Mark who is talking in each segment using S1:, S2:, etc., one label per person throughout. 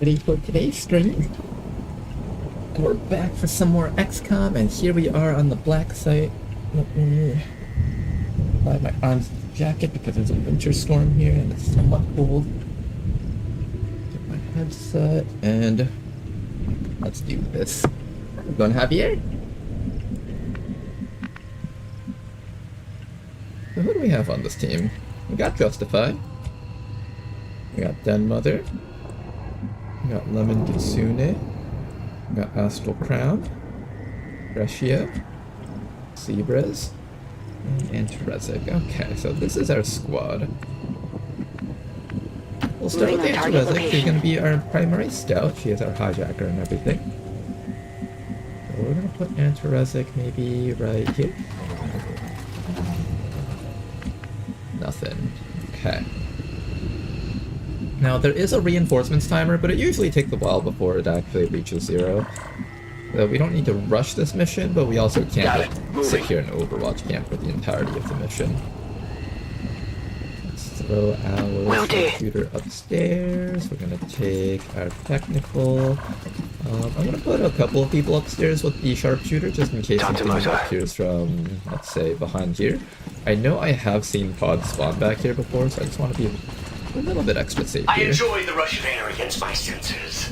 S1: ready for today's stream. We're back for some more XCOM, and here we are on the Blacksite. Let me buy my arms jacket because there's a winter storm here and it's somewhat cold. Get my headset and let's do this. We're going Javier. So who do we have on this team? We got Justify. We got Den Mother. We got Lemon Kitsune. We got Astral Crown. Brescia. Zebras. And Terezic. Okay, so this is our squad. We'll start with Terezic. She's going to be our primary scout. She is our hijacker and everything. So we're going to put Terezic maybe right here. Nothing. Okay. Now, there is a reinforcements timer, but it usually takes a while before it actually reaches 0. So we don't need to rush this mission, but we also can't sit here in Overwatch camp for the entirety of the mission. Let's throw our computer upstairs. We're going to take our technical. I'm going to put a couple of people upstairs with the sharpshooter, just in case something appears from, let's say, behind here. I know I have seen pods spawn back here before, so I just want to be a little bit extra safe here.
S2: I enjoy the rush of air against my sensors.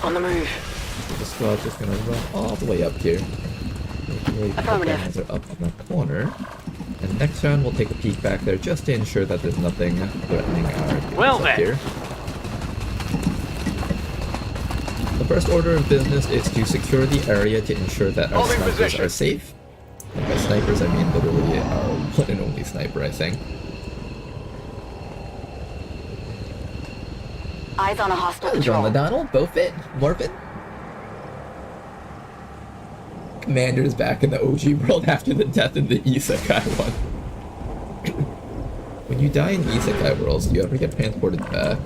S2: On the move.
S1: So the squad's just going to run all the way up here.
S2: Affirmative.
S1: They're up in the corner. And next round we'll take a peek back there just to ensure that there's nothing threatening our up here. The first order of business is to secure the area to ensure that our snipers are safe. And by snipers I mean literally our one and only sniper, I think.
S2: Eyes on a hostile
S1: patrol. John McDonald, Bofit, Morphin. Commander's back in the OG world after the death in the Isekai one. When you die in Isekai worlds, do you ever get transported back?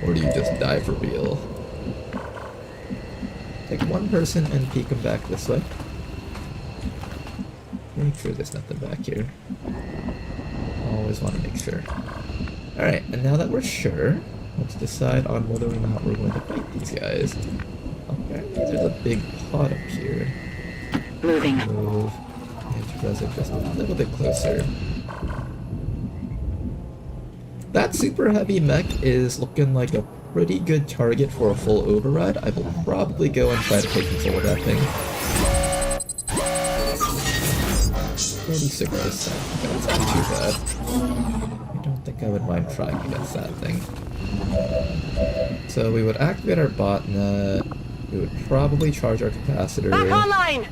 S1: Or do you just die for real? Take one person and peek them back this way. Make sure there's nothing back here. Always want to make sure. Alright, and now that we're sure, let's decide on whether or not we're going to fight these guys. Apparently there's a big pod up here.
S2: Moving.
S1: Move. And just a little bit closer. That super heavy mech is looking like a pretty good target for a full override. I will probably go and try to take control of that thing. 36%. That's not too bad. I don't think I would mind trying against that thing. So we would activate our botnet. We would probably charge our capacitor.
S2: Back online!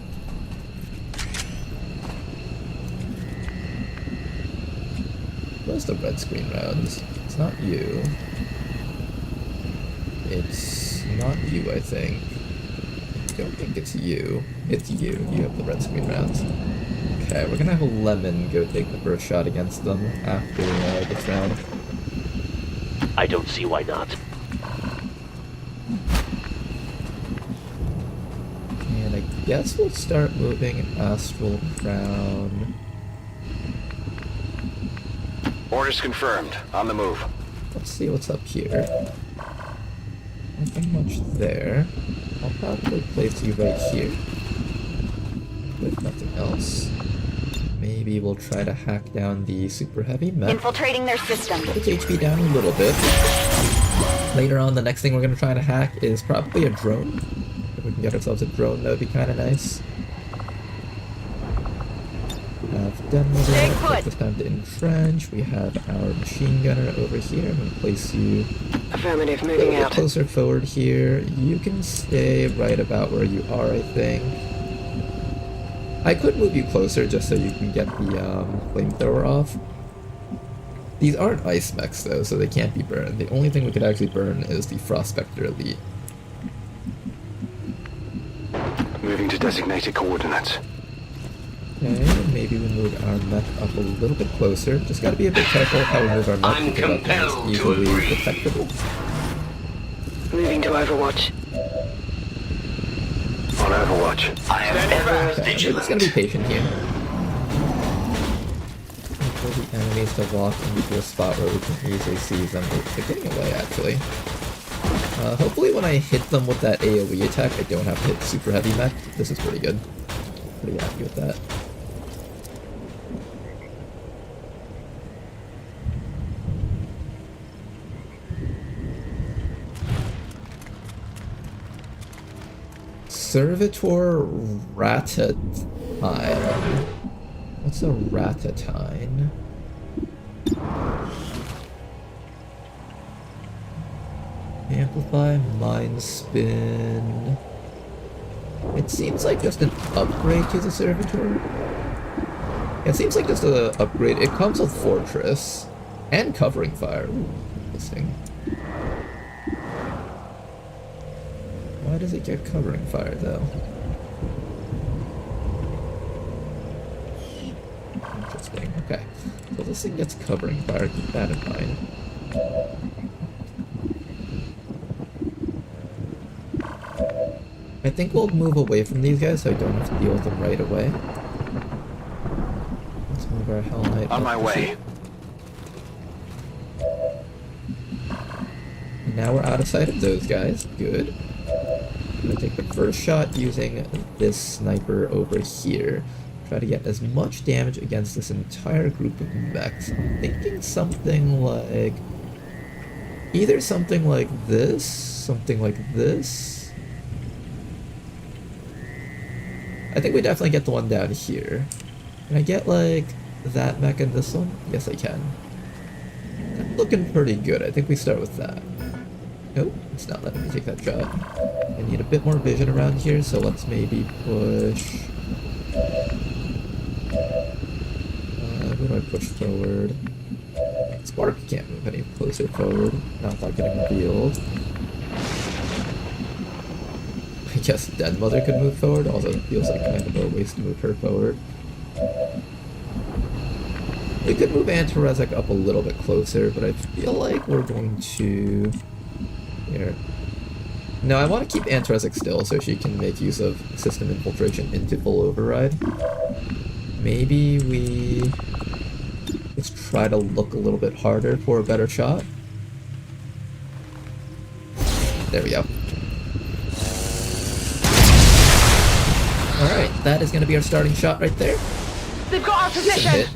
S1: Where's the red screen rounds? It's not you. It's not you, I think. I don't think it's you. It's you. You have the red screen rounds. Okay, we're gonna have a Lemon go take the first shot against them after this round.
S3: I don't see why not.
S1: And I guess we'll start moving Astral Crown.
S4: Orders confirmed. On the move.
S1: Let's see what's up here. Nothing much there. I'll probably place you right here. With nothing else. Maybe we'll try to hack down the super heavy mech.
S2: Infiltrating their system.
S1: Put its HP down a little bit. Later on, the next thing we're going to try to hack is probably a drone. If we can get ourselves a drone, that would be kind of nice. Have done with it. Take this time to entrench. We have our machine gunner over here. I'm going to place you
S2: Affirmative,
S1: a
S2: moving
S1: little bit
S2: out.
S1: closer forward here. You can stay right about where you are, I think. I could move you closer just so you can get the flamethrower off. These aren't ice mechs though, so they can't be burned. The only thing we could actually burn is the Frost Spectre Elite.
S4: Moving to designated coordinates.
S1: Okay, maybe we move our mech up a little bit closer. Just gotta be a bit careful how we move our mech because that thing is easily detectable.
S2: Moving to Overwatch.
S4: On Overwatch.
S2: I am ever
S1: Okay,
S2: vigilant.
S1: we're just gonna be patient here. For the enemies to walk into a spot where we can easily see them. They're getting away, actually. Hopefully when I hit them with that AoE attack, I don't have to hit super heavy mech. This is pretty good. Pretty happy with that. Servitor Ratatine. What's a Ratatine? Amplify, Mind Spin. It seems like just an upgrade to the Servitor. It seems like just an upgrade. It comes with Fortress and Covering Fire. Ooh, interesting. Why does it get Covering Fire though? Interesting. Okay. So this thing gets Covering Fire. Keep that in mind. I think we'll move away from these guys so I don't have to deal with them right away. Let's move our Hell Knight
S4: On my way.
S1: Now we're out of sight of those guys. Good. I'm gonna take the first shot using this sniper over here. Try to get as much damage against this entire group of mechs. I'm thinking something like... either something like this, something like this. I think we definitely get the one down here. Can I get, like, that mech and this one? Yes, I can. That's looking pretty good. I think we start with that. Nope, it's not letting me take that shot. I need a bit more vision around here, so let's maybe push... who do I push forward? Spark can't move any closer forward. Not without getting revealed. I guess Dead Mother could move forward, although it feels like kind of a waste to move her forward. We could move Antarezic up a little bit closer, but I feel like we're going to... Here. No, I want to keep Antarezic still so she can make use of system infiltration into full override. Maybe we... let's try to look a little bit harder for a better shot. There we go. Alright, that is going to be our starting shot right there.
S5: They've got our position!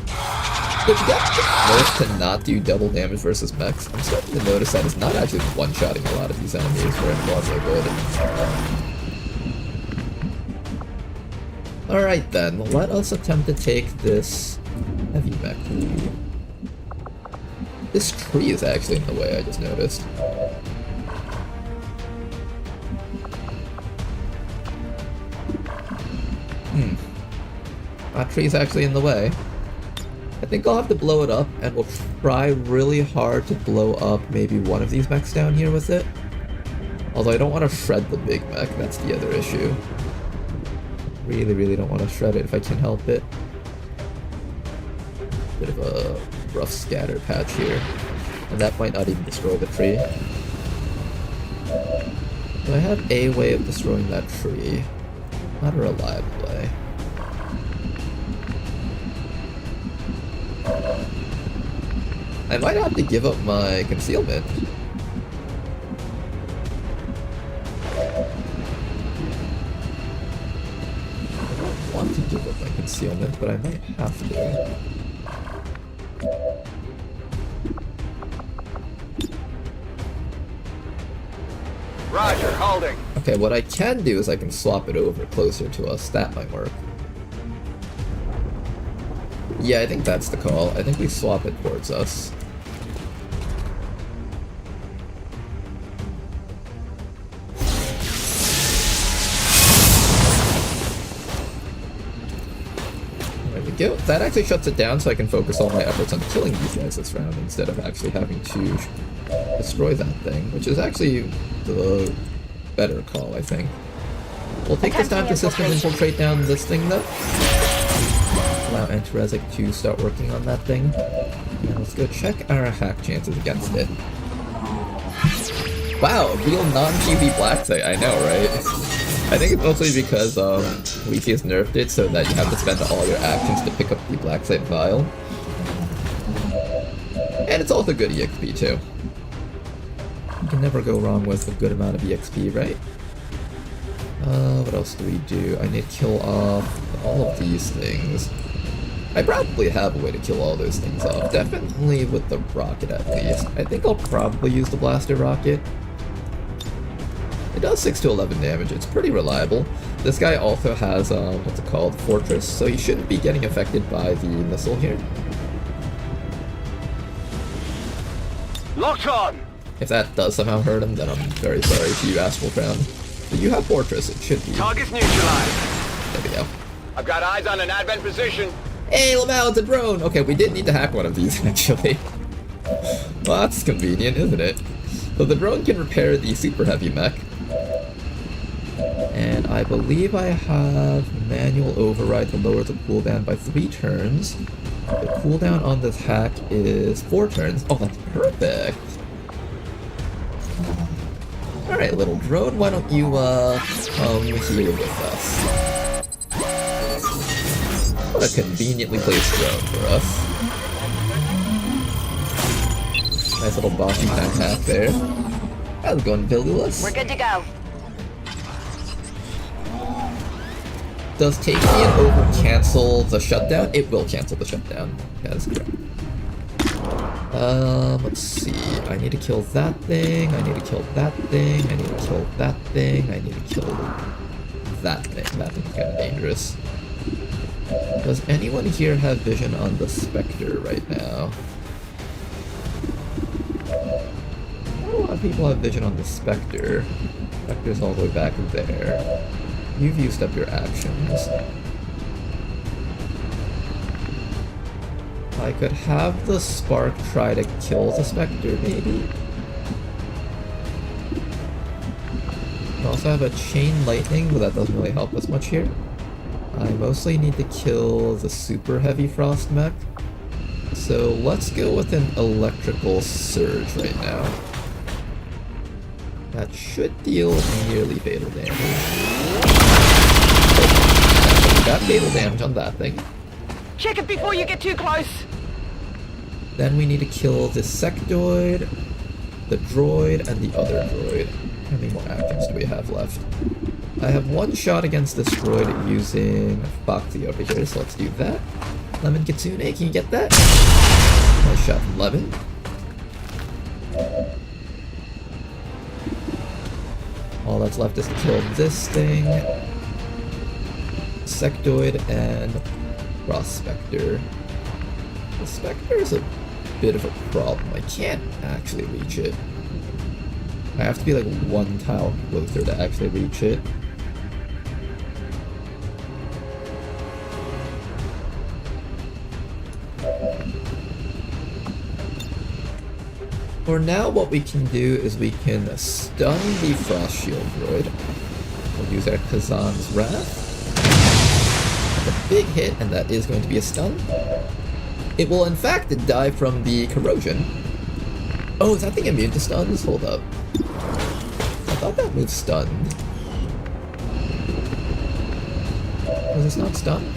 S1: But you got notice to not do double damage versus mechs. I'm starting to notice that it's not actually one-shotting a lot of these enemies where it was good. Alright then, let us attempt to take this heavy mech lead. This tree is actually in the way, I just noticed. That tree's actually in the way. I think I'll have to blow it up, and we'll try really hard to blow up maybe one of these mechs down here with it. Although I don't want to shred the big mech, that's the other issue. Really, really don't want to shred it if I can help it. Bit of a rough scatter patch here. And that might not even destroy the tree. Do I have a way of destroying that tree? Not a reliable way. I might have to give up my concealment. I don't want to give up my concealment, but I might have to.
S4: Roger, holding.
S1: Okay, what I can do is I can swap it over closer to us. That might work. Yeah, I think that's the call. I think we swap it towards us. There we go. That actually shuts it down so I can focus all my efforts on killing these guys this round instead of actually having to destroy that thing, which is actually the better call, I think. We'll take this time to system infiltrate down this thing though. Allow Antarezic to start working on that thing. Now let's go check our hack chances against it. Wow, real non-PV Blacksite, I know, right? I think it's mostly because WOTC has nerfed it so that you have to spend all your actions to pick up the Blacksite vial. And it's also good EXP too. You can never go wrong with a good amount of EXP, right? What else do we do? I need to kill off all of these things. I probably have a way to kill all those things off. Definitely with the rocket at least. I think I'll probably use the blaster rocket. It does 6 to 11 damage. It's pretty reliable. This guy also has, what's it called? Fortress, so he shouldn't be getting affected by the missile here.
S4: Locked on!
S1: If that does somehow hurt him, then I'm very sorry to you, Astral Crown. But you have Fortress, it should be.
S4: Target's neutralized.
S1: There we go.
S4: I've got eyes on an advent position.
S1: Hey, Lamau, it's a drone! Okay, we did need to hack one of these, actually. Well, that's convenient, isn't it? So the drone can repair the super heavy mech. And I believe I have manual override to lower the cooldown by 3 turns. The cooldown on this hack is 4 turns. Oh, that's perfect! Alright, little drone, why don't you, come here with us? What a conveniently placed drone for us. Nice little bossy tank hack there. How's it going, Villulus?
S5: We're good to go.
S1: Does taking it over cancel the shutdown? It will cancel the shutdown. Yeah, that's correct. Let's see. I need to kill that thing. I need to kill that thing. I need to kill that thing. I need to kill that thing. That thing's kind of dangerous. Does anyone here have vision on the Spectre right now? Not a lot of people have vision on the Spectre. Spectre's all the way back there. You've used up your actions. I could have the Spark try to kill the Spectre, maybe? I also have a Chain Lightning, but that doesn't really help us much here. I mostly need to kill the super heavy frost mech. So let's go with an electrical surge right now. That should deal nearly fatal damage. Oh, got fatal damage on that thing.
S5: Check it before you get too close.
S1: Then we need to kill the sectoid, the droid, and the other droid. How many more actions do we have left? I have one shot against this droid using Foxy over here, so let's do that. Lemon Kitsune, can you get that? Nice shot from Lemon. All that's left is to kill this thing, Sectoid, and Prospector. The Spectre is a bit of a problem. I can't actually reach it. I have to be like one tile closer to actually reach it. For now, what we can do is we can stun the Frost Shield droid. We'll use our Kazan's Wrath. That's a big hit, and that is going to be a stun. It will in fact die from the corrosion. Oh, is that thing immune to stuns? Hold up. I thought that move stunned. Was this not stunned?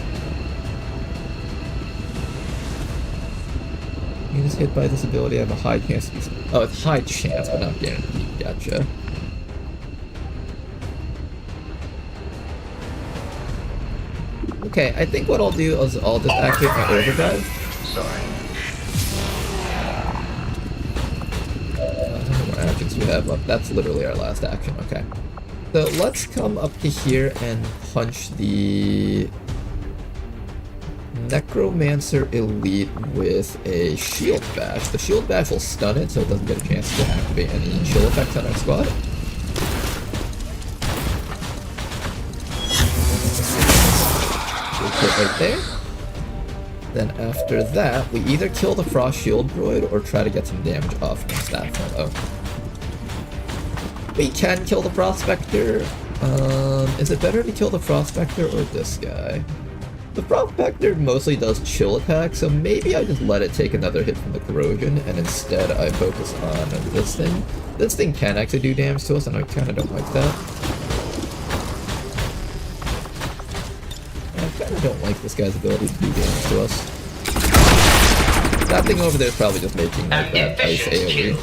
S1: You just hit by this ability, I have a high chance to be stunned. Oh, it's high chance, but not guaranteed. Gotcha. Okay, I think what I'll do is I'll just activate my overdrive.
S2: Sorry.
S1: How many more actions do we have left? That's literally our last action, okay. So let's come up to here and punch the Necromancer Elite with a Shield Bash. The Shield Bash will stun it, so it doesn't get a chance to activate any chill effects on our squad. We'll put right there. Then after that, we either kill the Frost Shield droid or try to get some damage off against that fellow. We can kill the Prospector. Is it better to kill the Prospector or this guy? The Prospector mostly does chill attacks, so maybe I just let it take another hit from the corrosion, and instead I focus on this thing. This thing can actually do damage to us, and I kinda don't like that. I kinda don't like this guy's ability to do damage to us. That thing over there is probably just making like that ice AoE.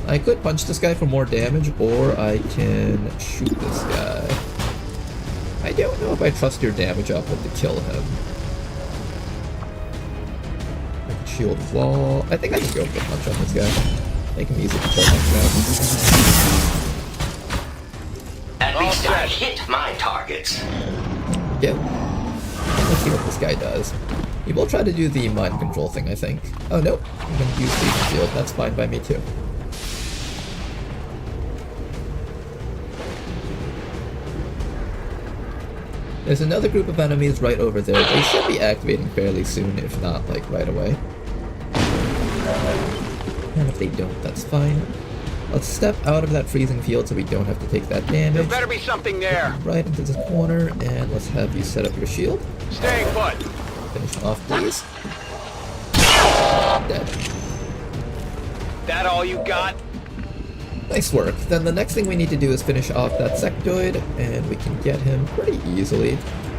S1: I could punch this guy for more damage, or I can shoot this guy. I don't know if I trust your damage output to kill him. I can shield wall. I think I can go for a punch on this guy. Make him easy to kill next round.
S2: At least I hit my targets.
S1: Yeah. Let's see what this guy does. He will try to do the mind control thing, I think. Oh no, I'm gonna use the shield. That's fine by me too. There's another group of enemies right over there. They should be activating fairly soon, if not, like, right away. And if they don't, that's fine. Let's step out of that freezing field so we don't have to take that damage.
S4: There better be something there.
S1: Right into this corner, and let's have you set up your shield.
S4: Staying put.
S1: Finish off, please. Dead.
S4: That all you got?
S1: Nice work. Then the next thing we need to do is finish off that sectoid, and we can get him pretty easily.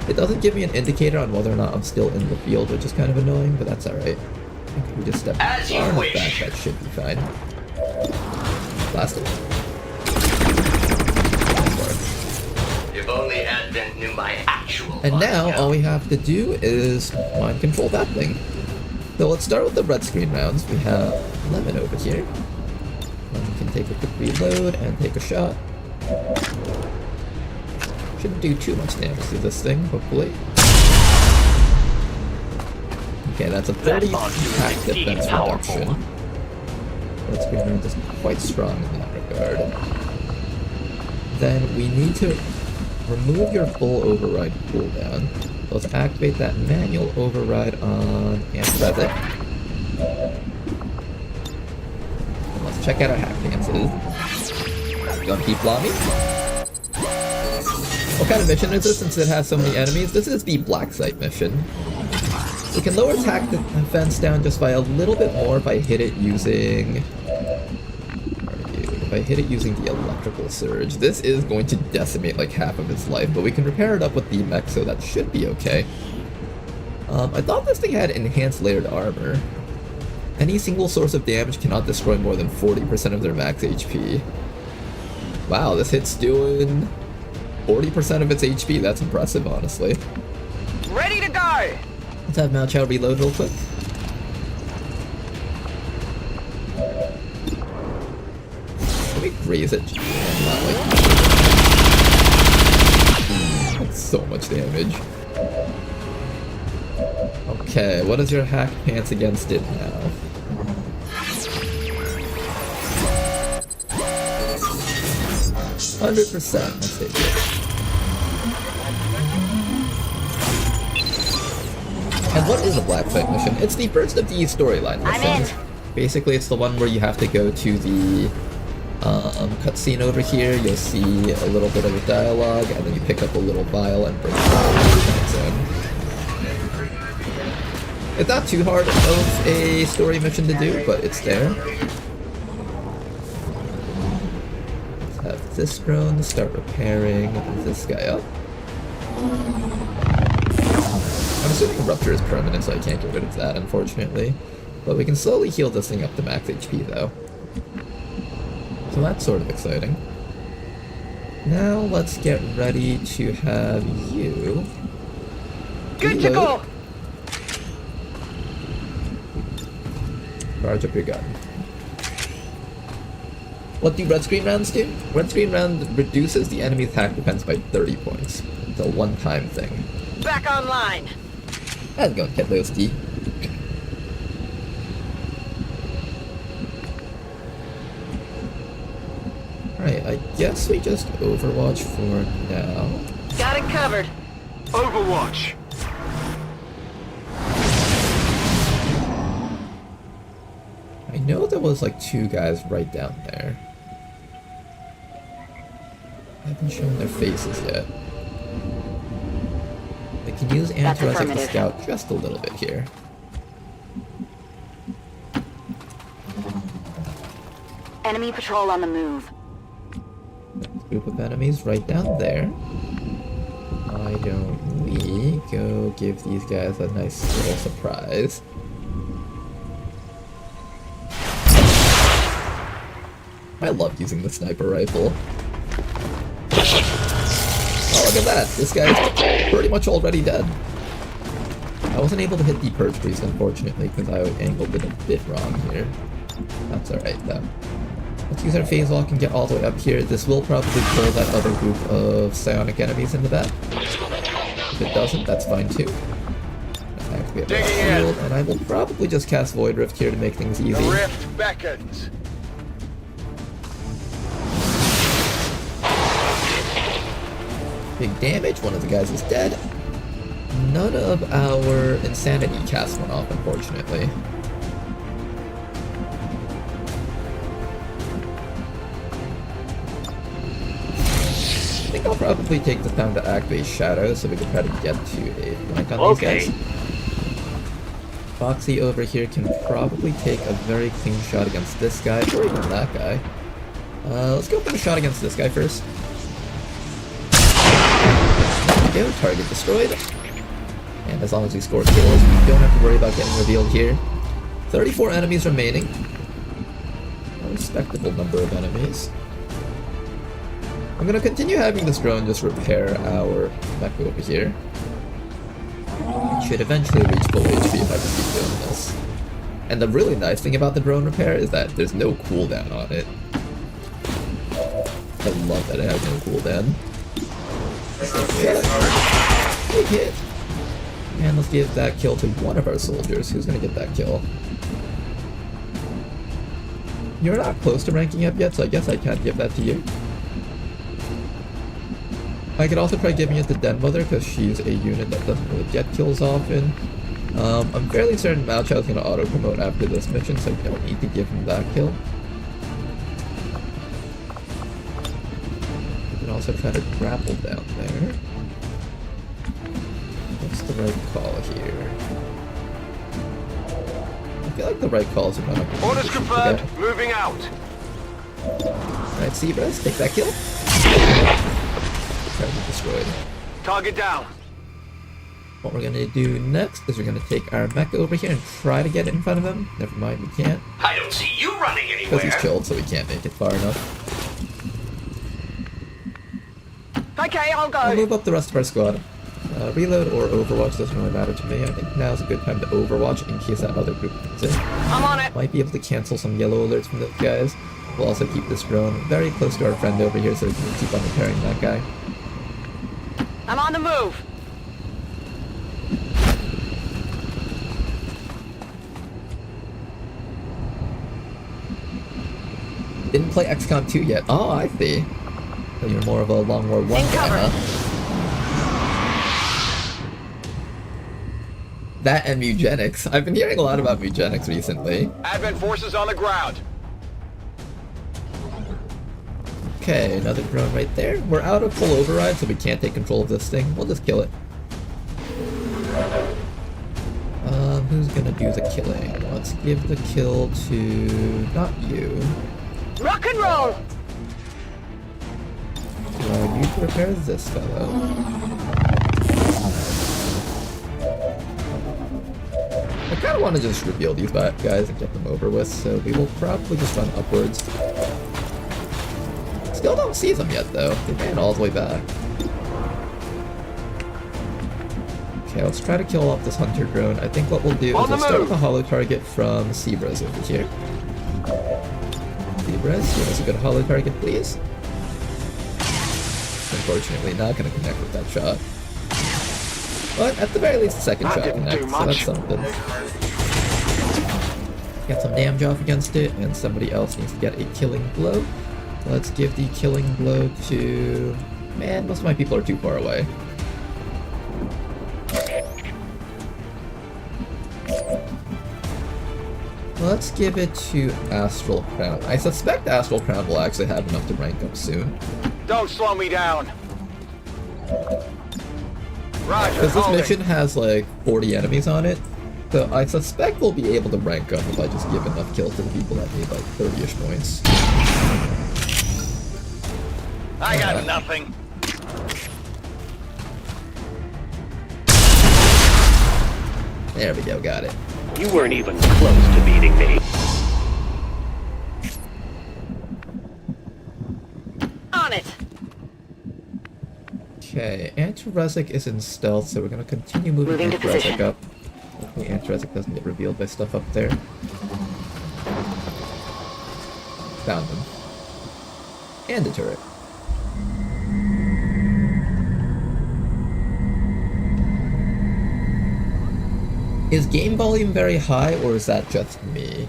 S1: It doesn't give me an indicator on whether or not I'm still in the field, which is kind of annoying, but that's alright. I think we just step far enough back, that should be fine. Blast him. Nice work.
S2: If only Advent knew my actual
S1: And now,
S2: body
S1: all we have to do is mind control that thing. So let's start with the red screen rounds. We have Lemon over here. Lemon can take a quick reload and take a shot. Shouldn't do too much damage to this thing, hopefully. Okay, that's a 30 attack defense reduction. Red screen round is quite strong in that regard. Then we need to remove your full override cooldown. Let's activate that manual override on Anesthetic. And let's check out our hack dances. Gunky Blobby. What kind of mission is this since it has so many enemies? This is the Blacksite mission. We can lower attack defense down just by a little bit more if I hit it using... If I hit it using the electrical surge. This is going to decimate like half of its life, but we can repair it up with the mech, so that should be okay. I thought this thing had enhanced layered armor. Any single source of damage cannot destroy more than 40% of their max HP. Wow, this hit's doing 40% of its HP. That's impressive, honestly.
S5: Ready to go!
S1: Let's have Mao Chao reload real quick. Let me raise it. Not like... That's so much damage. Okay, what is your hack pants against it now? %. Let's take it. And what is a Blacksite mission? It's the first of the storyline missions. Basically, it's the one where you have to go to the cutscene over here. You'll see a little bit of a dialogue, and then you pick up a little vial and bring it down. It's not too hard of a story mission to do, but it's there. Let's have this drone start repairing this guy up. I'm assuming Rupture is permanent, so I can't get rid of that, unfortunately. But we can slowly heal this thing up to max HP, though. So that's sort of exciting. Now let's get ready to have you...
S5: Good to go!
S1: Charge up your gun. What do red screen rounds do? Red screen round reduces the enemy's attack defense by 30 points. It's a one-time thing.
S5: Back online!
S1: Let's go get those D. Alright, I guess we just Overwatch for now.
S5: Got it covered.
S4: Overwatch.
S1: I know there was like 2 guys right down there. I haven't shown their faces yet. I can use Antares to scout just a little bit here.
S6: Enemy patrol on the move.
S1: Group of enemies right down there. Why don't we go give these guys a nice little surprise? I love using the sniper rifle. Oh, look at that! This guy's pretty much already dead. I wasn't able to hit the Purge Priest, unfortunately, because I angled it a bit wrong here. That's alright, though. Let's use our phase lock and get all the way up here. This will probably kill that other group of psionic enemies in the back. If it doesn't, that's fine too. Activate my shield, and I will probably just cast Void Rift here to make things easy.
S4: The rift beckons.
S1: Big damage, one of the guys is dead. None of our insanity casts went off, unfortunately. I think I'll probably take the time to activate Shadow so we can try to get to a flank on these guys. Foxy over here can probably take a very clean shot against this guy, or even that guy. Let's go for the shot against this guy first. There we go, target destroyed. And as long as we score kills, we don't have to worry about getting revealed here. 34 enemies remaining. A respectable number of enemies. I'm gonna continue having this drone just repair our mech over here. It should eventually reach full HP if I just keep doing this. And the really nice thing about the drone repair is that there's no cooldown on it. I love that it has no cooldown. Big hit. And let's give that kill to one of our soldiers. Who's gonna get that kill? You're not close to ranking up yet, so I guess I can't give that to you. I could also try giving it to Den Mother, because she's a unit that doesn't really get kills often. I'm fairly certain Mao Chao's gonna auto-promote after this mission, so I don't need to give him that kill. You can also try to grapple down there. What's the right call here? I feel like the right call is to run up.
S4: Orders confirmed. Moving out.
S1: Alright, Seabreast, take that kill. Target destroyed.
S4: Target down.
S1: What we're gonna do next is we're gonna take our mech over here and try to get it in front of him. Never mind, we can't.
S2: I don't see you running
S1: Because
S2: anywhere.
S1: he's chilled, so we can't make it far enough.
S5: Okay, I'll
S1: We'll
S5: go.
S1: move up the rest of our squad. Reload or Overwatch doesn't really matter to me. I think now's a good time to Overwatch in case that other group comes in.
S5: I'm on it.
S1: Might be able to cancel some yellow alerts from those guys. We'll also keep this drone very close to our friend over here so we can keep on repairing that guy.
S5: I'm on the move.
S1: Didn't play XCOM 2 yet. Oh, I see. So you're more of a Long War 1 guy, huh? That and Mugenics. I've been hearing a lot about Mugenics recently.
S4: Advent forces on the ground.
S1: Okay, another drone right there. We're out of full override, so we can't take control of this thing. We'll just kill it. Who's gonna do the killing? Let's give the kill to... not you.
S5: Rock and roll.
S1: Do I need to repair this fellow? I kinda wanna just reveal these guys and get them over with, so we will probably just run upwards. Still don't see them yet, though. They ran all the way back. Okay, let's try to kill off this hunter drone. I think what we'll do is we'll start with a hollow target from Seabreast over here. Seabreast, give us a good hollow target, please. Unfortunately, not going to connect with that shot. But at the very least, the second shot connects, so that's something. Get some damage off against it, and somebody else needs to get a killing blow. Let's give the killing blow to... man, most of my people are too far away. Let's give it to Astral Crown. I suspect Astral Crown will actually have enough to rank up soon.
S4: Don't slow me down. Roger.
S1: Because this
S4: holding.
S1: mission has like 40 enemies on it, so I suspect we'll be able to rank up if I just give enough kills to the people that need like 30-ish points.
S4: I got nothing.
S1: There we go, got it.
S3: You weren't even close to beating me.
S1: Okay, Antiresic is in stealth, so we're gonna continue moving
S6: Moving to
S1: Antiresic
S6: position.
S1: up. Hopefully Antiresic doesn't get revealed by stuff up there. Found him. And a turret. Is game volume very high, or is that just me?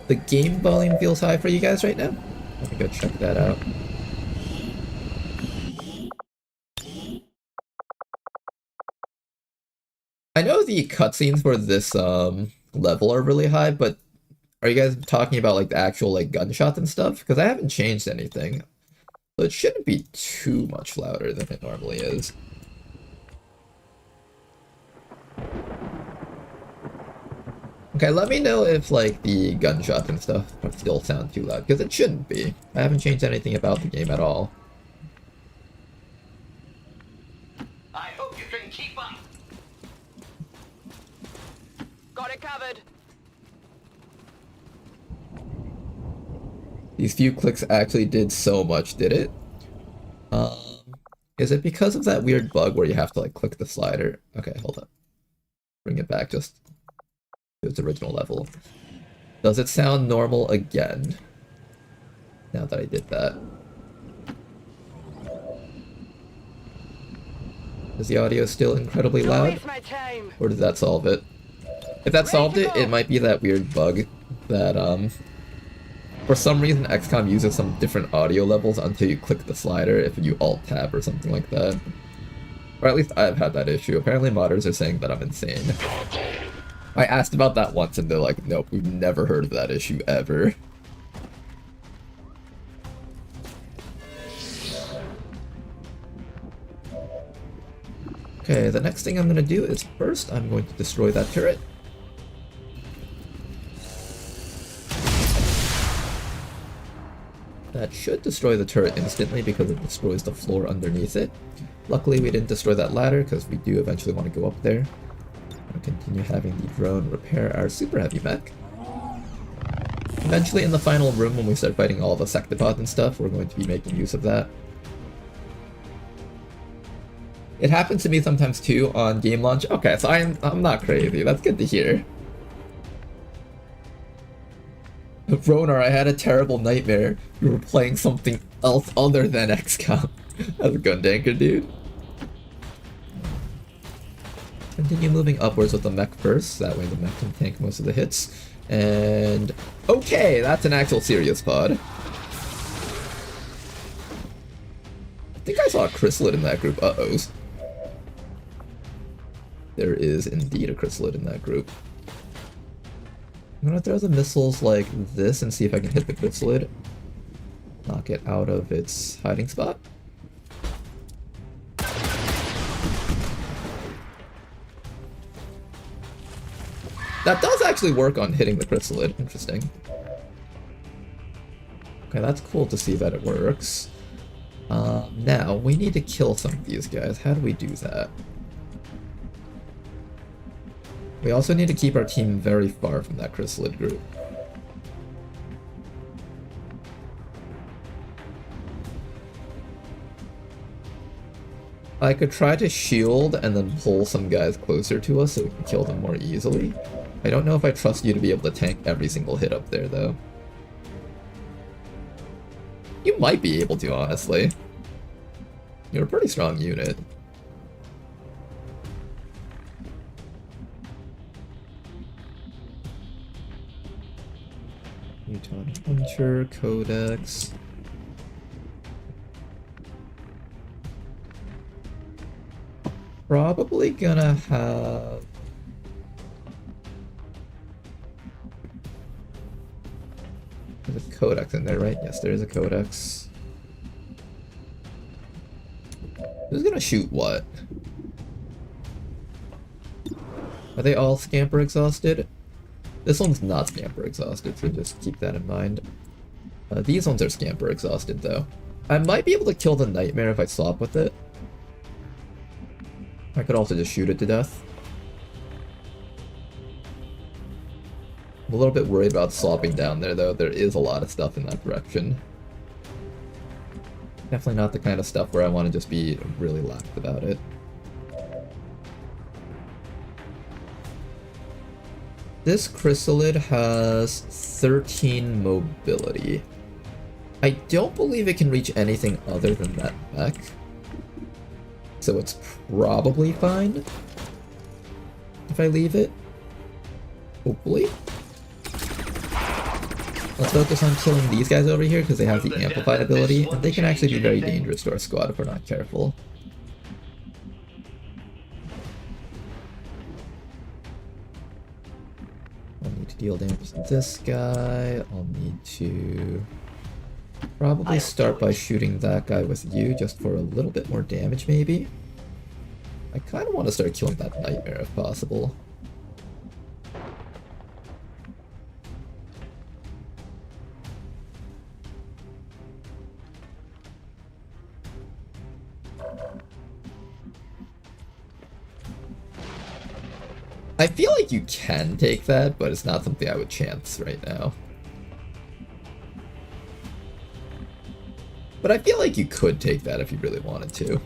S1: The game volume feels high for you guys right now? Let me go check that out. I know the cutscenes for this level are really high, but are you guys talking about like the actual like gunshots and stuff? Because I haven't changed anything. So it shouldn't be too much louder than it normally is. Okay, let me know if like the gunshots and stuff still sound too loud, because it shouldn't be. I haven't changed anything about the game at all.
S2: I hope you can keep up.
S5: Got it covered.
S1: These few clicks actually did so much, did it? Is it because of that weird bug where you have to like click the slider? Okay, hold on. Bring it back just to its original level. Does it sound normal again? Now that I did that. Is the audio still incredibly loud?
S5: Release my team.
S1: Or did that solve it? If that solved it, it might be that weird bug that, for some reason XCOM uses some different audio levels until you click the slider if you alt-tab or something like that. Or at least I've had that issue. Apparently modders are saying that I'm insane. I asked about that once and they're like, nope, we've never heard of that issue ever. Okay, the next thing I'm going to do is first I'm going to destroy that turret. That should destroy the turret instantly because it destroys the floor underneath it. Luckily we didn't destroy that ladder because we do eventually want to go up there. I'll continue having the drone repair our super heavy mech. Eventually in the final room when we start fighting all the Sectopod and stuff, we're going to be making use of that. It happens to me sometimes too on game launch. Okay, so I'm not crazy. That's good to hear. Ronar, I had a terrible nightmare. You were playing something else other than XCOM. How's it going, Danker, dude? Continue moving upwards with the mech first. That way the mech can tank most of the hits. And... okay, that's an actual serious pod. I think I saw a chrysalid in that group. Uh-ohs. There is indeed a chrysalid in that group. I'm gonna throw the missiles like this and see if I can hit the chrysalid. Knock it out of its hiding spot. That does actually work on hitting the chrysalid. Interesting. Okay, that's cool to see that it works. Now, we need to kill some of these guys. How do we do that? We also need to keep our team very far from that chrysalid group. I could try to shield and then pull some guys closer to us so we can kill them more easily. I don't know if I trust you to be able to tank every single hit up there, though. You might be able to, honestly. You're a pretty strong unit. Newton Hunter, Codex. Probably gonna have... there's a Codex in there, right? Yes, there is a Codex. Who's gonna shoot what? Are they all scamper exhausted? This one's not scamper exhausted, so just keep that in mind. These ones are scamper exhausted, though. I might be able to kill the nightmare if I swap with it. I could also just shoot it to death. I'm a little bit worried about swapping down there, though. There is a lot of stuff in that direction. Definitely not the kind of stuff where I want to just be really lax about it. This chrysalid has 13 mobility. I don't believe it can reach anything other than that mech. So it's probably fine if I leave it. Hopefully. Let's focus on killing these guys over here because they have the amplified ability, and they can actually be very dangerous to our squad if we're not careful. I'll need to deal damage to this guy. I'll need to probably start by shooting that guy with you just for a little bit more damage maybe. I kind of want to start killing that nightmare if possible. I feel like you can take that, but it's not something I would chance right now. But I feel like you could take that if you really wanted to.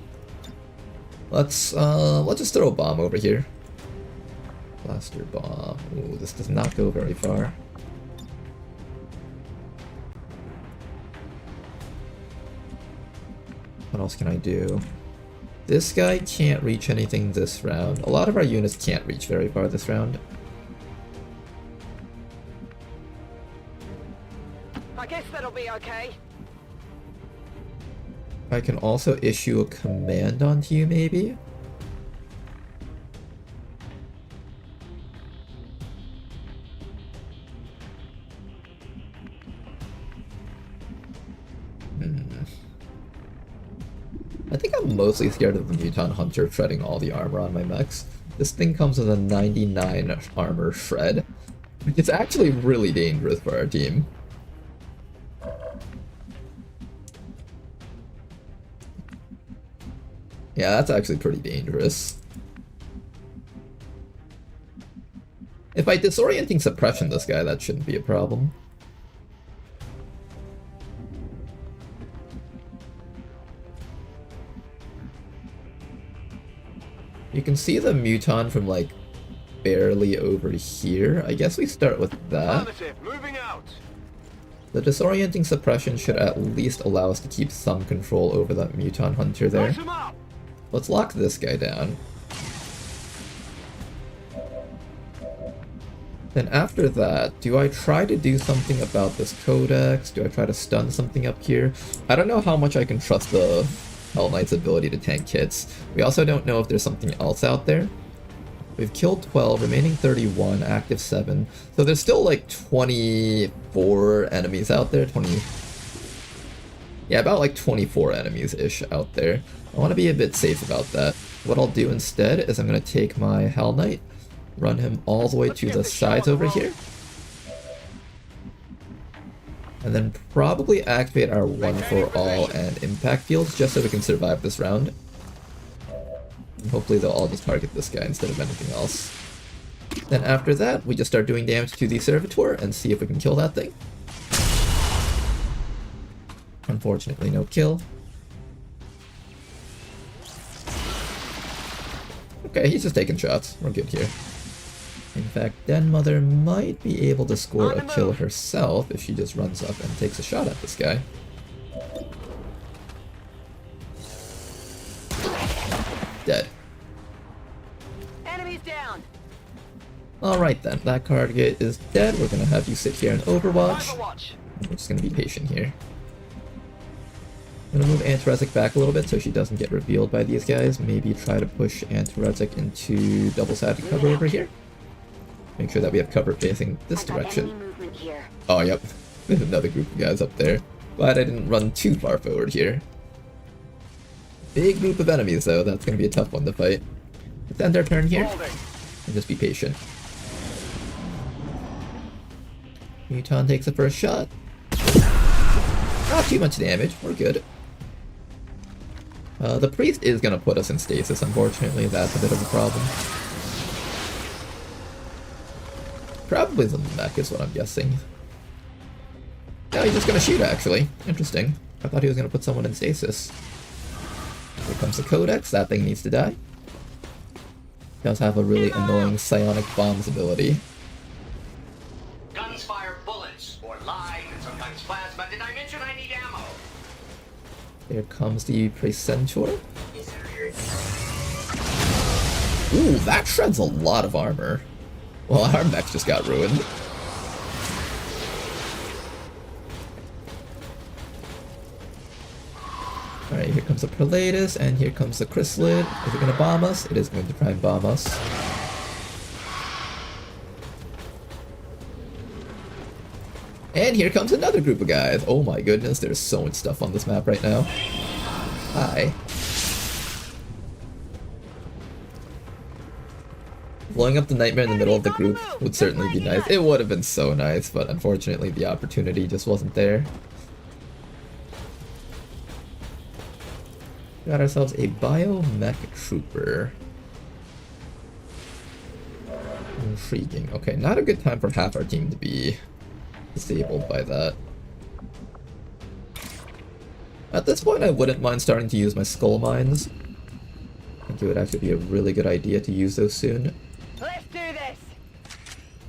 S1: Let's just throw a bomb over here. Blaster bomb. Ooh, this does not go very far. What else can I do? This guy can't reach anything this round. A lot of our units can't reach very far this round.
S5: I guess that'll be okay.
S1: I can also issue a command onto you, maybe? I think I'm mostly scared of the Mutant Hunter shredding all the armor on my mechs. This thing comes with a 99 armor shred, which is actually really dangerous for our team. Yeah, that's actually pretty dangerous. If I disorienting suppression this guy, that shouldn't be a problem. You can see the Muton from like barely over here. I guess we start with that.
S4: Moving out.
S1: The disorienting suppression should at least allow us to keep some control over that Muton Hunter there. Let's lock this guy down. Then after that, do I try to do something about this codex? Do I try to stun something up here? I don't know how much I can trust the Hell Knight's ability to tank hits. We also don't know if there's something else out there. We've killed 12, remaining 31, active 7. So there's still like 24 enemies out there. Yeah, about like 24 enemies-ish out there. I want to be a bit safe about that. What I'll do instead is I'm going to take my Hell Knight, run him all the way to the sides over here, and then probably activate our one for all and impact fields just so we can survive this round. And hopefully they'll all just target this guy instead of anything else. Then after that, we just start doing damage to the Servitor and see if we can kill that thing. Unfortunately, no kill. Okay, he's just taking shots. We're good here. In fact, Den Mother might be able to score a kill herself if she just runs up and takes a shot at this guy. Dead.
S5: Enemies down.
S1: Alright then, that target is dead. We're gonna have you sit here and overwatch. We're just gonna be patient here. I'm gonna move Antarezic back a little bit so she doesn't get revealed by these guys. Maybe try to push Antarezic into double-sided cover over here. Make sure that we have cover facing this direction. Oh, yep. There's another group of guys up there. Glad I didn't run too far forward here. Big group of enemies, though. That's going to be a tough one to fight. Let's end our turn here. And just be patient. Muton takes the first shot. Not too much damage. We're good. The priest is going to put us in stasis, unfortunately. That's a bit of a problem. Probably the mech is what I'm guessing. No, he's just gonna shoot, actually. Interesting. I thought he was gonna put someone in stasis. Here comes the Codex. That thing needs to die. Does have a really annoying psionic bombs ability.
S2: Guns fire bullets, or live, and sometimes plasma. Did I mention I need ammo?
S1: Here comes the Precentor. Ooh, that shreds a lot of armor. Well, our mech just got ruined. Alright, here comes the Prelatus, and here comes the Chrysalid. Is it going to bomb us? It is going to try and bomb us. And here comes another group of guys. Oh my goodness, there's so much stuff on this map right now. Hi. Blowing up the Nightmare in the middle of the group would certainly be nice. It would have been so nice, but unfortunately the opportunity just wasn't there. Got ourselves a biomech trooper. Intriguing. Okay, not a good time for half our team to be disabled by that. At this point, I wouldn't mind starting to use my skull mines. I think it would actually be a really good idea to use those soon.
S5: Let's do this.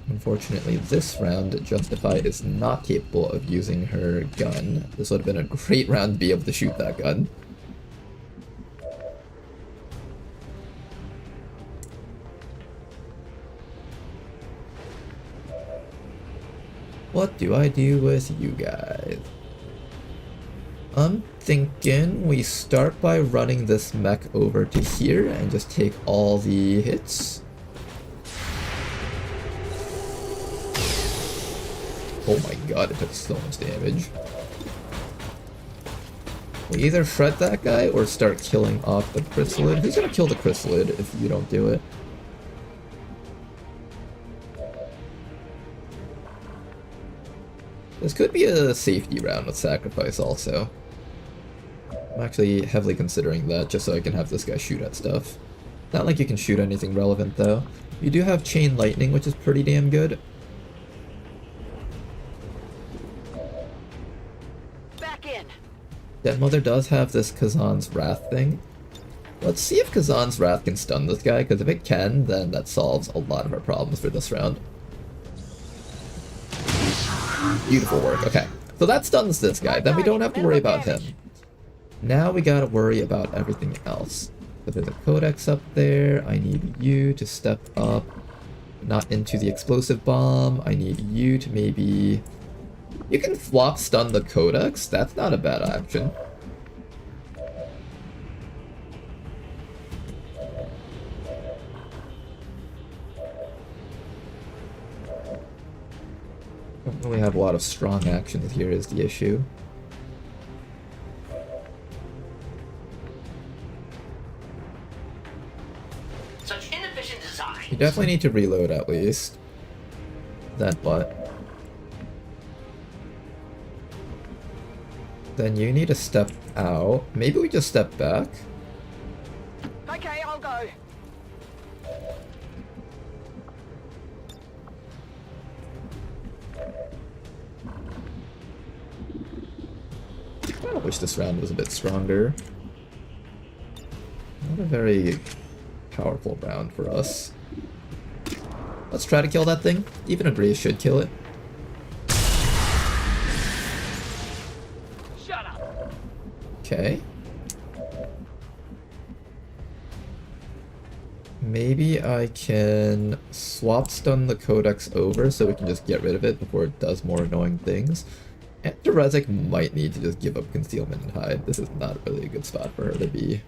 S1: Unfortunately, this round, Justify is not capable of using her gun. This would have been a great round to be able to shoot that gun. What do I do with you guys? I'm thinking we start by running this mech over to here and just take all the hits. Oh my god, it took so much damage. We either shred that guy or start killing off the Chrysalid. Who's gonna kill the Chrysalid if you don't do it? This could be a safety round with sacrifice also. I'm actually heavily considering that just so I can have this guy shoot at stuff. Not like you can shoot anything relevant though. You do have chain lightning, which is pretty damn good.
S5: Back in.
S1: Den Mother does have this Kazan's Wrath thing. Let's see if Kazan's Wrath can stun this guy, because if it can, then that solves a lot of our problems for this round. Beautiful work. Okay, so that stuns this guy. Then we don't have to worry about him. Now we gotta worry about everything else. So there's a Codex up there. I need you to step up. Not into the explosive bomb. I need you to maybe... You can flop stun the Codex. That's not a bad option. Don't really have a lot of strong actions here is the issue.
S2: Such inefficient design.
S1: You definitely need to reload at least. Then what? Then you need to step out. Maybe we just step back.
S5: Okay, I'll go.
S1: I wish this round was a bit stronger. Not a very powerful round for us. Let's try to kill that thing. Even Agrees should kill it.
S5: Shut up.
S1: Okay. Maybe I can swap stun the Codex over so we can just get rid of it before it does more annoying things. And Terezik might need to just give up concealment and hide. This is not really a good spot for her to be.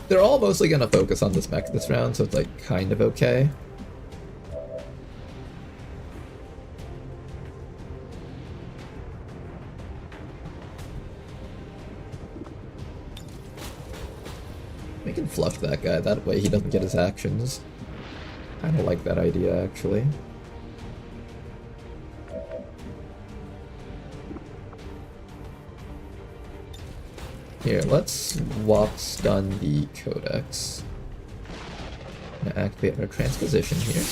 S1: They're all mostly gonna focus on this mech this round, so it's like kind of okay. We can fluff that guy, that way he doesn't get his actions. I don't like that idea, actually. Here, let's swap stun the codex. I'm gonna activate our transposition here.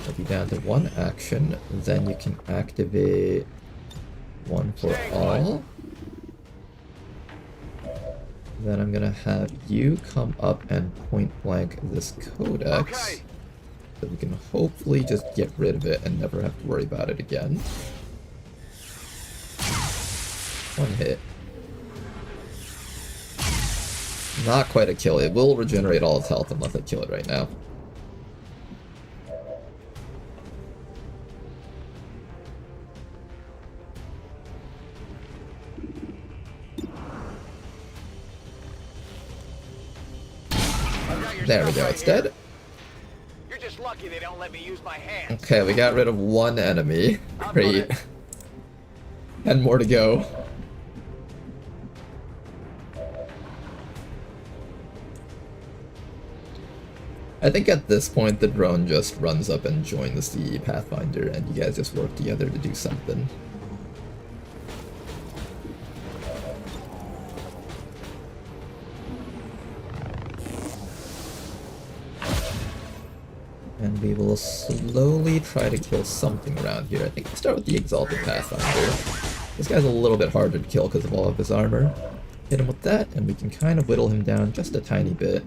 S1: It'll be down to 1 action, then you can activate 1 for all. Then I'm gonna have you come up and point blank this codex.
S4: Okay.
S1: So we can hopefully just get rid of it and never have to worry about it again. 1 hit. Not quite a kill. It will regenerate all its health unless I kill it right now. There we go, it's dead.
S4: You're just lucky they don't let me use my hands.
S1: Okay, we got rid of 1 enemy. Great. 10 more to go. I think at this point the drone just runs up and joins the Pathfinder and you guys just work together to do something. And we will slowly try to kill something around here. I think we'll start with the Exalted Pathfinder. This guy's a little bit harder to kill because of all of his armor. Hit him with that, and we can kind of whittle him down just a tiny bit.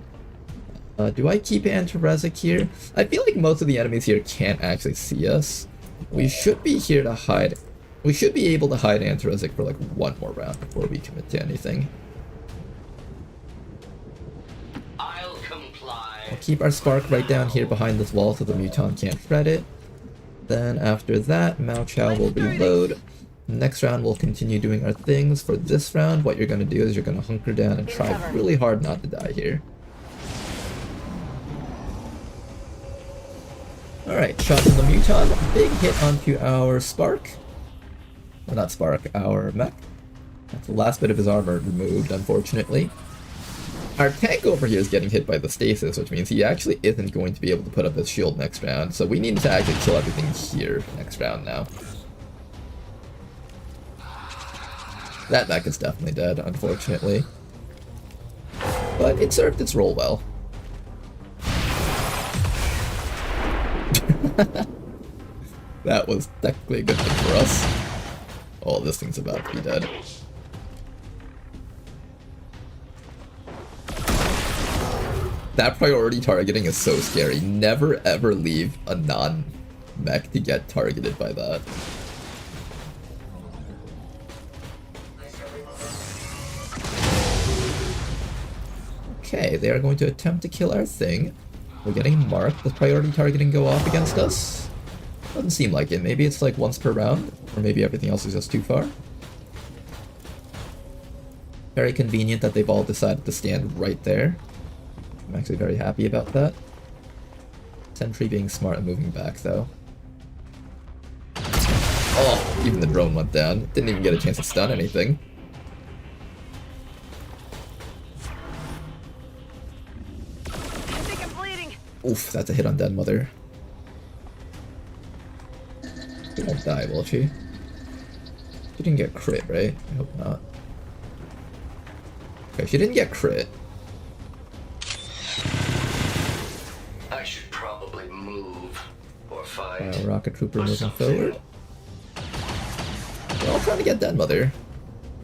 S1: Do I keep Antarezic here? I feel like most of the enemies here can't actually see us. We should be here to hide. We should be able to hide Antarezic for like 1 more round before we commit to anything.
S2: I'll comply.
S1: We'll keep our spark right down here behind this wall so the Muton can't shred it. Then after that, Mao Chao will reload. Next round we'll continue doing our things. For this round, what you're going to do is you're going to hunker down and try really hard not to die here. Alright, shot from the Muton. Big hit onto our spark. Or not spark, our mech. That's the last bit of his armor removed, unfortunately. Our tank over here is getting hit by the stasis, which means he actually isn't going to be able to put up his shield next round, so we need to actually kill everything here next round now. That mech is definitely dead, unfortunately. But it served its role well. That was technically a good thing for us. Oh, this thing's about to be dead. That priority targeting is so scary. Never ever leave a non-mech to get targeted by that. Okay, they are going to attempt to kill our thing. We're getting marked. Does priority targeting go off against us? Doesn't seem like it. Maybe it's like once per round, or maybe everything else is just too far. Very convenient that they've all decided to stand right there. I'm actually very happy about that. Sentry being smart and moving back, though. Oh, even the drone went down. Didn't even get a chance to stun anything. Oof, that's a hit on Dead Mother. She won't die, will she? She didn't get crit, right? I hope not. Okay, she didn't get crit.
S2: I should probably move or fight.
S1: Rocket Trooper moving forward. We're all trying to get Dead Mother.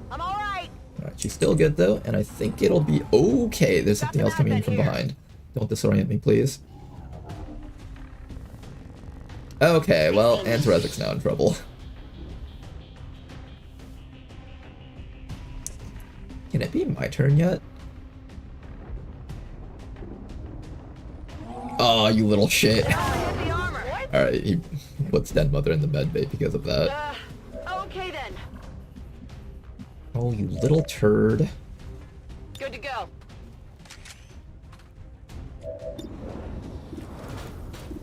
S5: I'm alright.
S1: Alright, she's still good though, and I think it'll be okay. There's something else coming in from behind. Don't disorient me, please. Okay, well, Antarezic's now in trouble. Can it be my turn yet? Oh, you little shit. Alright, he puts Dead Mother in the medbay because of that.
S5: Okay then.
S1: Oh, you little turd.
S5: Good to go.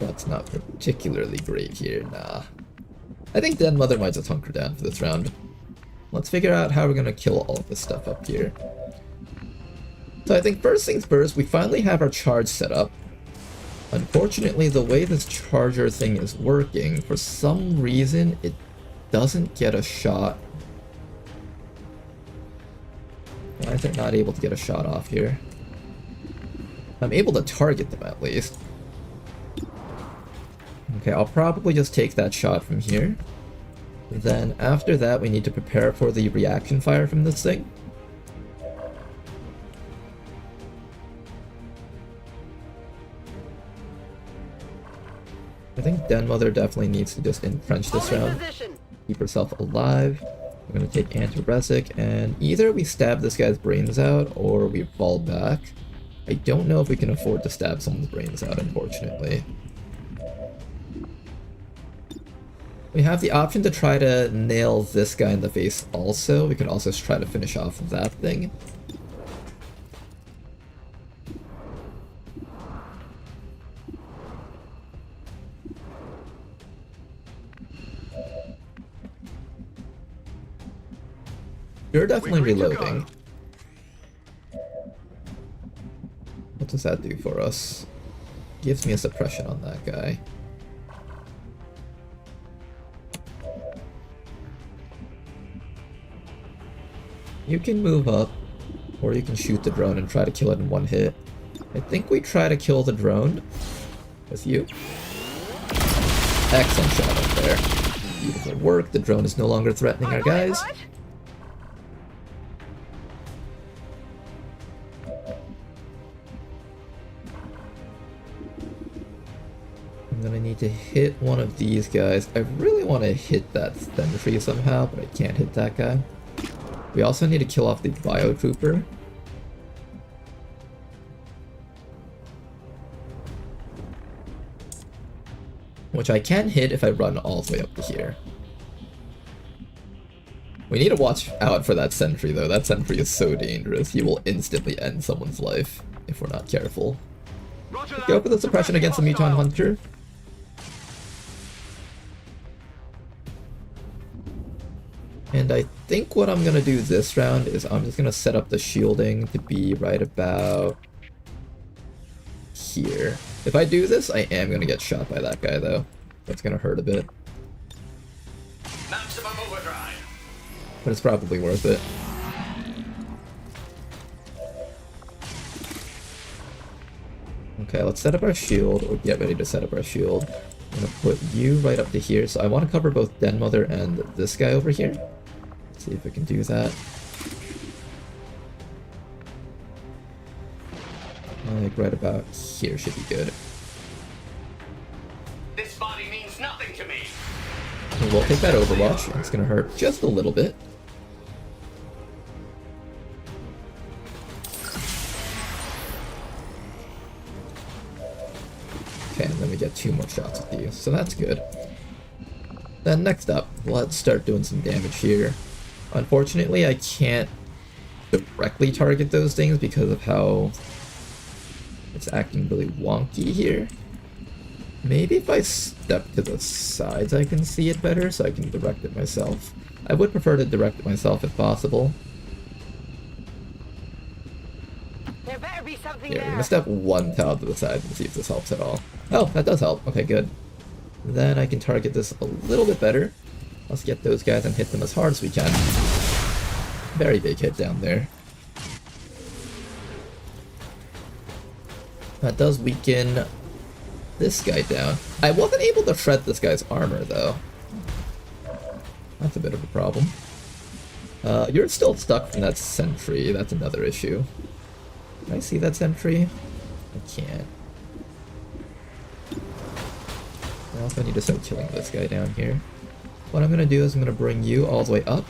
S1: That's not particularly great here, nah. I think Dead Mother might just hunker down for this round. Let's figure out how we're gonna kill all of this stuff up here. So I think first things first, we finally have our charge set up. Unfortunately, the way this charger thing is working, for some reason, it doesn't get a shot. Why is it not able to get a shot off here? I'm able to target them at least. Okay, I'll probably just take that shot from here. Then after that, we need to prepare for the reaction fire from this thing. I think Den Mother definitely needs to just entrench this
S5: Hold in
S1: round.
S5: position.
S1: Keep herself alive. We're gonna take Antiresic, and either we stab this guy's brains out or we fall back. I don't know if we can afford to stab someone's brains out, unfortunately. We have the option to try to nail this guy in the face also. We could also try to finish off that thing. You're definitely reloading. What does that do for us? Gives me a suppression on that guy. You can move up, or you can shoot the drone and try to kill it in one hit. I think we try to kill the drone with you. Excellent shot up there. Beautiful work. The drone is no longer threatening our guys. I'm gonna need to hit one of these guys. I really want to hit that sentry somehow, but I can't hit that guy. We also need to kill off the biotrooper. Which I can hit if I run all the way up to here. We need to watch out for that sentry though. That sentry is so dangerous. He will instantly end someone's life if we're not careful. Go for the suppression against the Muton Hunter. And I think what I'm gonna do this round is I'm just gonna set up the shielding to be right about here. If I do this, I am gonna get shot by that guy though. That's gonna hurt a bit.
S2: Maximum overdrive.
S1: But it's probably worth it. Okay, let's set up our shield, or get ready to set up our shield. I'm gonna put you right up to here, so I want to cover both Den Mother and this guy over here. Let's see if we can do that. Like right about here should be good.
S2: This body means nothing to me.
S1: And we'll take that Overwatch. It's gonna hurt just a little bit. Okay, and then we get 2 more shots with you, so that's good. Then next up, let's start doing some damage here. Unfortunately, I can't directly target those things because of how it's acting really wonky here. Maybe if I step to the sides I can see it better, so I can direct it myself. I would prefer to direct it myself if possible.
S5: There better be something
S1: Here, we're
S5: there.
S1: gonna step 1 tile to the side and see if this helps at all. Oh, that does help. Okay, good. Then I can target this a little bit better. Let's get those guys and hit them as hard as we can. Very big hit down there. That does weaken this guy down. I wasn't able to shred this guy's armor, though. That's a bit of a problem. You're still stuck in that sentry. That's another issue. Can I see that sentry? I can't. I also need to start killing this guy down here. What I'm gonna do is I'm gonna bring you all the way up.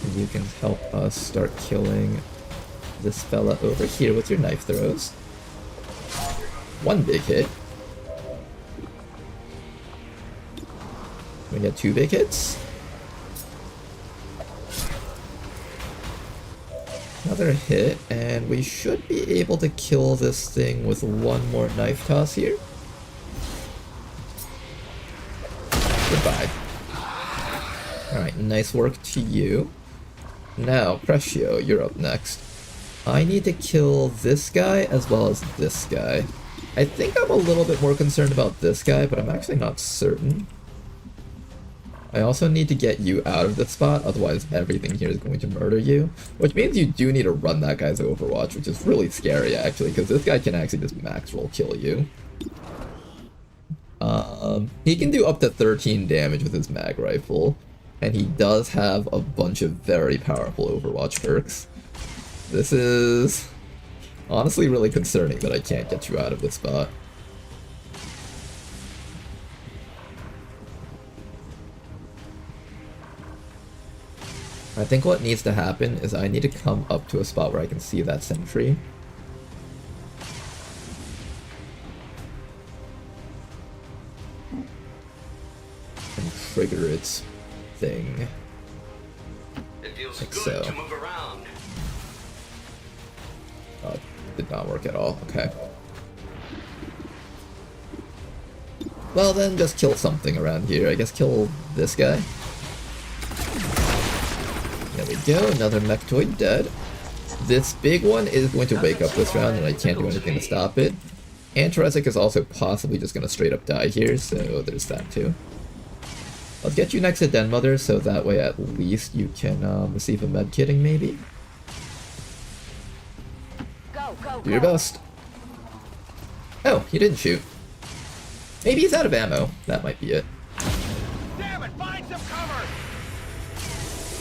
S1: And you can help us start killing this fella over here with your knife throws. 1 big hit. We get 2 big hits. Another hit, and we should be able to kill this thing with 1 more knife toss here. Goodbye. Alright, nice work to you. Now, Crescio, you're up next. I need to kill this guy as well as this guy. I think I'm a little bit more concerned about this guy, but I'm actually not certain. I also need to get you out of this spot, otherwise everything here is going to murder you. Which means you do need to run that guy's Overwatch, which is really scary actually, because this guy can actually just max roll kill you. He can do up to 13 damage with his mag rifle, and he does have a bunch of very powerful Overwatch perks. This is honestly really concerning that I can't get you out of this spot. I think what needs to happen is I need to come up to a spot where I can see that sentry. And trigger its thing.
S2: It feels
S1: Like
S2: good
S1: so.
S2: to move around.
S1: Oh, did not work at all. Okay. Well then, just kill something around here. I guess kill this guy. There we go, another Mechtoid dead. This big one is going to wake up this round and I can't do anything to stop it. And Teresic is also possibly just going to straight up die here, so there's that too. Let's get you next to Den Mother so that way at least you can receive a med kitting maybe. Do your best. Oh, he didn't shoot. Maybe he's out of ammo. That might be it.
S4: Damn it, find some cover!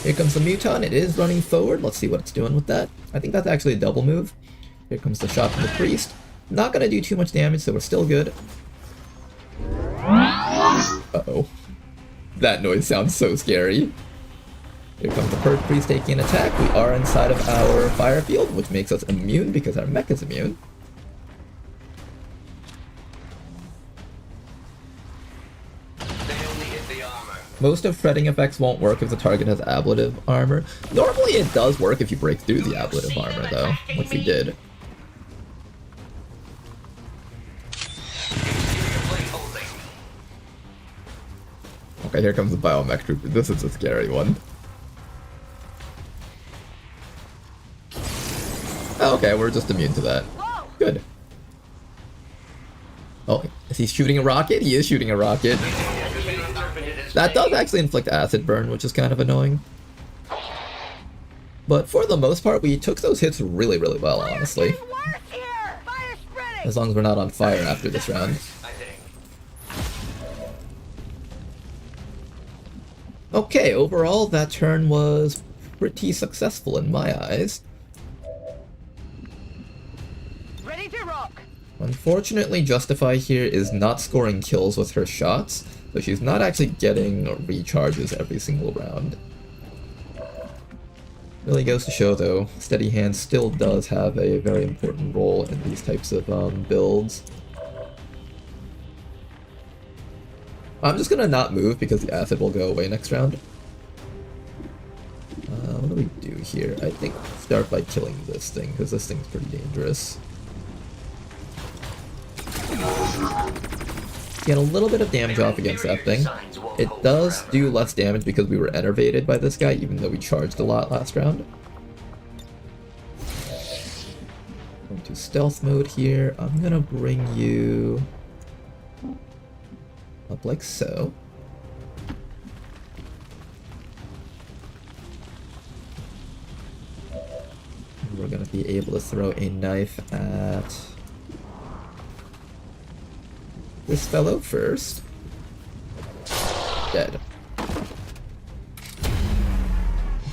S1: Here comes the Muton. It is running forward. Let's see what it's doing with that. I think that's actually a double move. Here comes the shot from the Priest. Not gonna do too much damage, so we're still good. Uh-oh. That noise sounds so scary. Here comes the Purge Priest taking an attack. We are inside of our fire field, which makes us immune because our mech is immune. Most of fretting effects won't work if the target has ablative armor. Normally it does work if you break through the ablative armor though, which we did. Okay, here comes the Biomech Trooper. This is a scary one. Oh, okay, we're just immune to that. Good. Oh, is he shooting a rocket? He is shooting a rocket. That does actually inflict acid burn, which is kind of annoying. But for the most part, we took those hits really, really well, honestly. As long as we're not on fire after this round. Okay, overall, that turn was pretty successful in my eyes.
S5: Ready to rock.
S1: Unfortunately, Justify here is not scoring kills with her shots, so she's not actually getting recharges every single round. Really goes to show, though, Steady Hand still does have a very important role in these types of builds. I'm just gonna not move because the acid will go away next round. What do we do here? I think start by killing this thing, because this thing's pretty dangerous. Get a little bit of damage off against that thing. It does do less damage because we were enervated by this guy, even though we charged a lot last round. Going to stealth mode here. I'm gonna bring you up like so. We're gonna be able to throw a knife at this fellow first. Dead.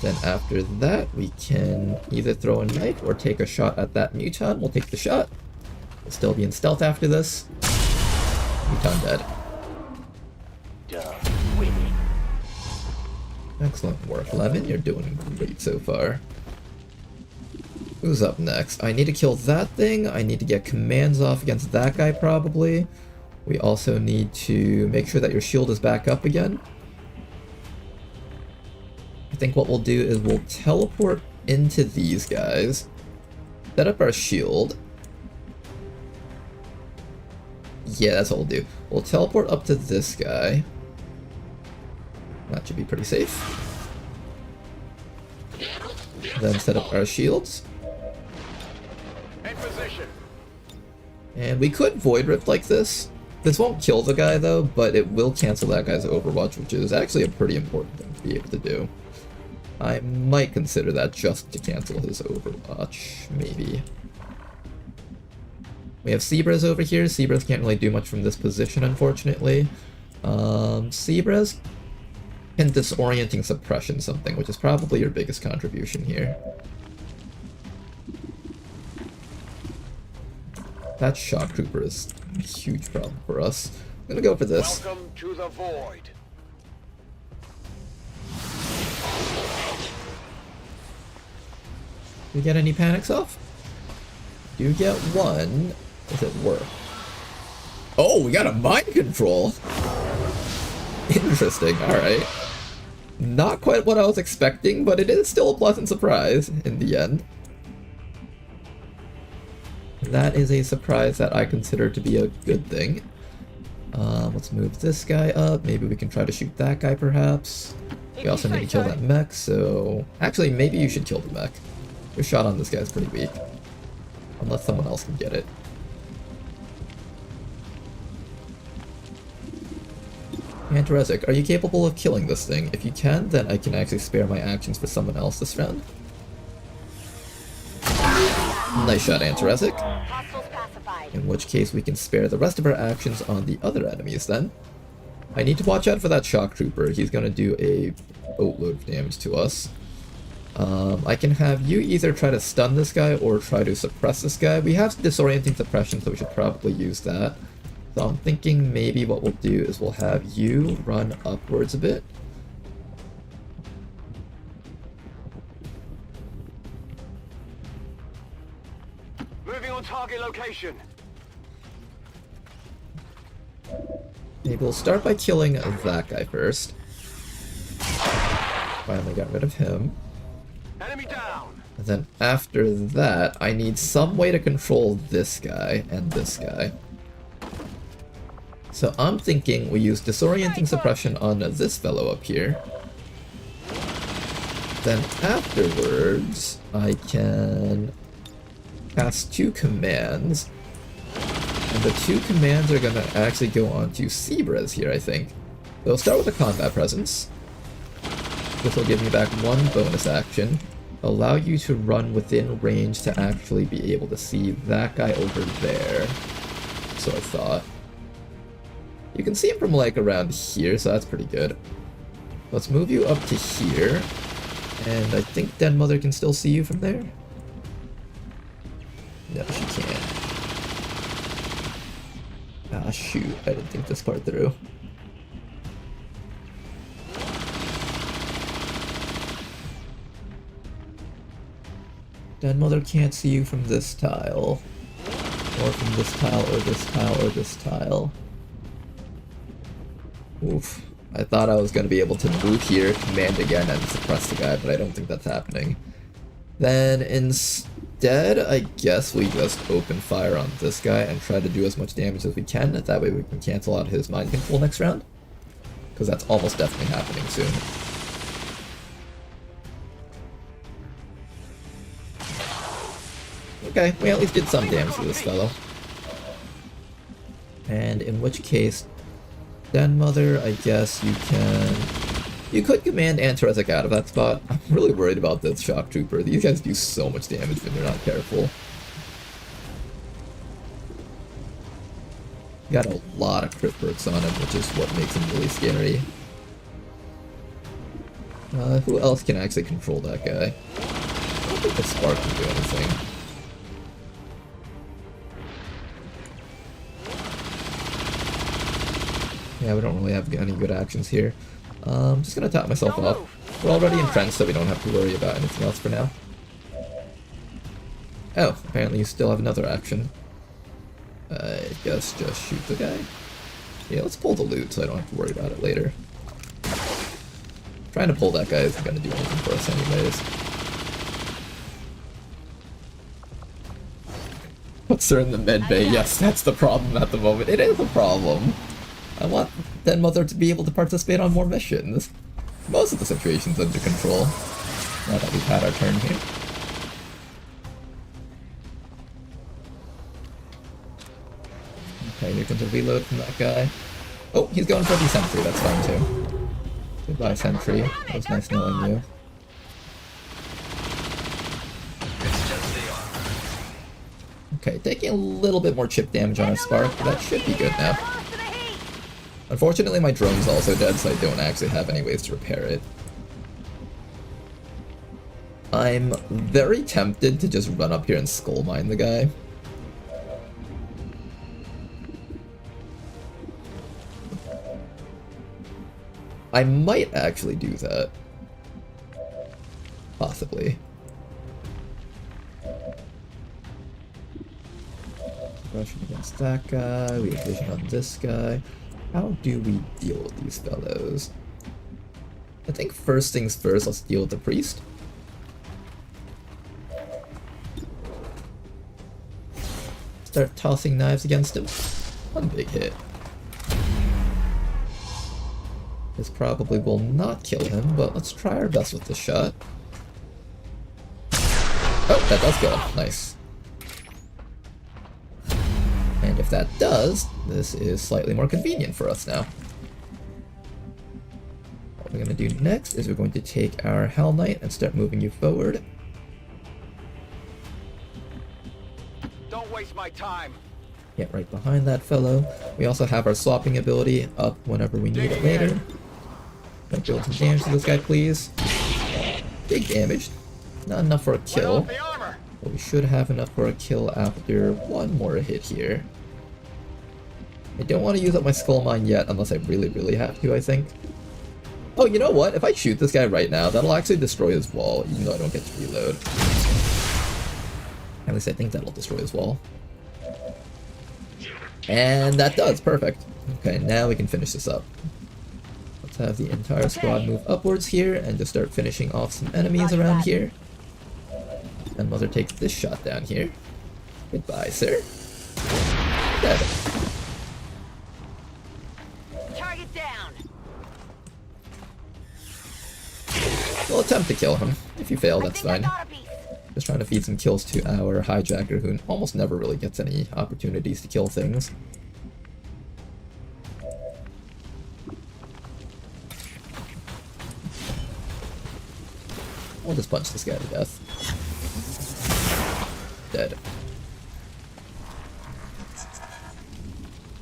S1: Then after that, we can either throw a knife or take a shot at that Muton. We'll take the shot. We'll still be in stealth after this. Muton dead.
S3: Winning.
S1: Excellent work, Levin. You're doing great so far. Who's up next? I need to kill that thing. I need to get commands off against that guy, probably. We also need to make sure that your shield is back up again. I think what we'll do is we'll teleport into these guys, set up our shield. Yeah, that's what we'll do. We'll teleport up to this guy. That should be pretty safe. Then set up our shields.
S4: In position.
S1: And we could Void Rift like this, This won't kill the guy though, but it will cancel that guy's overwatch, which is actually a pretty important thing to be able to do. I might consider that just to cancel his overwatch, maybe. We have Zebras over here. Zebras can't really do much from this position, unfortunately. Zebras can disorienting suppression something, which is probably your biggest contribution here. That shock trooper is a huge problem for us. I'm gonna go for this.
S4: Welcome to the void.
S1: Do we get any panics off? Do get one. Does it work? Oh, we got a mind control. Interesting. All right. Not quite what I was expecting, but it is still a pleasant surprise in the end. That is a surprise that I consider to be a good thing. Let's move this guy up. Maybe we can try to shoot that guy, perhaps. We also need to kill that mech, so... Actually, maybe you should kill the mech. Your shot on this guy is pretty weak. Unless someone else can get it. Antarezic, are you capable of killing this thing? If you can, then I can actually spare my actions for someone else this round. Nice shot, Antarezic.
S5: Hostiles pacified.
S1: In which case we can spare the rest of our actions on the other enemies then. I need to watch out for that shock trooper. He's going to do a boatload of damage to us. I can have you either try to stun this guy or try to suppress this guy. We have disorienting suppression, so we should probably use that. So I'm thinking maybe what we'll do is we'll have you run upwards a bit.
S4: Moving on target location.
S1: Maybe we'll start by killing that guy first. Finally got rid of him.
S4: Enemy down.
S1: And then after that, I need some way to control this guy and this guy. So I'm thinking we use disorienting suppression on this fellow up here. Then afterwards, I can cast 2 commands. And the 2 commands are gonna actually go on to Zebras here, I think. They'll start with a combat presence. This will give me back 1 bonus action. Allow you to run within range to actually be able to see that guy over there. So I thought. You can see him from like around here, so that's pretty good. Let's move you up to here. And I think Den Mother can still see you from there. No, she can't. Ah, shoot. I didn't think this part through. Den Mother can't see you from this tile. Or from this tile, or this tile, or this tile. Oof. I thought I was going to be able to move here, command again, and suppress the guy, but I don't think that's happening. Then instead, I guess we just open fire on this guy and try to do as much damage as we can. That way we can cancel out his mind control next round. Because that's almost definitely happening soon. Okay, we at least did some damage to this fellow. And in which case, Den Mother, I guess you can... You could command Antarezic out of that spot. I'm really worried about this shock trooper. These guys do so much damage when they're not careful. Got a lot of crit perks on him, which is what makes him really scary. Who else can actually control that guy? I don't think the Spark can do anything. Yeah, we don't really have any good actions here. I'm just gonna top myself off. We're already entrenched, so we don't have to worry about anything else for now. Oh, apparently you still have another action. I guess just shoot the guy. Yeah, let's pull the loot so I don't have to worry about it later. Trying to pull that guy isn't gonna do anything for us anyways. Puts her in the med bay. Yes, that's the problem at the moment. It is a problem. I want Den Mother to be able to participate on more missions. Most of the situation's under control, now that we've had our turn here. Okay, here comes a reload from that guy. Oh, he's going for the sentry, that's fine too. Goodbye, sentry. It was nice knowing you.
S2: It's just the armor.
S1: Okay, taking a little bit more chip damage on our spark, but that should be good now. Unfortunately, my drone's also dead, so I don't actually have any ways to repair it. I'm very tempted to just run up here and skull mine the guy. I might actually do that. Possibly. Rushing against that guy, we have vision on this guy. How do we deal with these fellows? I think first things first, let's deal with the priest. Start tossing knives against him. One big hit. This probably will not kill him, but let's try our best with this shot. Oh, that does kill him. Nice. And if that does, this is slightly more convenient for us now. What we're going to do next is we're going to take our Hell Knight and start moving you forward.
S4: Don't waste my time.
S1: Get right behind that fellow. We also have our swapping ability up whenever we need it later. Gonna deal some damage to this guy, please. Big damage. Not enough for a kill.
S4: The armor.
S1: But we should have enough for a kill after one more hit here. I don't want to use up my skull mine yet unless I really, really have to, I think. Oh, you know what? If I shoot this guy right now, that'll actually destroy his wall, even though I don't get to reload. At least I think that'll destroy his wall. And that does, perfect. Okay, now we can finish this up. Let's have the entire squad move upwards here and just start finishing off some enemies around here. And Mother takes this shot down here. Goodbye, sir. Dead.
S5: Target down.
S1: We'll attempt to kill him. If you fail, that's fine. Just trying to feed some kills to our hijacker, who almost never really gets any opportunities to kill things. We'll just punch this guy to death. Dead.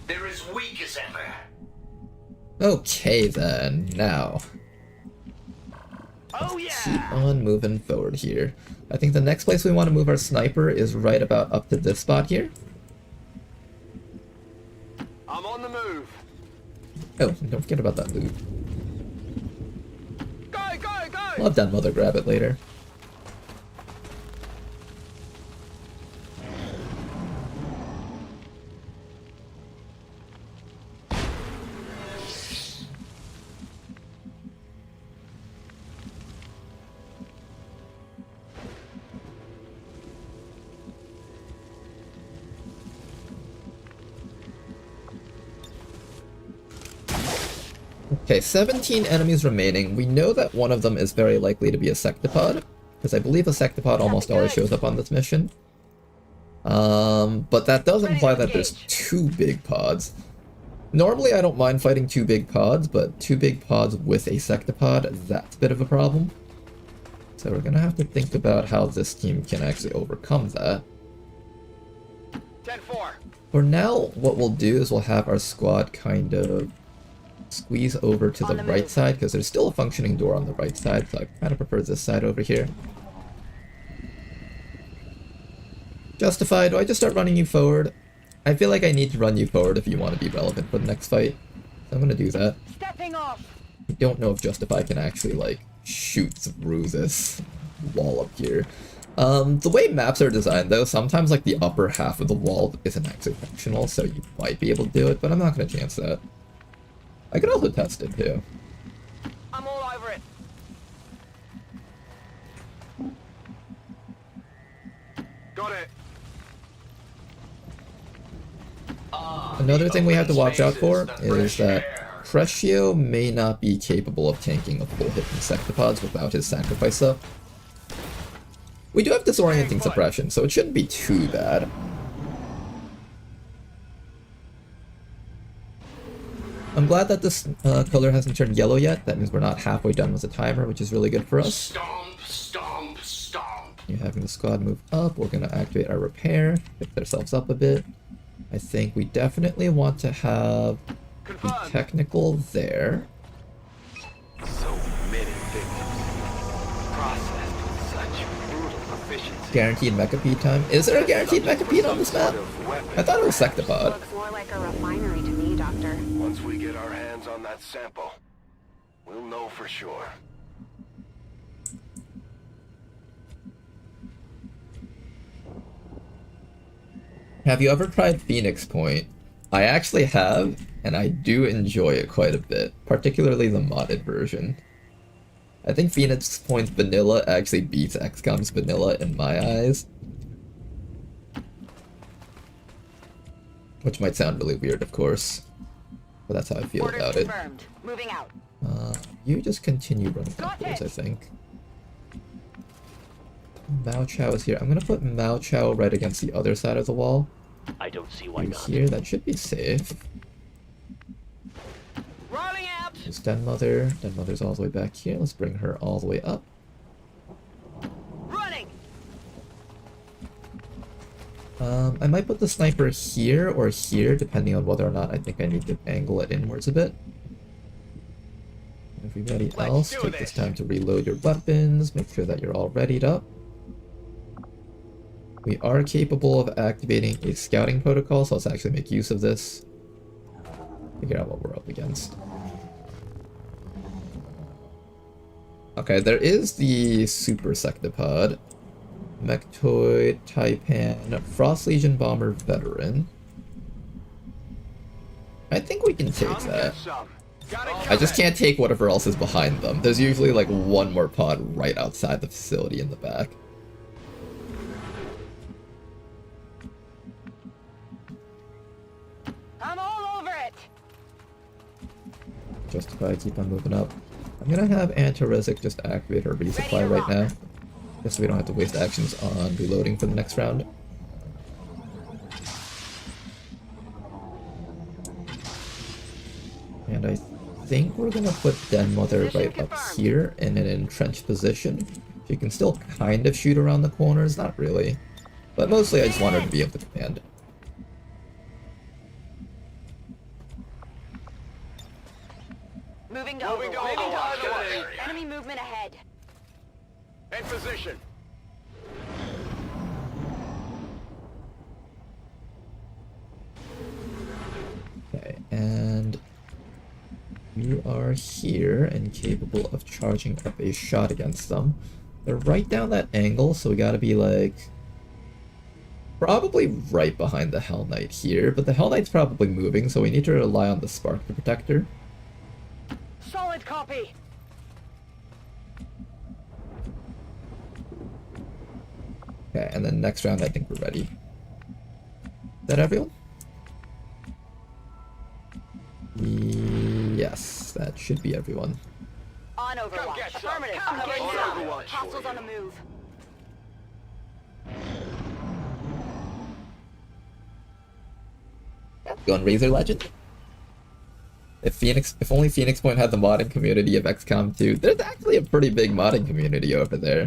S2: They're as weak as ever.
S1: Okay then, now.
S4: Oh yeah.
S1: Keep on moving forward here. I think the next place we want to move our sniper is right about up to this spot here.
S4: I'm on the move.
S1: Oh, don't forget about that loot.
S4: Go, go, go.
S1: I'll have that Mother grab it later. Okay, 17 enemies remaining. We know that one of them is very likely to be a Sectopod, because I believe a Sectopod almost always shows up on this mission. But that does imply that there's two big pods. Normally I don't mind fighting two big pods, but two big pods with a Sectopod, that's a bit of a problem. So we're gonna have to think about how this team can actually overcome that.
S4: 10-4.
S1: For now, what we'll do is we'll have our squad kind of squeeze over to the right side, because there's still a functioning door on the right side, so I kind of prefer this side over here. Justify, do I just start running you forward? I feel like I need to run you forward if you want to be relevant for the next fight. So I'm going to do that.
S5: Stepping off.
S1: I don't know if Justify can actually, like, shoot through this wall up here. The way maps are designed, though, sometimes, like, the upper half of the wall isn't actually functional, so you might be able to do it, but I'm not going to chance that. I could also test it, too.
S5: I'm all over it.
S4: Got it.
S1: Another thing we have to watch out for is that Crescio may not be capable of tanking a full hit from Sectopods without his sacrifice up. We do have disorienting suppression, so it shouldn't be too bad. I'm glad that this color hasn't turned yellow yet. That means we're not halfway done with the timer, which is really good for us.
S2: Stomp, stomp, stomp.
S1: You're having the squad move up. We're going to activate our repair, pick ourselves up a bit. I think we definitely want to have the
S4: Confirmed.
S1: technical there.
S4: So many victims. Processed with such brutal efficiency.
S1: Guaranteed mecha time. Is there a guaranteed mecha on this map? I thought it was Sectopod.
S6: Looks more like a refinery to me, Doctor.
S4: Once we get our hands on that sample, we'll know for sure.
S1: Have you ever tried Phoenix Point? I actually have, and I do enjoy it quite a bit, particularly the modded version. I think Phoenix Point's vanilla actually beats XCOM's vanilla in my eyes. Which might sound really weird, of course, but that's how I feel
S6: Orders
S1: about it.
S6: confirmed. Moving out.
S1: You just continue running
S5: Got
S1: backwards,
S5: it.
S1: I think. Mao Chao is here. I'm gonna put Mao Chao right against the other side of the wall.
S3: I don't see why
S1: You
S3: not.
S1: here, that should be safe.
S5: Rolling out.
S1: There's Den Mother. Den Mother's all the way back here. Let's bring her all the way up.
S5: Running.
S1: I might put the sniper here or here, depending on whether or not I think I need to angle it inwards a bit. Everybody else,
S4: do
S1: take
S4: this.
S1: this time to reload your weapons, make sure that you're all readied up. We are capable of activating a scouting protocol, so let's actually make use of this. Figure out what we're up against. Okay, there is the Super Sectopod. Mechtoid, Taipan, Frost Legion Bomber Veteran. I think we can take
S4: Come
S1: that.
S4: get some. Got it
S1: I just
S4: covered.
S1: can't take whatever else is behind them. There's usually like one more pod right outside the facility in the back.
S5: I'm all over it.
S1: Justify, keep on moving up. I'm gonna have Antiresic just activate her resupply
S6: Ready to
S1: right
S6: rock.
S1: now. Just so we don't have to waste actions on reloading for the next round. And I think we're gonna put Den Mother
S6: Position
S1: right up
S6: confirmed.
S1: here in an entrenched position. She can still kind of shoot around the corners, not really. But mostly I just want her to be able to command.
S6: Moving to
S4: Moving to
S6: Overwatch.
S4: Overwatch.
S6: Enemy movement ahead.
S4: In position.
S1: Okay, and you are here and capable of charging up a shot against them. They're right down that angle, so we gotta be like probably right behind the Hell Knight here, but the Hell Knight's probably moving, so we need to rely on the Spark to protect her.
S5: Solid copy.
S1: Okay, and then next round I think we're ready. Is that everyone? Yes, that should be everyone.
S6: On Overwatch.
S4: get some.
S6: Affirmative.
S5: Come
S6: I'm
S5: get
S6: getting
S5: some.
S6: some.
S4: Overwatch
S6: Hostiles
S4: for
S6: on the
S4: you.
S6: move.
S1: Going Razor Legend? If only Phoenix Point had the modding community of XCOM 2, there's actually a pretty big modding community over there.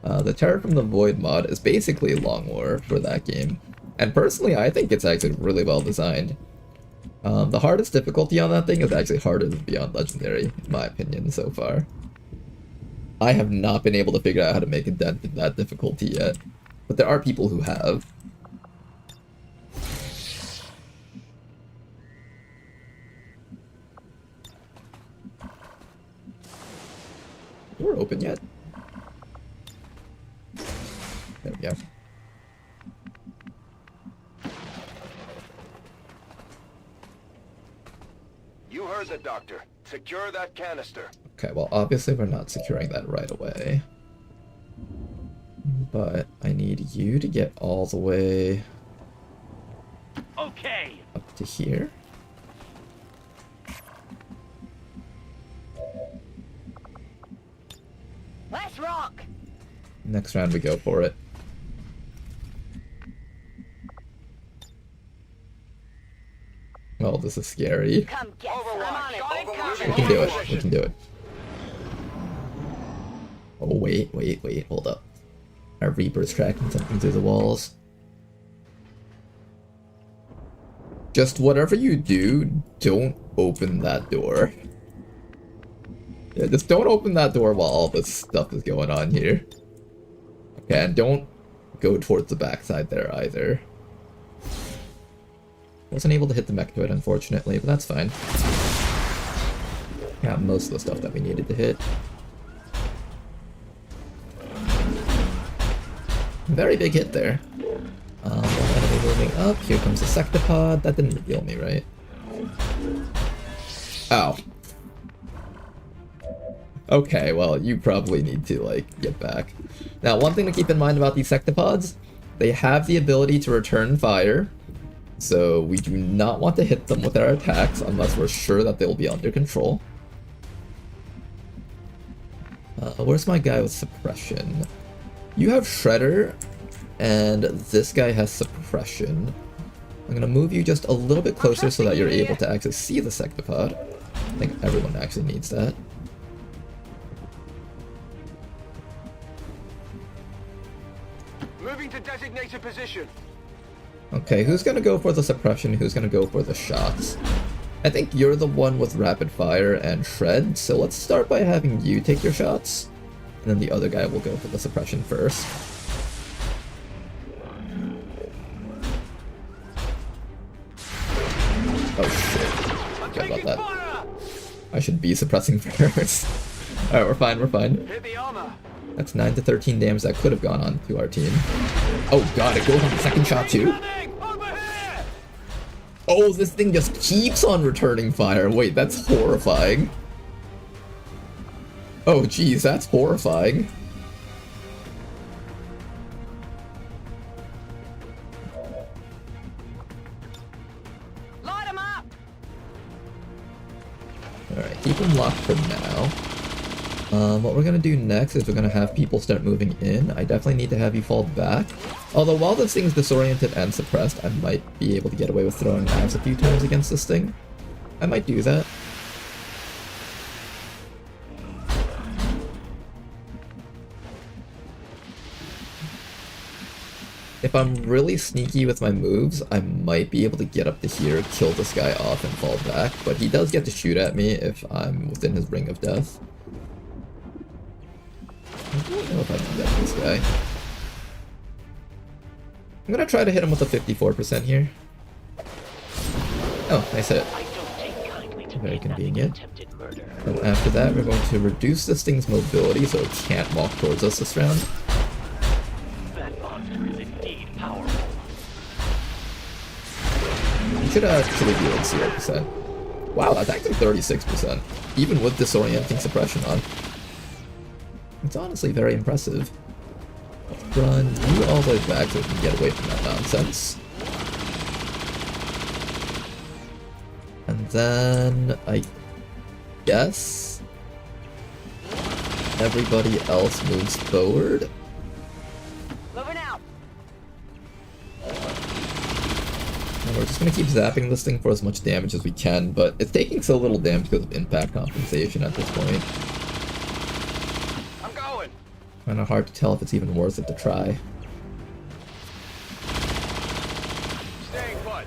S1: The Terror from the Void mod is basically Long War for that game. And personally, I think it's actually really well designed. The hardest difficulty on that thing is actually harder than Beyond Legendary, in my opinion, so far. I have not been able to figure out how to make a dent in that difficulty yet, but there are people who have. Door open yet? There we go.
S4: You heard the doctor. Secure that canister.
S1: Okay, well obviously we're not securing that right away. But I need you to get all the way
S3: Okay.
S1: up to here.
S5: Let's rock.
S1: Next round we go for it. Oh, this is scary.
S5: Come get some.
S2: Overwatch.
S5: I'm on it.
S2: Got it covered.
S1: We can do it. We can do it. Oh, wait. Hold up. Our Reaper's tracking something through the walls. Just whatever you do, don't open that door. Yeah, just don't open that door while all this stuff is going on here. Okay, and don't go towards the backside there either. Wasn't able to hit the mechtoid, unfortunately, but that's fine. Got most of the stuff that we needed to hit. Very big hit there. One enemy moving up. Here comes the Sectopod. That didn't reveal me, right? Ow. Okay, well, you probably need to, like, get back. Now, one thing to keep in mind about these Sectopods, they have the ability to return fire, so we do not want to hit them with our attacks unless we're sure that they'll be under control. Where's my guy with suppression? You have Shredder, and this guy has suppression. I'm gonna move you just a little bit closer so that you're able to actually see the Sectopod. I think everyone actually needs that.
S4: Moving to designated position.
S1: Okay, who's gonna go for the suppression? Who's gonna go for the shots? I think you're the one with rapid fire and shred, so let's start by having you take your shots, and then the other guy will go for the suppression first. Oh shit. Forgot about that. I should be suppressing first. Alright, we're fine.
S4: Hit the armor.
S1: That's 9 to 13 damage that could have gone on to our team. Oh god, it goes on the second shot too.
S4: Over here.
S1: Oh, this thing just keeps on returning fire. Wait, that's horrifying. Oh geez, that's horrifying.
S5: Light 'em up.
S1: Alright, keep them locked for now. What we're gonna do next is we're gonna have people start moving in. I definitely need to have you fall back. Although while this thing's disoriented and suppressed, I might be able to get away with throwing knives a few times against this thing. I might do that. If I'm really sneaky with my moves, I might be able to get up to here, kill this guy off, and fall back, but he does get to shoot at me if I'm within his ring of death. I don't know if I can get this guy. I'm gonna try to hit him with a 54% here. Oh, nice hit.
S3: I don't take kindly to
S1: Very
S3: being nothing
S1: convenient.
S3: attempted murder.
S1: And after that, we're going to reduce this thing's mobility so it can't walk towards us this round.
S3: That monster is indeed powerful.
S1: You should actually be like 0%. Wow, that's actually 36%, even with disorienting suppression on. It's honestly very impressive. Let's run you all the way back so we can get away from that nonsense. And then, I guess, everybody else moves forward.
S5: Moving out.
S1: And we're just going to keep zapping this thing for as much damage as we can, but it's taking so little damage because of impact compensation at this point.
S4: I'm going.
S1: Kind of hard to tell if it's even worth it to try.
S4: Staying put.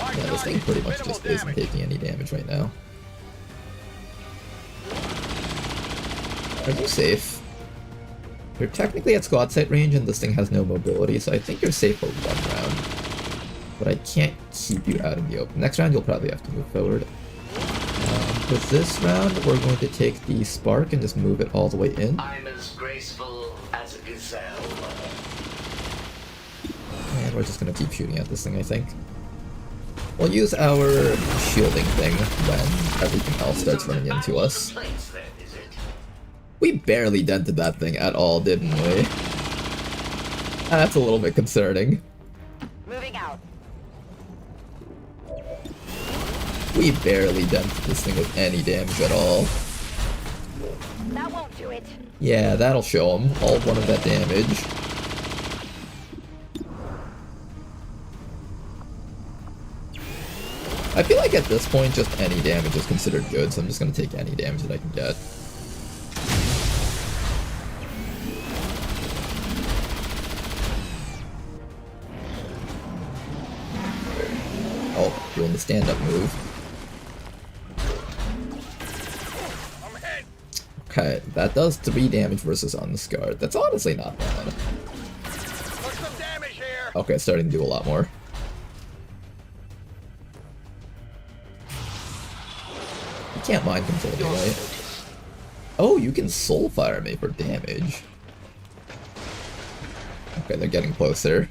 S1: Yeah, this thing pretty much just isn't taking any damage right now. Are you safe? You're technically at squad site range and this thing has no mobility, so I think you're safe for one round. But I can't keep you out in the open. Next round you'll probably have to move forward. For this round, we're going to take the spark and just move it all the way in.
S2: I'm as graceful as a gazelle.
S1: And we're just going to keep shooting at this thing, I think. We'll use our shielding thing when everything else starts running into us.
S2: Complaints then, is it?
S1: We barely dented that thing at all, didn't we? That's a little bit concerning.
S5: Moving out.
S1: We barely dented this thing with any damage at all.
S5: That won't do it.
S1: Yeah, that'll show him all one of that damage. I feel like at this point, just any damage is considered good, so I'm just gonna take any damage that I can get. Oh, doing the stand-up move. Okay, that does 3 damage versus unscarred. That's honestly not bad. Okay, it's starting to do a lot more. You can't mind control me, right? Oh, you can soul fire me for damage. Okay, they're getting closer.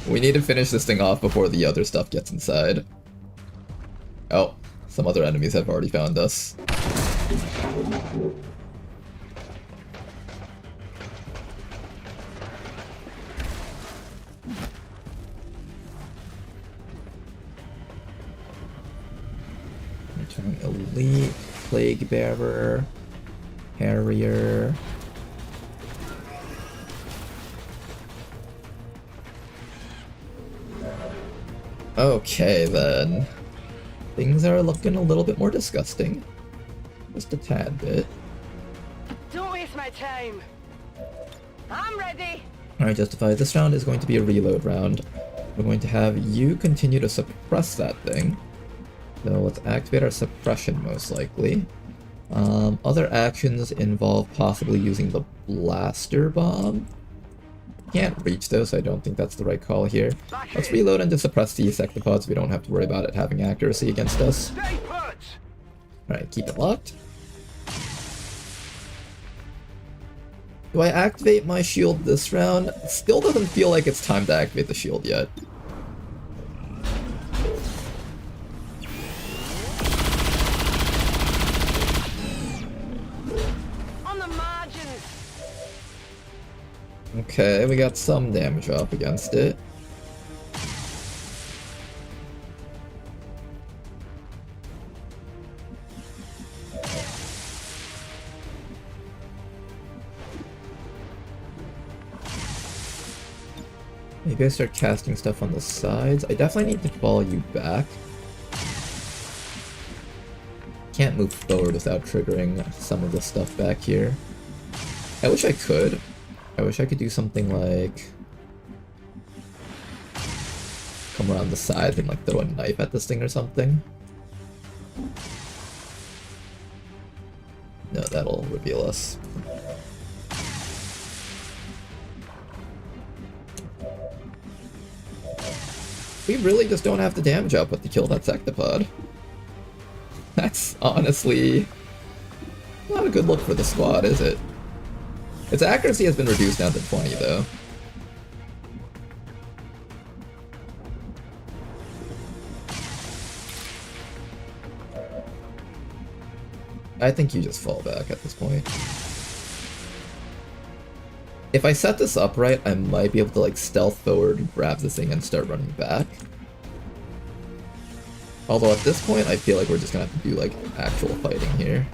S1: We need to finish this thing off before the other stuff gets inside. Oh, some other enemies have already found us. Return Elite, Plague Bearer, Harrier. Okay then. Things are looking a little bit more disgusting. Just a tad bit.
S5: Don't waste my time. I'm ready.
S1: Alright, Justify. This round is going to be a reload round. We're going to have you continue to suppress that thing. So let's activate our suppression most likely. Other actions involve possibly using the blaster bomb. Can't reach though, so I don't think that's the right call here. Let's reload and just suppress the Sectopod so we don't have to worry about it having accuracy against us. Alright, keep it locked. Do I activate my shield this round? Still doesn't feel like it's time to activate the shield yet.
S5: On the margins.
S1: Okay, we got some damage off against it. Maybe I start casting stuff on the sides. I definitely need to follow you back. Can't move forward without triggering some of the stuff back here. I wish I could. I wish I could do something like come around the side and like throw a knife at this thing or something. No, that'll reveal us. We really just don't have the damage output to kill that Sectopod. That's honestly not a good look for the squad, is it? Its accuracy has been reduced down to 20, though. I think you just fall back at this point. If I set this up right, I might be able to like stealth forward, grab this thing, and start running back. Although at this point, I feel like we're just gonna have to do like actual fighting here.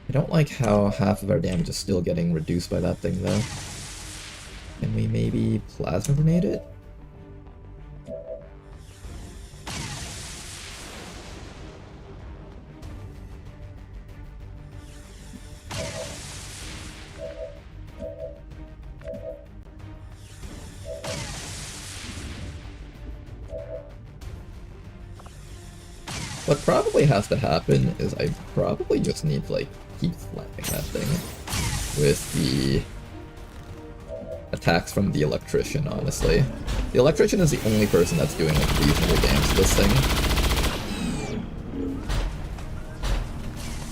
S1: I don't like how half of our damage is still getting reduced by that thing though. Can we maybe plasma grenade it? What probably has to happen is I probably just need to like keep slamming that thing with the attacks from the electrician, honestly. The electrician is the only person that's doing like reasonable damage to this thing.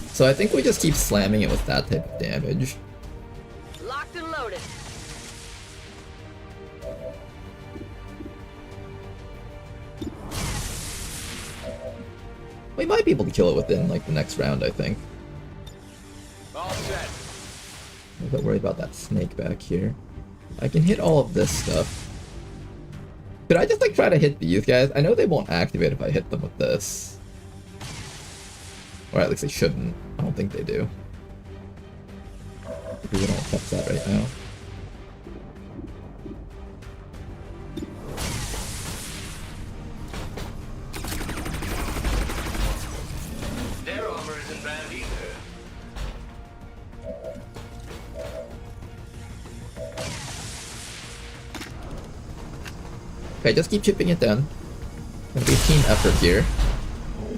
S1: So I think we just keep slamming it with that type of damage.
S5: Locked and loaded.
S1: We might be able to kill it within like the next round, I think.
S4: All set.
S1: I'm a bit worried about that snake back here. I can hit all of this stuff. Could I just like try to hit these guys? I know they won't activate if I hit them with this. Or at least they shouldn't. I don't think they do. Maybe we don't touch that right now. Okay, just keep chipping it down. Gonna be a team effort here.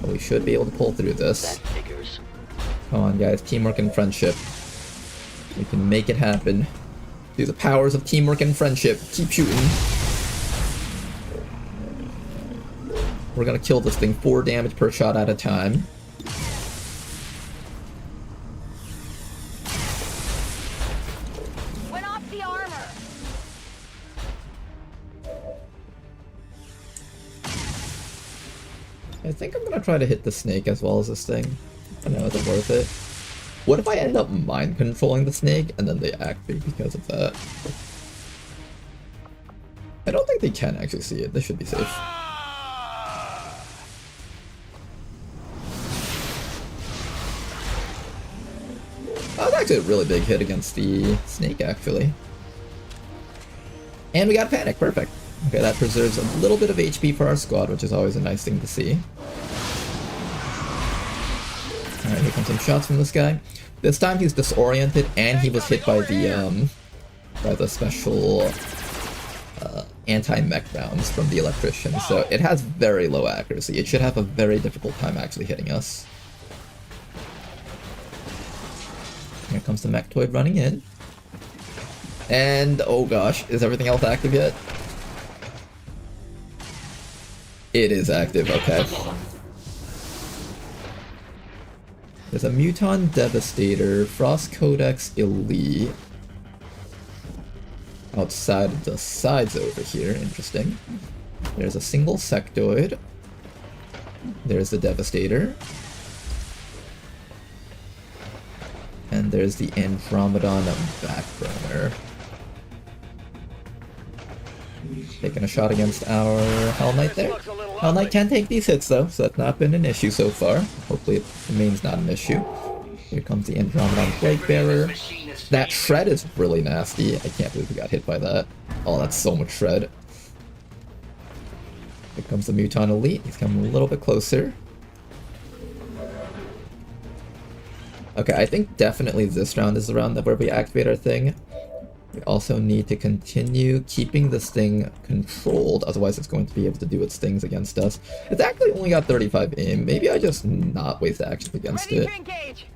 S1: But we should be able to pull through this.
S3: That figures.
S1: Come on, guys. Teamwork and friendship. We can make it happen. Through the powers of teamwork and friendship. Keep shooting. We're gonna kill this thing 4 damage per shot at a time.
S5: Went off the armor.
S1: I think I'm gonna try to hit the snake as well as this thing. I know, is it worth it? What if I end up mind controlling the snake and then they activate because of that? I don't think they can actually see it. They should be safe. That was actually a really big hit against the snake, actually. And we got panic, perfect. Okay, that preserves a little bit of HP for our squad, which is always a nice thing to see. Alright, here come some shots from this guy. This time he's disoriented and he was hit by the special anti-mech rounds from the electrician, so it has very low accuracy. It should have a very difficult time actually hitting us. Here comes the mechtoid running in. And, oh gosh, is everything else active yet? It is active, okay. There's a Muton Devastator, Frost Codex Elite. Outside of the sides over here, interesting. There's a single sectoid. There's the Devastator. And there's the Andromedon Backburner. Taking a shot against our Hell Knight there. Hell Knight can take these hits though, so that's not been an issue so far. Hopefully it remains not an issue. Here comes the Andromedon Plaguebearer. That shred is really nasty. I can't believe we got hit by that. Oh, that's so much shred. Here comes the Muton Elite. He's coming a little bit closer. Okay, I think definitely this round is the round where we activate our thing. We also need to continue keeping this thing controlled, otherwise it's going to be able to do its things against us. It's actually only got 35 aim. Maybe I just not waste action against
S5: Ready
S1: it.
S5: to engage.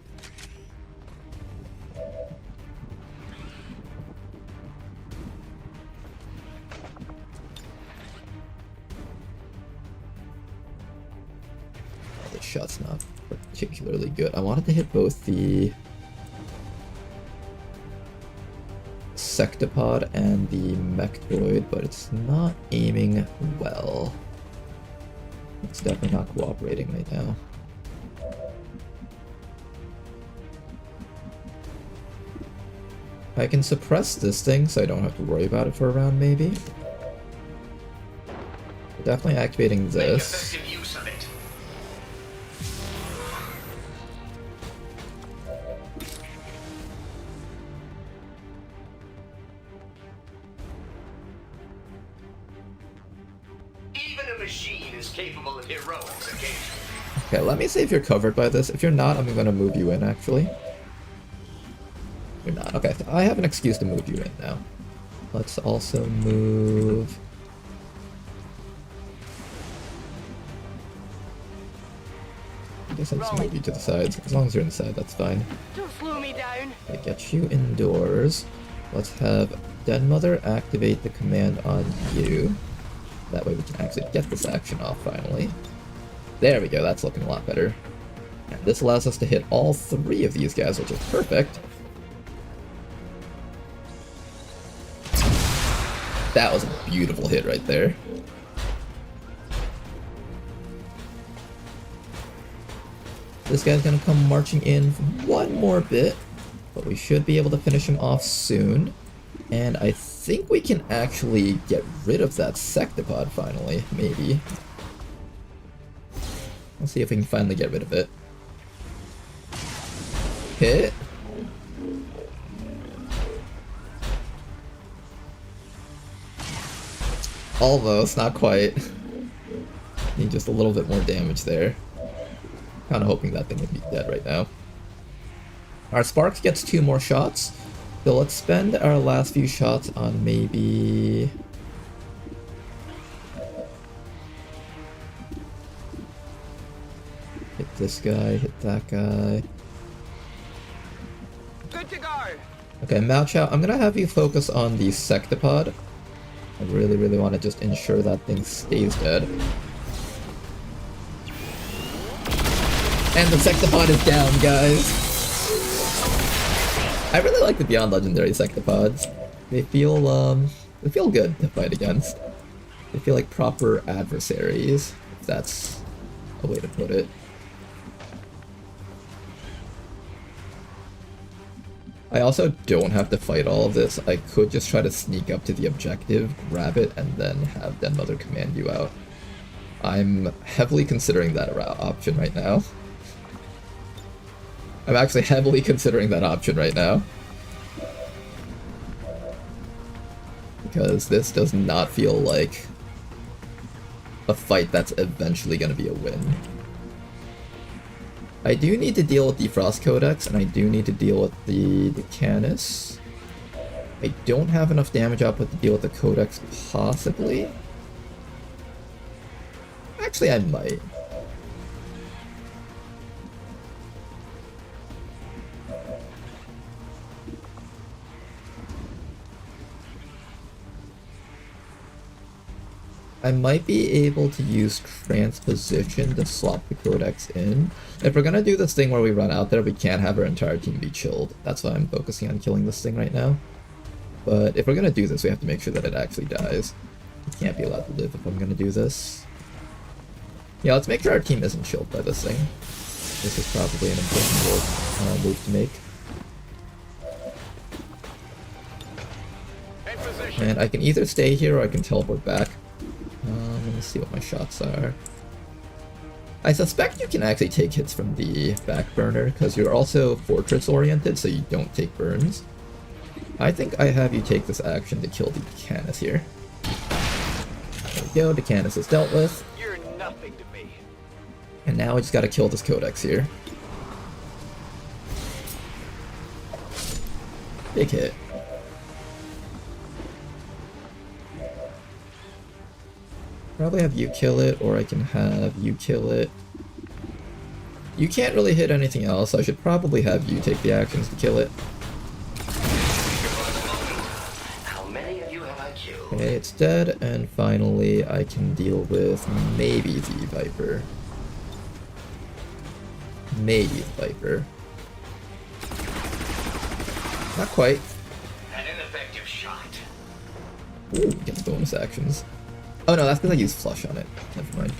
S1: This shot's not particularly good. I wanted to hit both the Sectopod and the Mechtoid, but it's not aiming well. It's definitely not cooperating right now. I can suppress this thing so I don't have to worry about it for a round, maybe. We're definitely activating this.
S2: Make effective use of it. Even a machine is capable of heroics occasionally.
S1: Okay, let me see if you're covered by this. If you're not, I'm gonna move you in, actually. You're not. Okay, so I have an excuse to move you in now. Let's also move... I guess I'll just move you to the sides. As long as you're inside, that's fine.
S5: Don't slow me down.
S1: Okay, get you indoors. Let's have Den Mother activate the command on you. That way we can actually get this action off finally. There we go, that's looking a lot better. And this allows us to hit all 3 of these guys, which is perfect. That was a beautiful hit right there. This guy's gonna come marching in for one more bit, but we should be able to finish him off soon. And I think we can actually get rid of that Sectopod finally, maybe. Let's see if we can finally get rid of it. Hit. Almost, not quite. Need just a little bit more damage there. Kinda hoping that thing would be dead right now. Our Sparks gets 2 more shots. So let's spend our last few shots on maybe... this guy, hit that guy.
S5: Good to go.
S1: Okay, Mao Chao, I'm gonna have you focus on the Sectopod. I really, really want to just ensure that thing stays dead. And the Sectopod is down, guys. I really like the Beyond Legendary Sectopods. They feel good to fight against. They feel like proper adversaries, if that's a way to put it. I also don't have to fight all of this. I could just try to sneak up to the objective, grab it, and then have Den Mother command you out. I'm heavily considering that option right now. I'm actually heavily considering that option right now. Because this does not feel like a fight that's eventually going to be a win. I do need to deal with the Frost Codex, and I do need to deal with the Canis. I don't have enough damage output to deal with the Codex, possibly. Actually, I might. I might be able to use transposition to swap the Codex in. If we're gonna do this thing where we run out there, we can't have our entire team be chilled. That's why I'm focusing on killing this thing right now. But if we're gonna do this, we have to make sure that it actually dies. It can't be allowed to live if I'm gonna do this. Yeah, let's make sure our team isn't chilled by this thing. This is probably an important move to make. And I can either stay here or I can teleport back. Let me see what my shots are. I suspect you can actually take hits from the back burner because you're also fortress oriented, so you don't take burns. I think I have you take this action to kill the Canis here. There we go, the Canis is dealt with.
S5: You're nothing to me.
S1: And now I just gotta kill this Codex here. Big hit. Probably have you kill it, or I can have you kill it. You can't really hit anything else, so I should probably have you take the actions to kill it.
S2: How many of you have I killed?
S1: Okay, it's dead, and finally I can deal with maybe the Viper. Maybe the Viper. Not quite.
S2: An ineffective shot.
S1: Ooh, gets bonus actions. Oh no, that's because I used Flush on it. Never mind.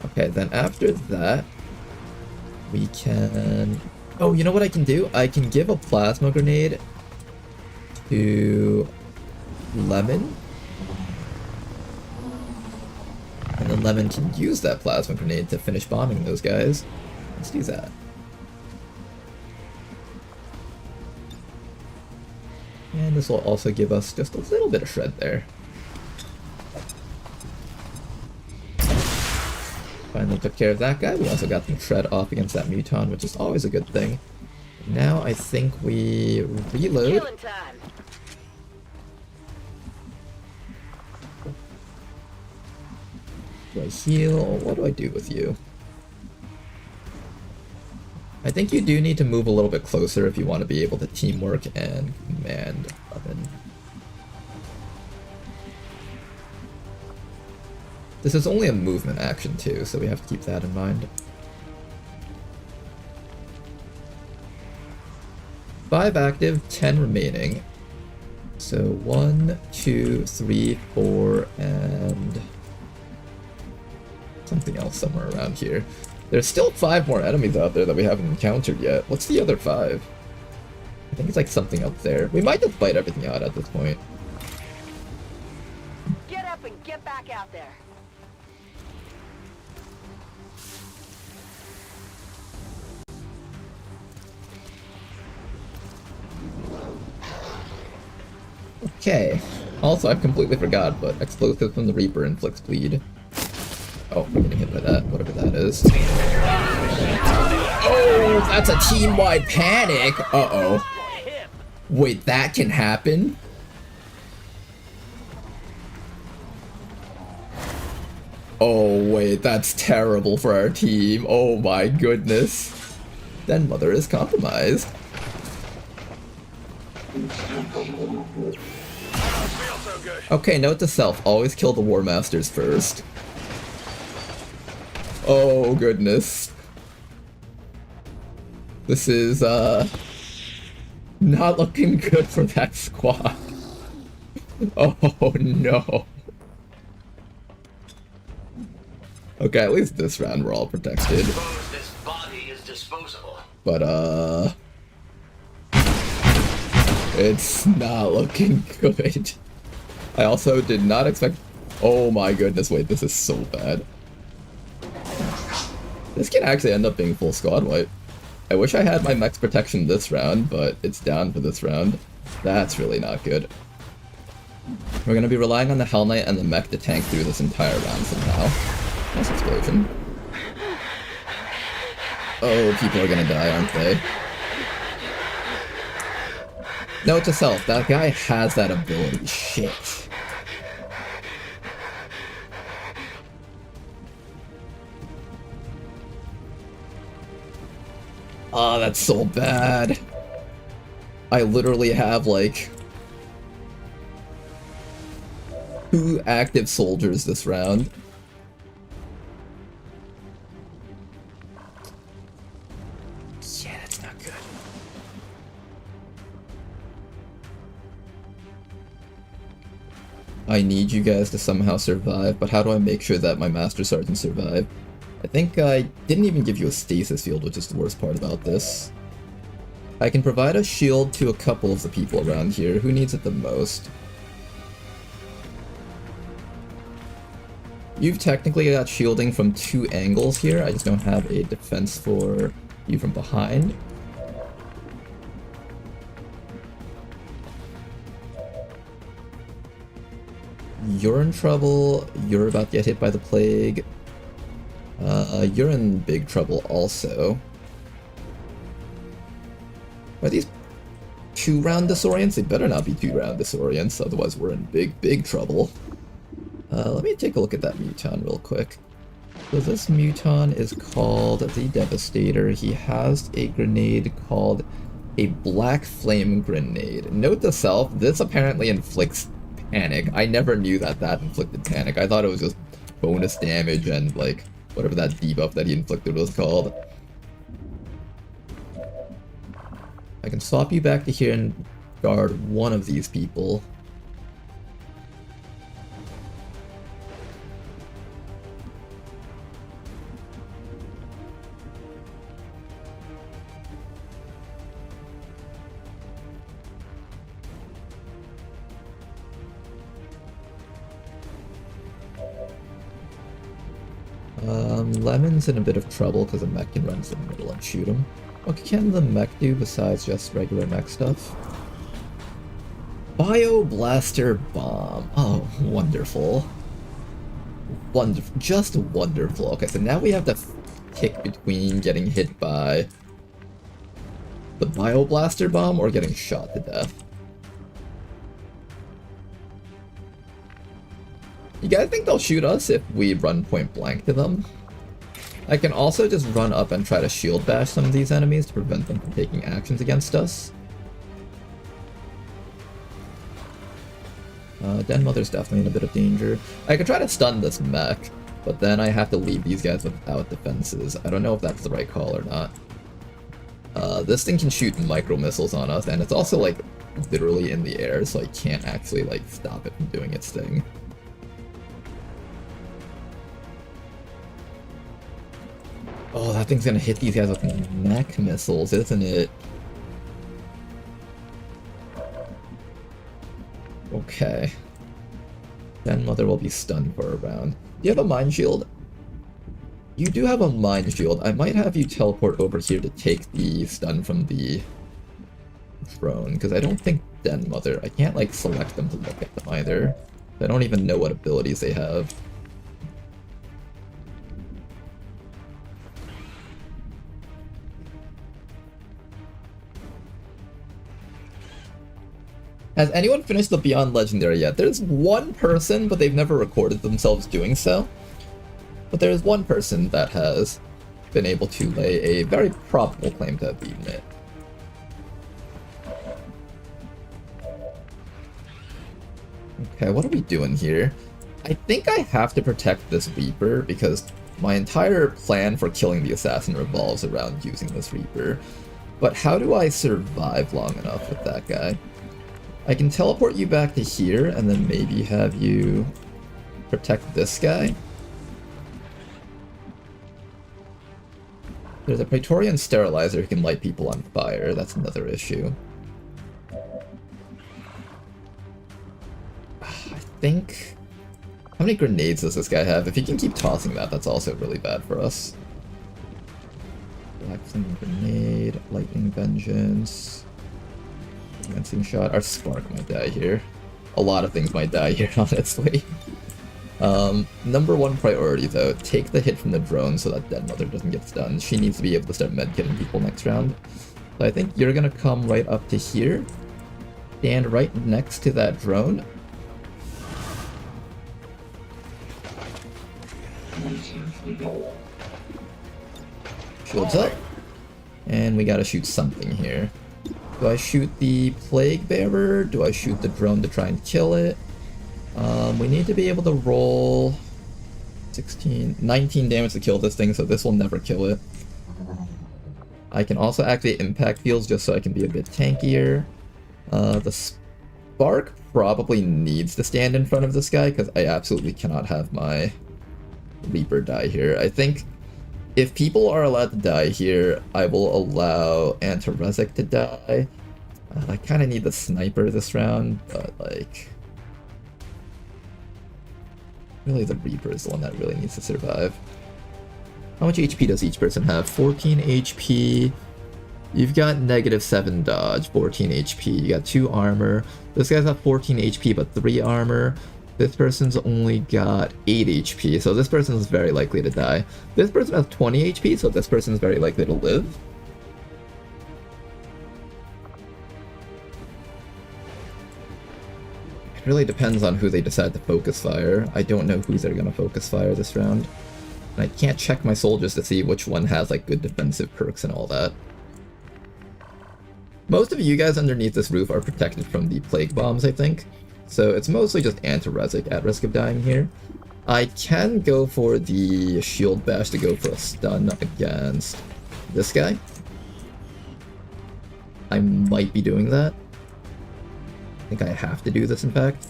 S1: Okay, then after that, we can... Oh, you know what I can do? I can give a Plasma Grenade to Lemon. And then Lemon can use that Plasma Grenade to finish bombing those guys. Let's do that. And this will also give us just a little bit of shred there. Finally took care of that guy. We also got some shred off against that Muton, which is always a good thing. Now I think we reload.
S6: Killing time.
S1: Do I heal? What do I do with you? I think you do need to move a little bit closer if you want to be able to teamwork and command weapon. This is only a movement action too, so we have to keep that in mind. 5 active, 10 remaining. So 1, 2, 3, 4, and something else somewhere around here. There's still 5 more enemies out there that we haven't encountered yet. What's the other 5? I think it's like something up there. We might just fight everything out at this point.
S6: Get up and get back out there.
S1: Okay. Also, I've completely forgot, but explosive from the Reaper inflicts bleed. Oh, we're getting hit by that, whatever that is. Oh, that's a team-wide panic! Uh-oh. Wait, that can happen? Oh wait, that's terrible for our team. Oh my goodness. Den Mother is compromised. Okay, note to self, always kill the War Masters first. Oh goodness. This is not looking good for that squad. Oh no. Okay, at least this round we're all protected.
S2: Suppose this body is disposable.
S1: But it's not looking good. I also did not expect. Oh my goodness, wait, this is so bad. This can actually end up being full squad wipe. I wish I had my mech's protection this round, but it's down for this round. That's really not good. We're gonna be relying on the Hell Knight and the mech to tank through this entire round somehow. Nice explosion. Oh, people are gonna die, aren't they? Note to self, that guy has that ability. Shit. Oh, that's so bad. I literally have, like, 2 active soldiers this round. Yeah, that's not good. I need you guys to somehow survive, but how do I make sure that my Master Sergeant survive? I think I didn't even give you a stasis field, which is the worst part about this. I can provide a shield to a couple of the people around here. Who needs it the most? You've technically got shielding from 2 angles here. I just don't have a defense for you from behind. You're in trouble. You're about to get hit by the plague. You're in big trouble also. Are these 2-round disorients? They better not be 2-round disorients, otherwise we're in big trouble. Let me take a look at that Muton real quick. So this Muton is called the Devastator. He has a grenade called a Black Flame Grenade. Note to self, this apparently inflicts panic. I never knew that that inflicted panic. I thought it was just bonus damage and, like, whatever that debuff that he inflicted was called. I can swap you back to here and guard one of these people. Lemon's in a bit of trouble because the mech can run to the middle and shoot him. What can the mech do besides just regular mech stuff? Bio Blaster Bomb. Oh, wonderful. Wonderful. Just wonderful. Okay, so now we have to pick between getting hit by the Bio Blaster Bomb or getting shot to death. You guys think they'll shoot us if we run point blank to them? I can also just run up and try to shield bash some of these enemies to prevent them from taking actions against us. Den Mother's definitely in a bit of danger. I could try to stun this mech, but then I have to leave these guys without defenses. I don't know if that's the right call or not. This thing can shoot micro missiles on us, and it's also, like, literally in the air, so I can't actually, like, stop it from doing its thing. Oh, that thing's gonna hit these guys with mech missiles, isn't it? Okay. Den Mother will be stunned for a round. Do you have a mind shield? You do have a mind shield. I might have you teleport over here to take the stun from the throne, because I don't think Den Mother... I can't, like, select them to look at them either. I don't even know what abilities they have. Has anyone finished the Beyond Legendary yet? There's one person, but they've never recorded themselves doing so. But there is one person that has been able to lay a very probable claim to have beaten it. Okay, what are we doing here? I think I have to protect this Reaper because my entire plan for killing the assassin revolves around using this Reaper. But how do I survive long enough with that guy? I can teleport you back to here and then maybe have you protect this guy. There's a Praetorian Sterilizer who can light people on fire. That's another issue. I think... How many grenades does this guy have? If he can keep tossing that, that's also really bad for us. Black Flame Grenade, Lightning Vengeance, Dancing Shot. Our Spark might die here. A lot of things might die here, honestly. Number one priority, though, take the hit from the drone so that Dead Mother doesn't get stunned. She needs to be able to start medkitting people next round. So I think you're gonna come right up to here, stand right next to that drone. Shields up. And we gotta shoot something here. Do I shoot the Plague Bearer? Do I shoot the drone to try and kill it? We need to be able to roll 19 damage to kill this thing, so this will never kill it. I can also activate impact fields just so I can be a bit tankier. The Spark probably needs to stand in front of this guy because I absolutely cannot have my Reaper die here. I think if people are allowed to die here, I will allow Antarezic to die. I kind of need the Sniper this round, but like... Really the Reaper is the one that really needs to survive. How much HP does each person have? 14 HP. You've got -7 dodge, 14 HP. You got 2 armor. This guy's got 14 HP but 3 armor. This person's only got 8 HP, so this person is very likely to die. This person has 20 HP, so this person is very likely to live. It really depends on who they decide to focus fire. I don't know who they're going to focus fire this round. And I can't check my soldiers to see which one has like good defensive perks and all that. Most of you guys underneath this roof are protected from the plague bombs, I think. So it's mostly just Antarezic at risk of dying here. I can go for the shield bash to go for a stun against this guy. I might be doing that. I think I have to do this, in fact.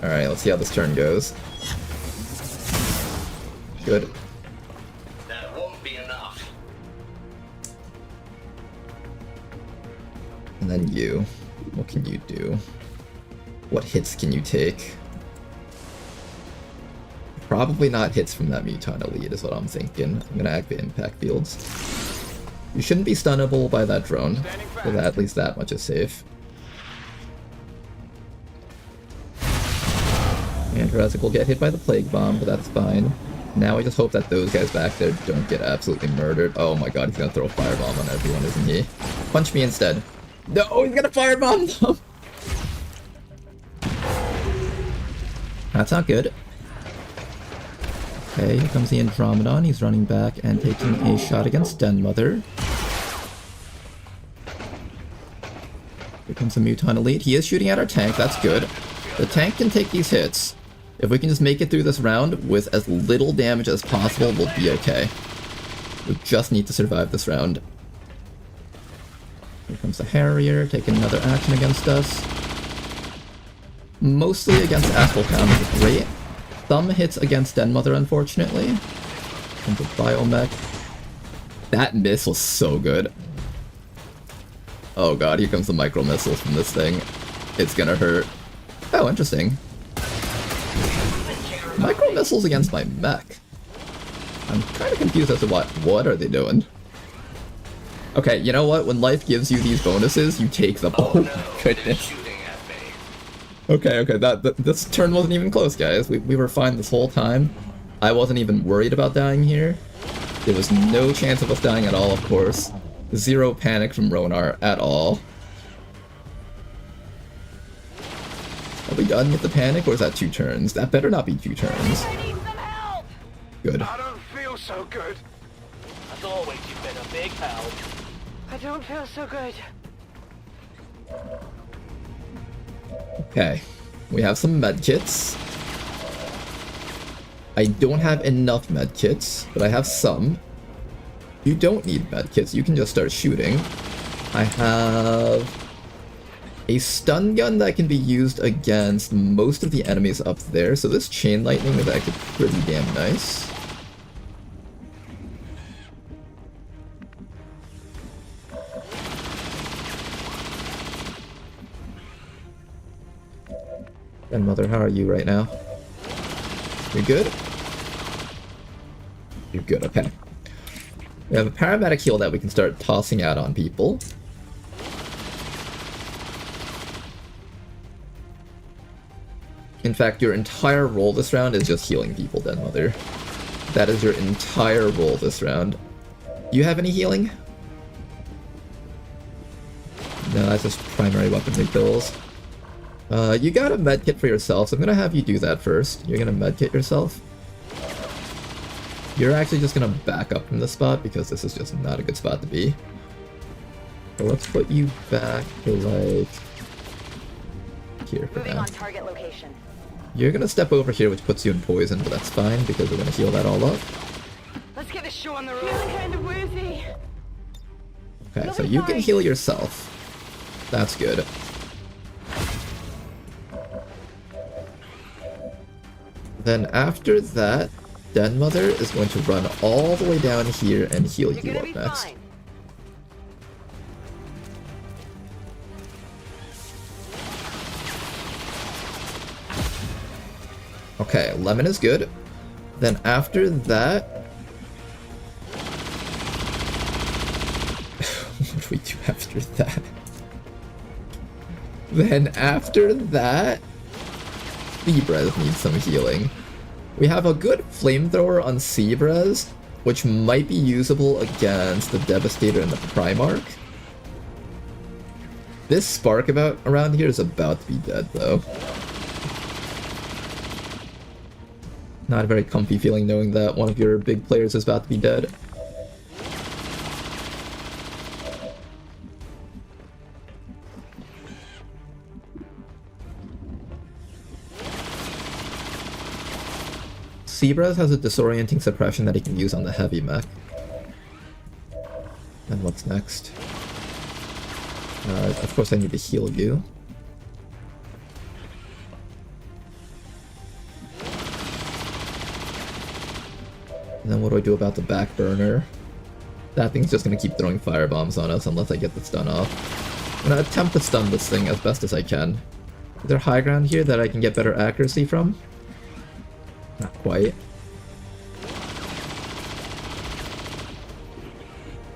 S1: Alright, let's see how this turn goes. Good.
S2: That won't be enough.
S1: And then you. What can you do? What hits can you take? Probably not hits from that Mutant Elite is what I'm thinking. I'm gonna activate impact fields. You shouldn't be stunnable by that drone, so that at least that much is safe. And Razik will get hit by the Plague Bomb, but that's fine. Now I just hope that those guys back there don't get absolutely murdered. Oh my god, he's gonna throw a Firebomb on everyone, isn't he? Punch me instead. No, he's gonna Firebomb them! That's not good. Okay, here comes the Andromedon. He's running back and taking a shot against Den Mother. Here comes the Mutant Elite. He is shooting at our tank, that's good. The tank can take these hits. If we can just make it through this round with as little damage as possible, we'll be okay. We just need to survive this round. Here comes the Harrier, taking another action against us. Mostly against Astral Cam is great. Some hits against Den Mother, unfortunately. Comes with Biomech. That miss was so good. Oh god, here comes the micro missiles from this thing. It's gonna hurt. Oh, interesting. Micro missiles against my mech. I'm kind of confused as to what are they doing? Okay, you know what? When life gives you these bonuses, you take them. Oh my goodness. Okay, this turn wasn't even close, guys. We were fine this whole time. I wasn't even worried about dying here. There was no chance of us dying at all, of course. Zero panic from Ronar at all. Are we done with the panic, or is that 2 turns? That better not be 2 turns.
S6: I need some help!
S1: Good.
S4: I don't feel so good.
S3: As always, you've been a big help.
S6: I don't feel so good.
S1: Okay. We have some medkits. I don't have enough medkits, but I have some. You don't need medkits, you can just start shooting. I have a stun gun that can be used against most of the enemies up there, so this chain lightning is actually pretty damn nice. And Mother, how are you right now? You're good? You're good, okay. We have a paramedic heal that we can start tossing out on people. In fact, your entire role this round is just healing people, Den Mother. That is your entire role this round. You have any healing? No, that's just primary weapon refills. You got a medkit for yourself, so I'm gonna have you do that first. You're gonna medkit yourself. You're actually just gonna back up from this spot because this is just not a good spot to be. So let's put you back to like here for
S6: Moving
S1: now.
S6: on target location.
S1: You're gonna step over here, which puts you in poison, but that's fine because we're gonna heal that all up.
S6: Let's get this show on the road. Feeling kind of woozy.
S1: Okay,
S6: You'll
S1: so
S6: be
S1: you can
S6: fine.
S1: heal yourself. That's good. Then after that, Den Mother is going to run all the way down here and heal
S6: You're
S1: you
S6: gonna
S1: up
S6: be
S1: next.
S6: fine.
S1: Okay, Lemon is good. Then after that... what do we do after that? Then after that... Seabrez needs some healing. We have a good flamethrower on Seabrez, which might be usable against the Devastator and the Primarch. This spark around here is about to be dead, though. Not a very comfy feeling knowing that one of your big players is about to be dead. Seabrez has a disorienting suppression that he can use on the heavy mech. And what's next? Of course I need to heal you. And then what do I do about the back burner? That thing's just gonna keep throwing firebombs on us unless I get the stun off. I'm gonna attempt to stun this thing as best as I can. Is there high ground here that I can get better accuracy from? Not quite.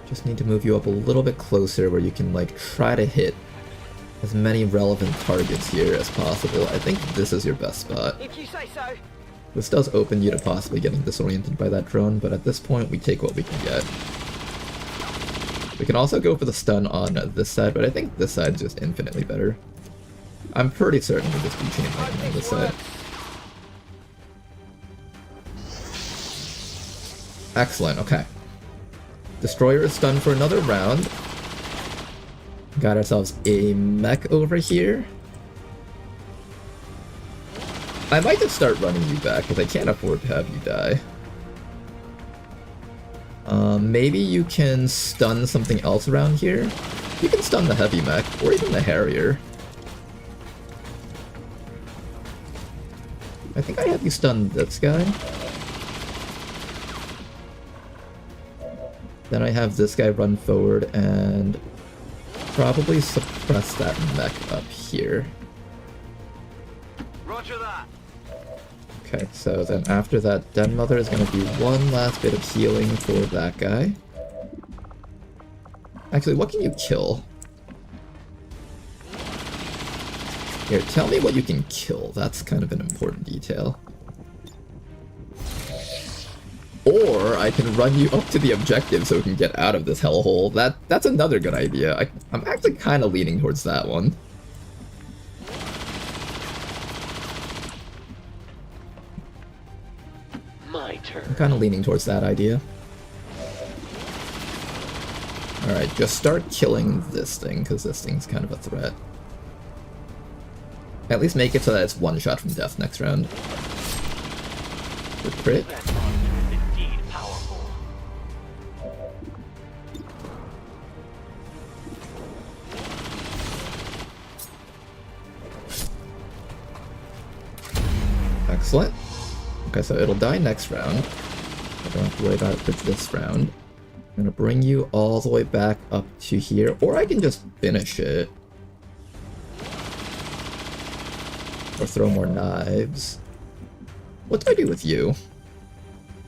S1: Just need to move you up a little bit closer where you can like try to hit as many relevant targets here as possible. I think this is your best spot.
S6: If you say so.
S1: This does open you to possibly getting disoriented by that drone, but at this point we take what we can get. We can also go for the stun on this side, but I think this side is just infinitely better. I'm pretty certain we'll just be chain lightning on this side. Excellent, okay. Destroyer is stunned for another round. Got ourselves a mech over here. I might just start running you back, because I can't afford to have you die. Maybe you can stun something else around here. You can stun the heavy mech, or even the Harrier. I think I have you stun this guy. Then I have this guy run forward and probably suppress that mech up here.
S5: Roger that.
S1: Okay, so then after that, Den Mother is going to do one last bit of healing for that guy. Actually, what can you kill? Here, tell me what you can kill. That's kind of an important detail. Or I can run you up to the objective so we can get out of this hellhole. That's another good idea. I'm actually kind of leaning towards that one.
S3: turn.
S1: I'm kind of leaning towards that idea. Alright, just start killing this thing, because this thing's kind of a threat. At least make it so that it's one shot from death next round. Good crit.
S3: That monster is indeed powerful.
S1: Excellent. Okay, so it'll die next round. I don't have to worry about it for this round. I'm gonna bring you all the way back up to here, or I can just finish it. Or throw more knives. What do I do with you?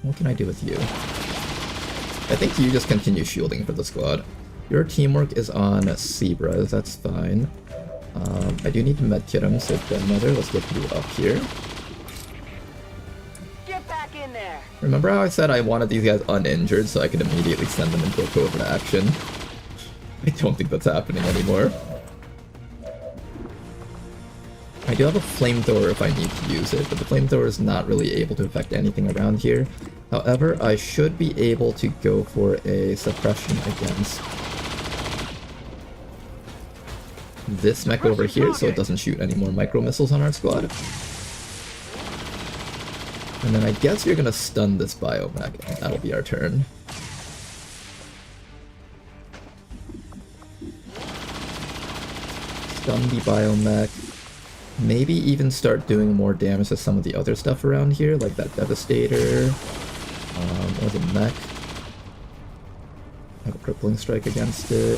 S1: What can I do with you? I think you just continue shielding for the squad. Your teamwork is on Zebras, that's fine. I do need to medkit him, so grandmother, let's get you up here.
S6: Get back in there.
S1: Remember how I said I wanted these guys uninjured so I could immediately send them into a covert action? I don't think that's happening anymore. I do have a flamethrower if I need to use it, but the flamethrower is not really able to affect anything around here. However, I should be able to go for a suppression against this mech over here so it doesn't shoot any more micro missiles on our squad. And then I guess you're gonna stun this biomech, and that'll be our turn. Stun the biomech. Maybe even start doing more damage to some of the other stuff around here, like that Devastator, or the mech. Have a crippling strike against it.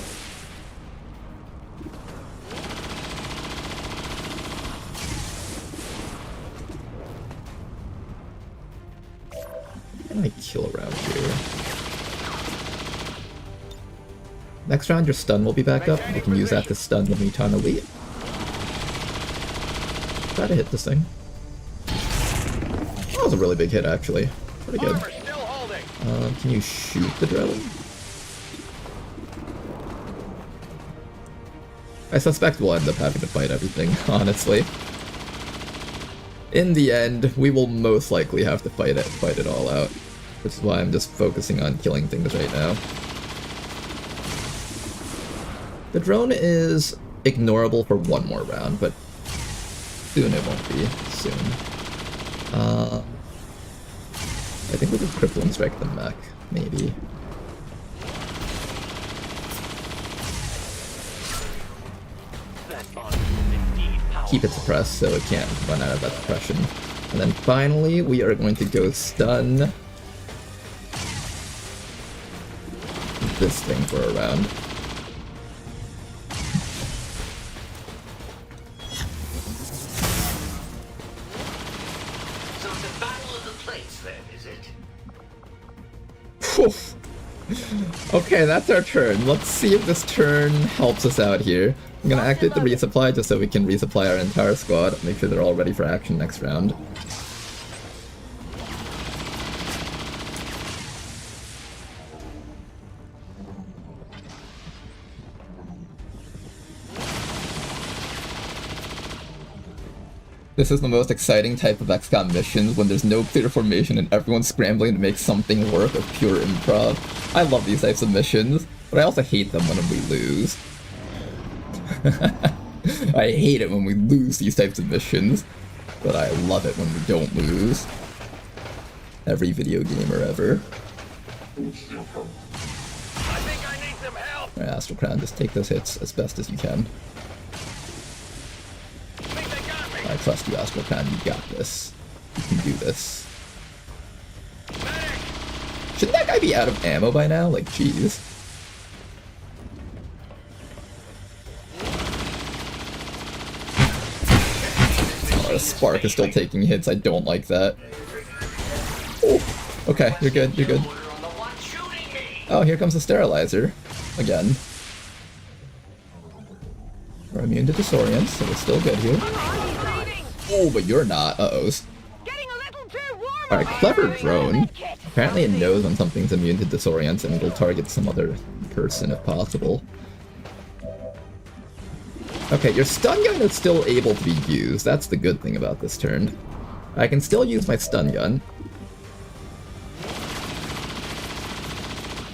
S1: What can I kill around here? Next round, your stun will be back up. You can use that to stun the Muton Elite. Try to hit this thing. That was a really big hit, actually. Pretty good. Can you shoot the drone? I suspect we'll end up having to fight everything, honestly. In the end, we will most likely have to fight it all out. Which is why I'm just focusing on killing things right now. The drone is ignorable for one more round, but soon it won't be. Soon. I think we'll just crippling strike the mech, maybe. Keep it suppressed so it can't run out of that suppression. And then finally, we are going to go stun this thing for a round. Okay, that's our turn. Let's see if this turn helps us out here. I'm gonna activate the resupply just so we can resupply our entire squad. Make sure they're all ready for action next round. This is the most exciting type of XCOM missions when there's no clear formation and everyone's scrambling to make something work of pure improv. I love these types of missions, but I also hate them when we lose. I hate it when we lose these types of missions, but I love it when we don't lose. Every video gamer ever.
S5: I think I need some help.
S1: Alright, Astral Crown, just take those hits as best as you can. I trust you, Astral Crown, you got this. You can do this. Shouldn't that guy be out of ammo by now? Like, jeez. Oh, Spark is still taking hits, I don't like that. Oh, okay, you're good, you're good. Oh, here comes the Sterilizer. Again. We're immune to disorients, so we're still good here. Oh, but you're not. Uh-ohs. Alright, clever drone. Apparently it knows when something's immune to disorients and it'll target some other person if possible. Okay, your stun gun is still able to be used. That's the good thing about this turn. I can still use my stun gun.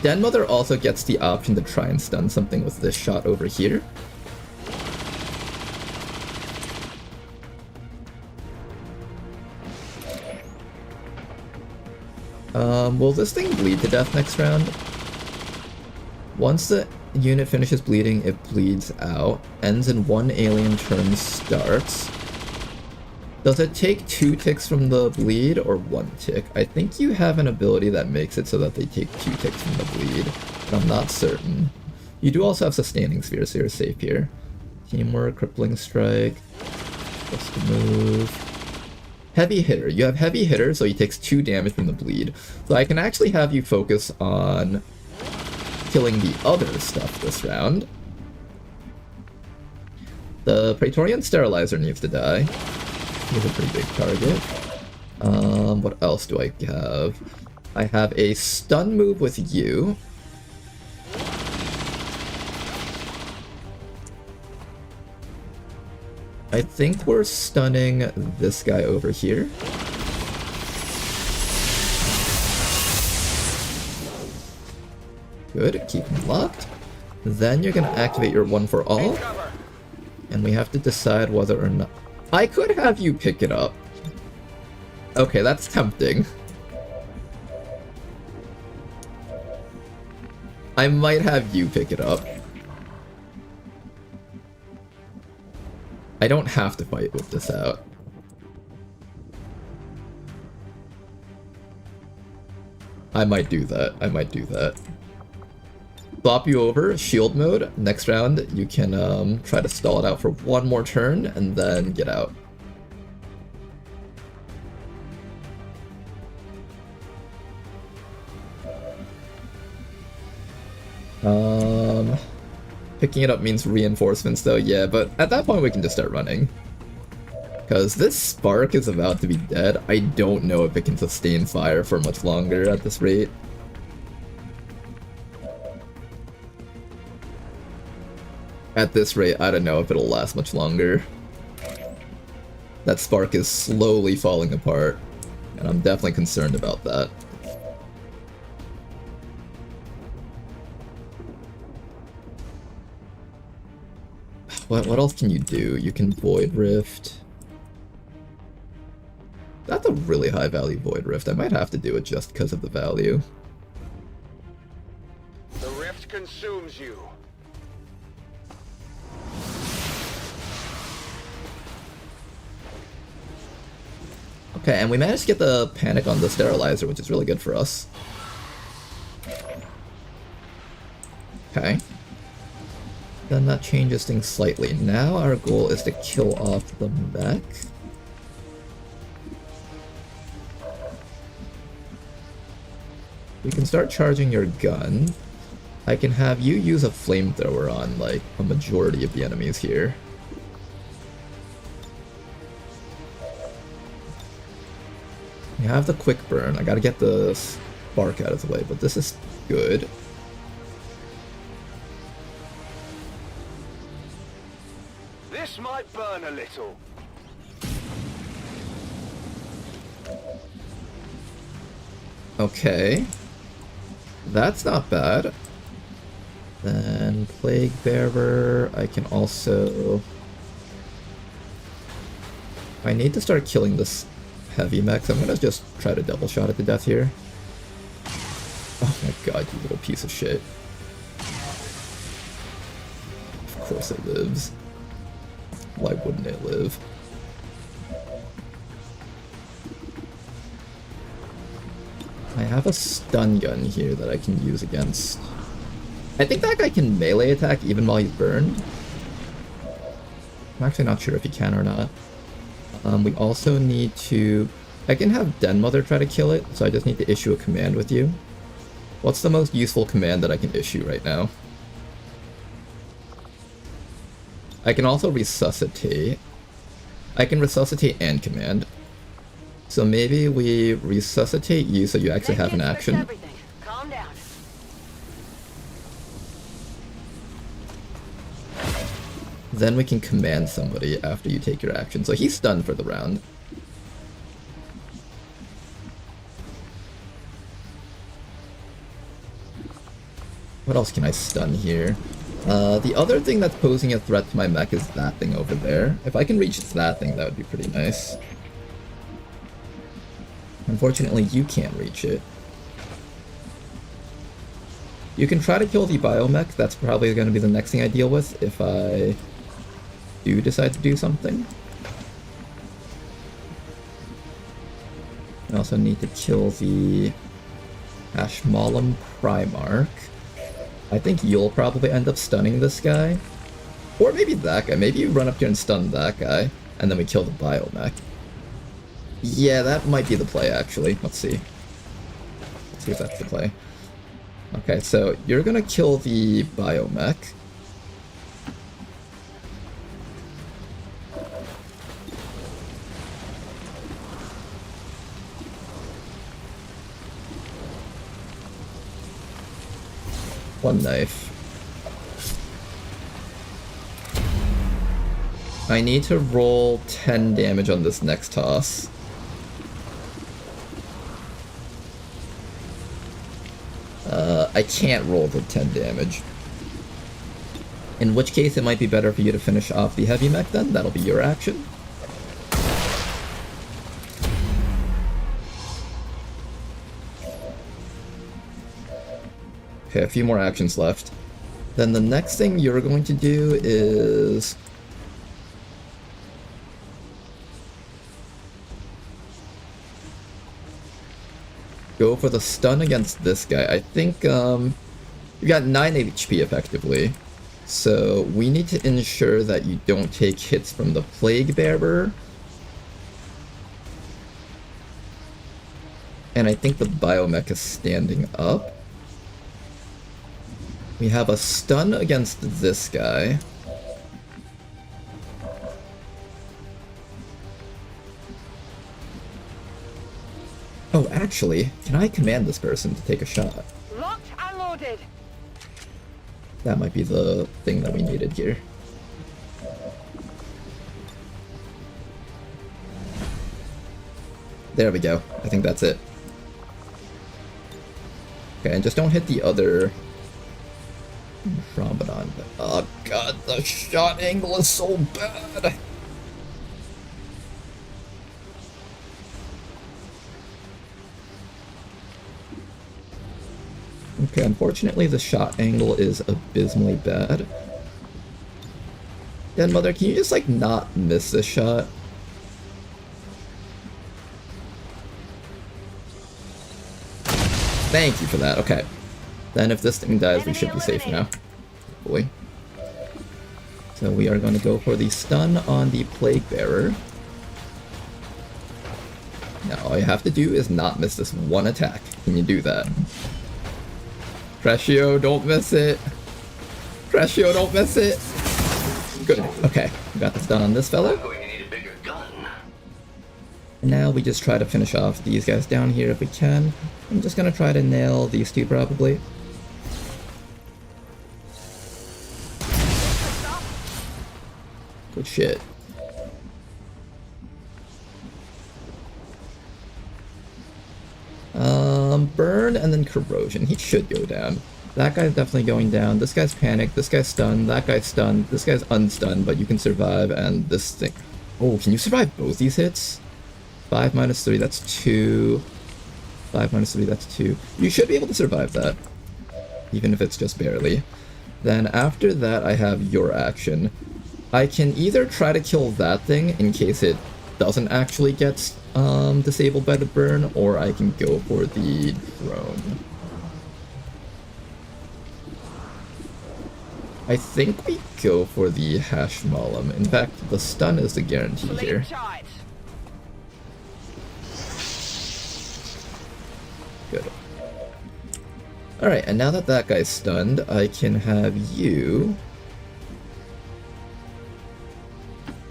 S1: Den Mother also gets the option to try and stun something with this shot over here. Will this thing bleed to death next round? Once the unit finishes bleeding, it bleeds out. Ends in 1 alien turn starts. Does it take 2 ticks from the bleed or 1 tick? I think you have an ability that makes it so that they take 2 ticks from the bleed, but I'm not certain. You do also have sustaining sphere, so you're safe here. Teamwork, crippling strike, just to move. Heavy hitter. You have heavy hitter, so he takes 2 damage from the bleed. So I can actually have you focus on killing the other stuff this round. The Praetorian Sterilizer needs to die. He's a pretty big target. What else do I have? I have a stun move with you. I think we're stunning this guy over here. Good, keep him locked. Then you're gonna activate your one for all. And we have to decide whether or not... I could have you pick it up. Okay, that's tempting. I might have you pick it up. I don't have to fight with this out. I might do that. I might do that. Swap you over, shield mode. Next round, you can try to stall it out for 1 more turn and then get out. Picking it up means reinforcements though, yeah, but at that point we can just start running. Because this spark is about to be dead. I don't know if it can sustain fire for much longer at this rate. At this rate, I don't know if it'll last much longer. That spark is slowly falling apart, and I'm definitely concerned about that. What else can you do? You can Void Rift. That's a really high value Void Rift. I might have to do it just because of the value.
S4: The rift consumes you.
S1: Okay, and we managed to get the panic on the sterilizer, which is really good for us. Okay. Then that changes things slightly. Now our goal is to kill off the mech. We can start charging your gun. I can have you use a flamethrower on, like, a majority of the enemies here. We have the quick burn. I gotta get the spark out of the way, but this is good.
S4: This might burn a little.
S1: Okay. That's not bad. Then Plague Bearer, I can also... I need to start killing this heavy mech, so I'm gonna just try to double shot it to death here. Oh my god, you little piece of shit. Of course it lives. Why wouldn't it live? I have a stun gun here that I can use against... I think that guy can melee attack even while he's burned. I'm actually not sure if he can or not. We also need to... I can have Den Mother try to kill it, so I just need to issue a command with you. What's the most useful command that I can issue right now? I can also resuscitate. I can resuscitate and command. So maybe we resuscitate you so you actually have an action.
S6: Calm down.
S1: Then we can command somebody after you take your action. So he's stunned for the round. What else can I stun here? The other thing that's posing a threat to my mech is that thing over there. If I can reach that thing, that would be pretty nice. Unfortunately, you can't reach it. You can try to kill the biomech. That's probably going to be the next thing I deal with if I do decide to do something. I also need to kill the Ashmalam Primarch. I think you'll probably end up stunning this guy. Or maybe that guy. Maybe you run up here and stun that guy, and then we kill the biomech. Yeah, that might be the play, actually. Let's see. Let's see if that's the play. Okay, so you're gonna kill the biomech. One knife. I need to roll 10 damage on this next toss. I can't roll the 10 damage. In which case, it might be better for you to finish off the heavy mech then. That'll be your action. Okay, a few more actions left. Then the next thing you're going to do is... go for the stun against this guy. I think, you've got 9 HP effectively. So we need to ensure that you don't take hits from the Plague Bearer. And I think the biomech is standing up. We have a stun against this guy. Oh, actually, can I command this person to take a shot?
S6: Locked and loaded.
S1: That might be the thing that we needed here. There we go. I think that's it. Okay, and just don't hit the other Ramadan. Oh god, the shot angle is so bad. Okay, unfortunately the shot angle is abysmally bad. Den Mother, can you just like not miss this shot? Thank you for that, okay. Then if this thing dies, we should be safe now. Hopefully. So we are going to go for the stun on the Plague Bearer. Now all you have to do is not miss this one attack. Can you do that? Crescio, don't miss it. Crescio, don't miss it. Good. Okay, we got this done on this fellow.
S2: I'm going to need a bigger gun.
S1: Now we just try to finish off these guys down here if we can. I'm just gonna try to nail these two probably. Good shit. Burn and then corrosion. He should go down. That guy's definitely going down. This guy's panicked. This guy's stunned. That guy's stunned. This guy's unstunned, but you can survive. And this thing... Oh, can you survive both these hits? 5 minus 3, that's 2. 5 minus 3, that's 2. You should be able to survive that. Even if it's just barely. Then after that, I have your action. I can either try to kill that thing in case it doesn't actually get disabled by the burn, or I can go for the drone. I think we go for the Hashmalam. In fact, the stun is the guarantee here. Good. Alright, and now that that guy's stunned, I can have you...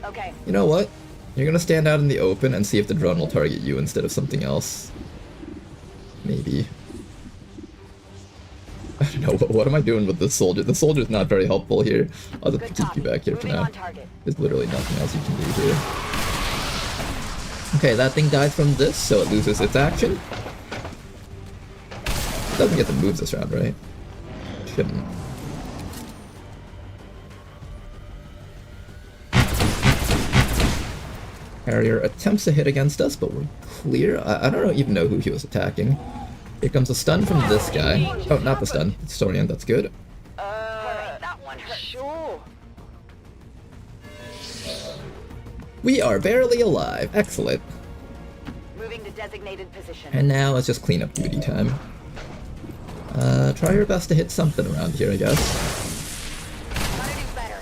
S6: Okay.
S1: You know what? You're gonna stand out in the open and see if the drone will target you instead of something else. Maybe. I don't know, what am I doing with this soldier? The soldier's not very helpful here. I'll just keep you back here for now. There's literally nothing else you can do here. Okay, that thing dies from this, so it loses its action. It doesn't get the moves this round, right? reposition. Harrier attempts to hit against us, but we're clear. I don't even know who he was attacking. Here comes a stun from this guy. Oh, not the stun. Historian, that's good.
S6: That one hurt. Sure.
S1: We are barely alive. Excellent.
S6: Moving to designated position.
S1: And now it's just cleanup duty time. Try your best to hit something around here, I guess.
S6: Gotta do better.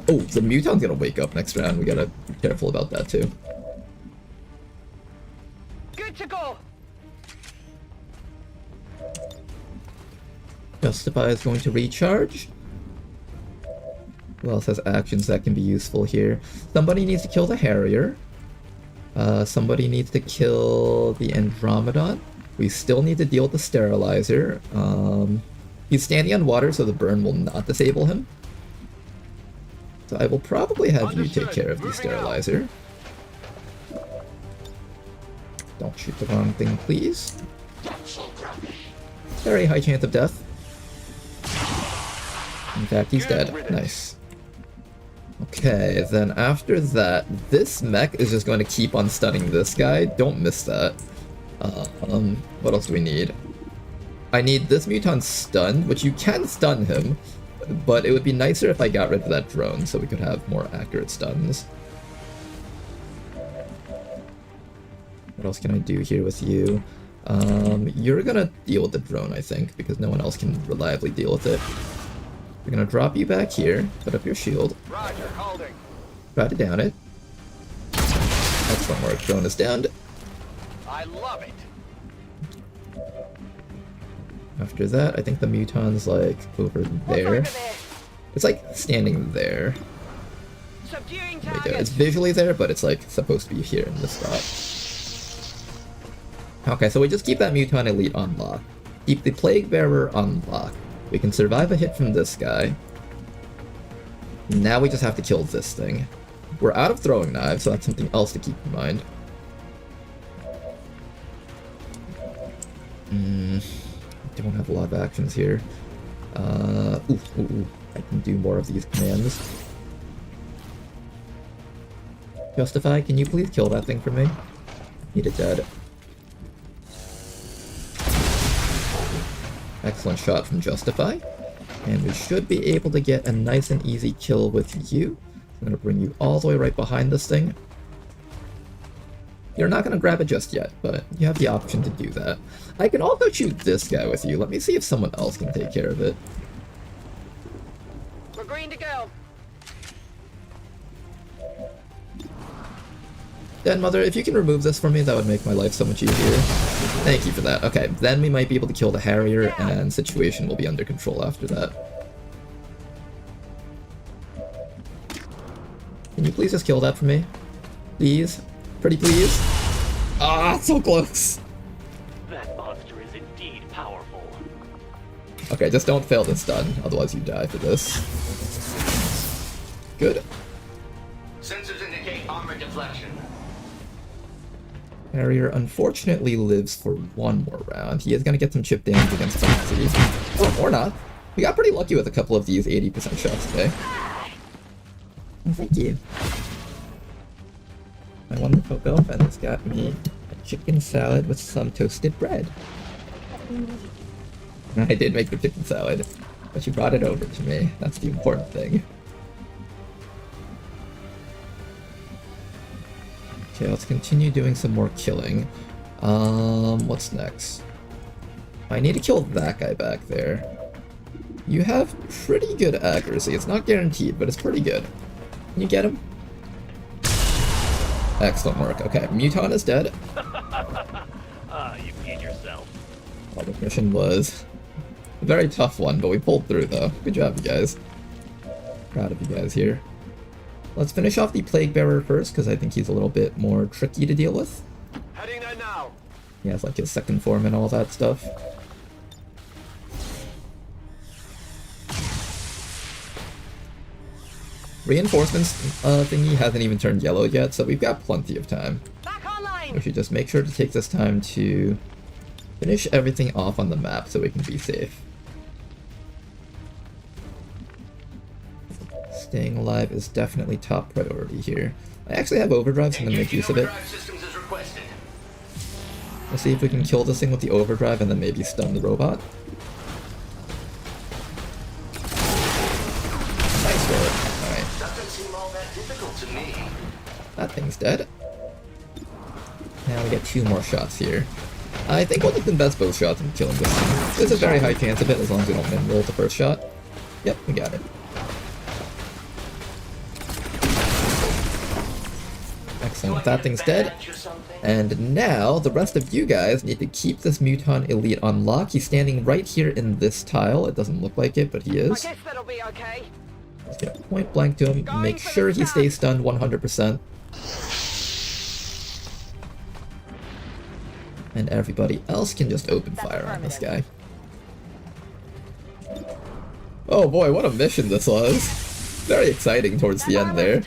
S1: Oh, the Muton's gonna wake up next round. We gotta be careful about that too.
S6: Good to go.
S1: Justify is going to recharge. Who else has actions that can be useful here? Somebody needs to kill the Harrier. Somebody needs to kill the Andromedon. We still need to deal with the Sterilizer. He's standing on water, so the burn will not disable him. So I will probably have you take care of the Sterilizer. Don't shoot the wrong thing, please. Very high chance of death. In fact, he's dead. Nice. Okay, then after that, this mech is just going to keep on stunning this guy. Don't miss that. What else do we need? I need this Muton stunned, which you can stun him, but it would be nicer if I got rid of that drone so we could have more accurate stuns. What else can I do here with you? You're gonna deal with the drone, I think, because no one else can reliably deal with it. We're gonna drop you back here, put up your shield.
S5: Roger, holding.
S1: Try to down it. Excellent work, drone is downed.
S5: I love it.
S1: After that, I think the Muton's like over there. It's like standing there.
S6: Subduing
S1: There we go.
S6: target.
S1: It's visually there, but it's like supposed to be here in this spot. Okay, so we just keep that Muton Elite on lock. Keep the Plague Bearer on lock. We can survive a hit from this guy. Now we just have to kill this thing. We're out of throwing knives, so that's something else to keep in mind. Don't have a lot of actions here. I can do more of these commands. Justify, can you please kill that thing for me? Need it dead. Excellent shot from Justify. And we should be able to get a nice and easy kill with you. I'm gonna bring you all the way right behind this thing. You're not gonna grab it just yet, but you have the option to do that. I can also shoot this guy with you. Let me see if someone else can take care of it.
S6: We're green to go.
S1: Den Mother, if you can remove this for me, that would make my life so much easier. Thank you for that. Okay, then we might be able to kill the Harrier, and situation will be under control after that. Can you please just kill that for me? Please? Pretty please? Ah, so close!
S3: That monster is indeed powerful.
S1: Okay, just don't fail this stun, otherwise you die for this. Good.
S2: Sensors indicate armor deflection.
S1: Harrier unfortunately lives for one more round. He is going to get some chip damage against Foxy. Oh, or not. We got pretty lucky with a couple of these 80% shots today. Oh, thank you. My wonderful girlfriend has got me a chicken salad with some toasted bread. I did make the chicken salad, but you brought it over to me. That's the important thing. Okay, let's continue doing some more killing. What's next? I need to kill that guy back there. You have pretty good accuracy. It's not guaranteed, but it's pretty good. Can you get him? Excellent work. Okay, Muton is dead.
S3: You peed yourself.
S1: Well, the mission was a very tough one, but we pulled through though. Good job, you guys. Proud of you guys here. Let's finish off the Plague Bearer first, because I think he's a little bit more tricky to deal with.
S5: Heading there now.
S1: He has like his second form and all that stuff. Reinforcements thingy hasn't even turned yellow yet, so we've got plenty of time.
S6: Back online.
S1: We should just make sure to take this time to finish everything off on the map so we can be safe. Staying alive is definitely top priority here. I actually have overdrive, so I'm gonna make use of it. Let's see if we can kill this thing with the overdrive and then maybe stun the robot. Nice roll. Alright.
S2: Doesn't seem all that difficult to me.
S1: That thing's dead. Now we get 2 more shots here. I think we'll get the best both shots in killing this thing. There's a very high chance of it as long as we don't min-roll the first shot. Yep, we got it. Excellent, that thing's dead. And now, the rest of you guys need to keep this Muton Elite on lock. He's standing right here in this tile. It doesn't look like it, but he is.
S6: I guess that'll be okay.
S1: Let's get a point blank to him. Make sure he stays stunned 100%. And everybody else can just open fire on this guy. Oh boy, what a mission this was. Very exciting towards the end there.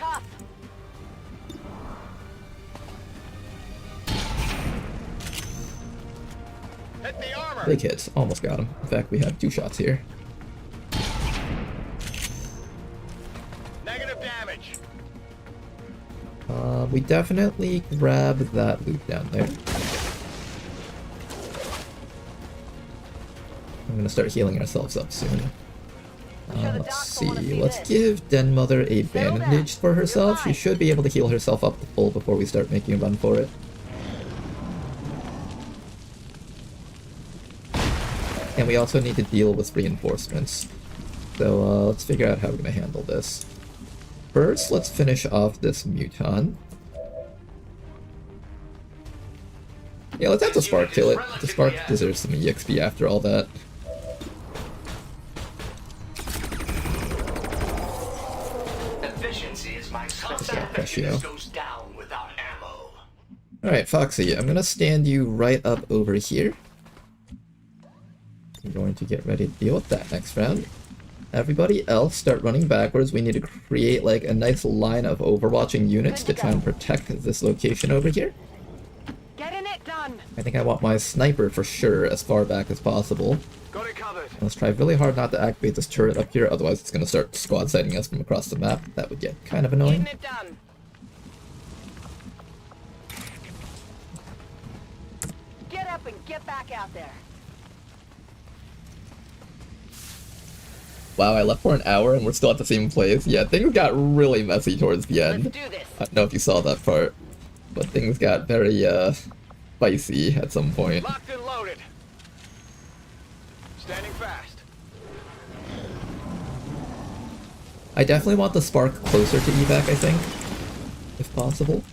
S5: Hit the armor.
S1: Big hits, almost got him. In fact, we have 2 shots here.
S5: Negative damage.
S1: We definitely grab that loot down there. I'm gonna start healing ourselves up soon. Let's see, let's give Den Mother a bandage for herself. She should be able to heal herself up to full before we start making a run for it. And we also need to deal with reinforcements. So let's figure out how we're gonna handle this. First, let's finish off this Muton. Yeah, let's have the Spark kill it. The Spark deserves some EXP after all that.
S2: Efficiency is my goes down without ammo.
S1: Alright, Foxy, I'm gonna stand you right up over here. I'm going to get ready to deal with that next round. Everybody else start running backwards. We need to create like a nice line of overwatching units to try and protect this location over here.
S6: Getting it done.
S1: I think I want my sniper for sure as far back as possible.
S5: Got it covered.
S1: Let's try really hard not to activate this turret up here, otherwise it's going to start squad sighting us from across the map. That would get kind of annoying.
S6: Getting it done. Get up and get back out there.
S1: Wow, I left for an hour and we're still at the same place. Yeah, things got really messy towards the end.
S6: Let's do this.
S1: I don't know if you saw that part, but things got very, spicy at some point.
S5: Locked and loaded. Standing fast.
S1: I definitely want the Spark closer to evac, I think, if possible.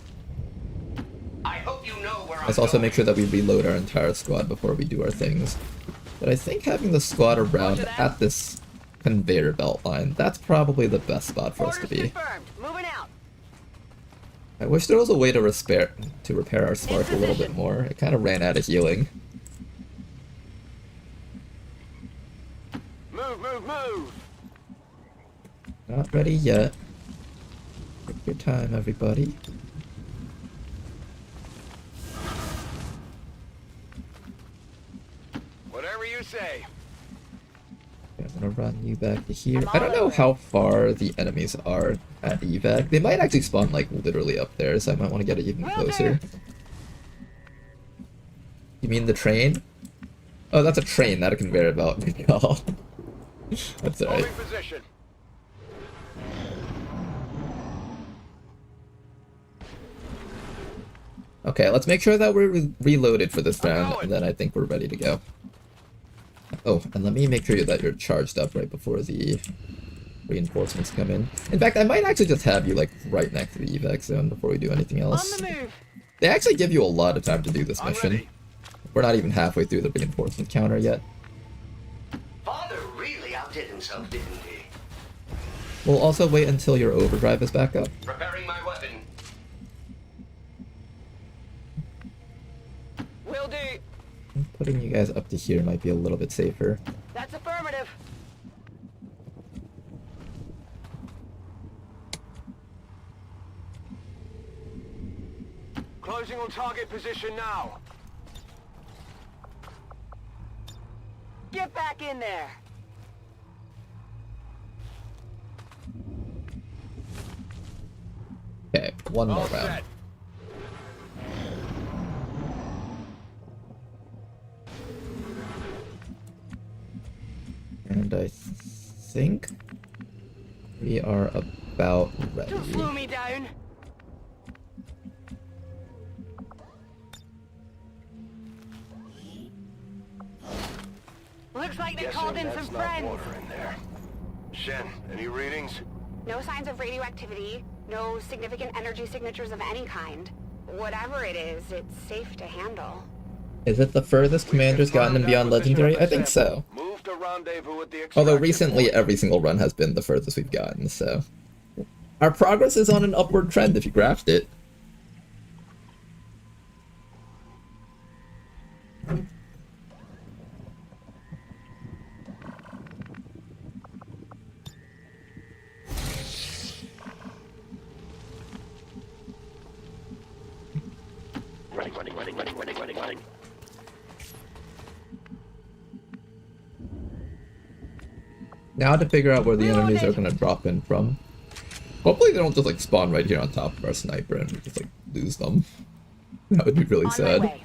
S2: I hope you know where
S1: Let's also make sure that we reload our entire squad before we do our things. But I think having the squad around at this conveyor belt line, that's probably the best spot for us to
S6: Orders
S1: be.
S6: confirmed. Moving out.
S1: I wish there was a way to repair our Spark a little bit more. It kind of ran out of healing.
S5: Move, move, move.
S1: Not ready yet. Take your time, everybody.
S5: Whatever you say.
S1: I'm gonna run you back to here. I don't know how far the enemies are at evac. They might actually spawn like literally up there, so I might want to get it even closer. You mean the train? Oh, that's a train, not a conveyor belt. Good call. That's alright.
S5: Holding position.
S1: Okay, let's make sure that we're reloaded for this round, and then I think we're ready to go. Oh, and let me make sure that you're charged up right before the reinforcements come in. In fact, I might actually just have you like right next to the evac zone before we do anything else.
S6: On the move.
S1: They actually give you a lot of time to do this
S5: I'm
S1: mission.
S5: ready.
S1: We're not even halfway through the reinforcement counter yet.
S2: Father really outdid himself, didn't he?
S1: We'll also wait until your overdrive is back up.
S2: Preparing my weapon.
S6: Will do.
S1: Putting you guys up to here might be a little bit safer.
S6: That's affirmative.
S5: Closing on target position now.
S6: Get back in there.
S1: Okay, one more
S5: All
S1: round.
S5: set.
S1: And I think we are about ready.
S6: Don't slow me down. Looks like they called in
S4: that's
S6: some
S4: not
S6: friends.
S4: water in there. Shen, any readings?
S7: No signs of radioactivity, no significant energy signatures of any kind. Whatever it is, it's safe to handle.
S1: Is it the furthest Commander's gotten in Beyond Legendary? I think so.
S4: Move to rendezvous at the
S1: Although
S4: extraction
S1: recently
S4: point.
S1: every single run has been the furthest we've gotten, so... Our progress is on an upward trend if you graphed it.
S3: Running.
S1: Now to figure out where the enemies are gonna drop in from. Hopefully they don't just like spawn right here on top of our sniper and we just like lose them. That would be really
S7: On my
S1: sad.
S7: way.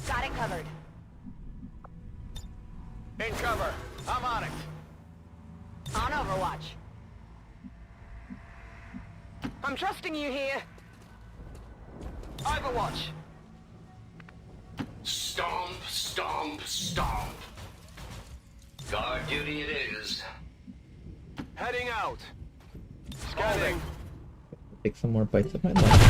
S7: Got it covered.
S5: In cover. I'm on it.
S7: On Overwatch.
S6: I'm trusting you here.
S5: Overwatch.
S2: Stomp, stomp, stomp. Guard duty it is.
S5: Heading out.
S4: Scanning.
S1: Take some more bites of my life.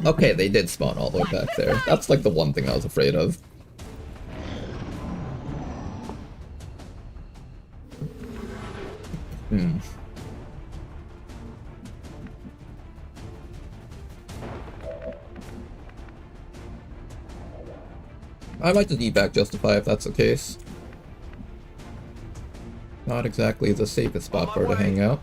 S1: Okay, they did spawn all the way back there. That's like the one thing I was afraid of. I might just evac Justify if that's the case. Not exactly the safest spot for her to hang out.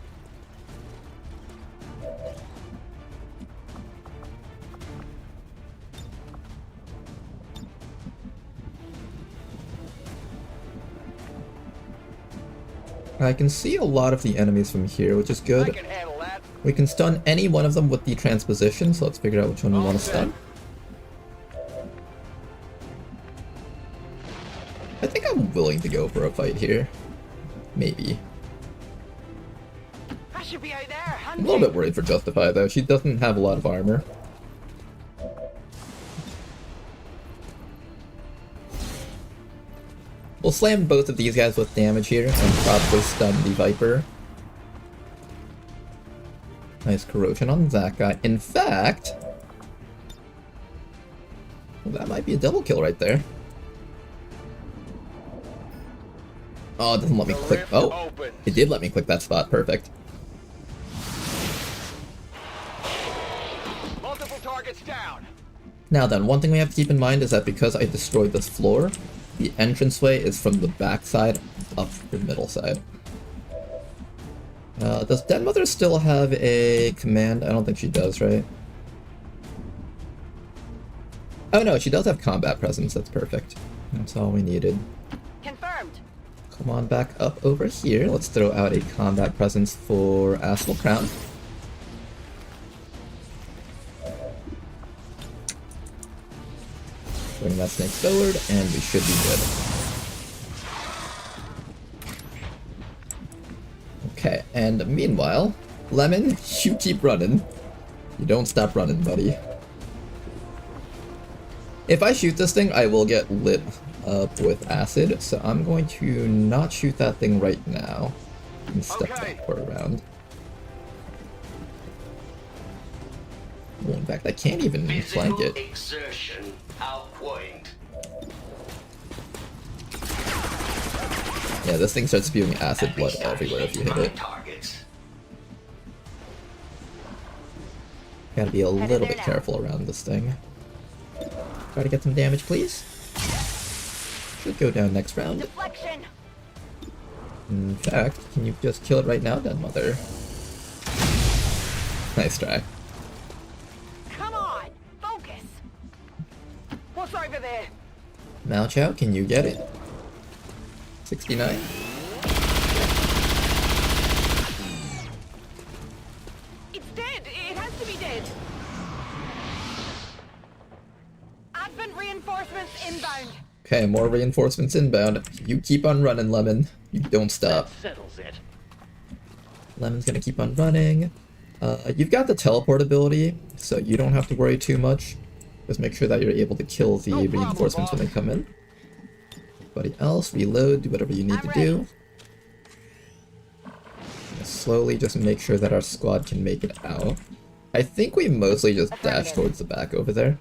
S1: I can see a lot of the enemies from here, which is
S5: I
S1: good.
S5: can handle that.
S1: We can stun any one of them with the transposition, so let's figure out which one we want to stun. I think I'm willing to go for a fight here. Maybe.
S6: I should be out there
S1: I'm a
S6: hunting.
S1: little bit worried for Justify though. She doesn't have a lot of armor. We'll slam both of these guys with damage here and probably stun the Viper. Nice corrosion on that guy. In fact, well, that might be a double kill right there. Oh, it doesn't let me
S5: The
S1: click.
S5: rift
S1: Oh,
S5: opens.
S1: it did let me click that spot. Perfect.
S5: Multiple targets down.
S1: Now then, one thing we have to keep in mind is that because I destroyed this floor, the entranceway is from the back side up the middle side. Does Den Mother still have a command? I don't think she does, right? Oh no, she does have combat presence. That's perfect. That's all we needed.
S7: Confirmed.
S1: Come on back up over here. Let's throw out a combat presence for Astral Crown. Bring that snake forward, and we should be good. Okay, and meanwhile, Lemon, you keep running. You don't stop running, buddy. If I shoot this thing, I will get lit up with acid, so I'm going to not shoot that thing right now. And step
S5: Okay.
S1: back for a round. Well, in fact, I can't even flank
S2: Physical
S1: it.
S2: exertion outpoint.
S1: Yeah, this thing starts spewing acid blood everywhere if you hit it.
S2: Targets.
S1: Gotta be a
S7: Headed
S1: little
S7: there
S1: bit
S7: now.
S1: careful around this thing. Try to get some damage, please. Should go down next round.
S7: Deflection.
S1: In fact, can you just kill it right now, Den Mother? Nice try.
S6: Come on, focus. What's over there?
S1: Mao Chow, can you get it? 69?
S6: It's dead. It has to be dead. Advent reinforcements inbound.
S1: Okay, more reinforcements inbound. You keep on running, Lemon. You don't stop.
S3: That settles it.
S1: Lemon's gonna keep on running. You've got the teleport ability, so you don't have to worry too much. Just make sure that you're able to kill the reinforcements when they come in. Everybody else, reload, do whatever you need to do. Slowly just make sure that our squad can make it out. I think we mostly just dash towards the back over there.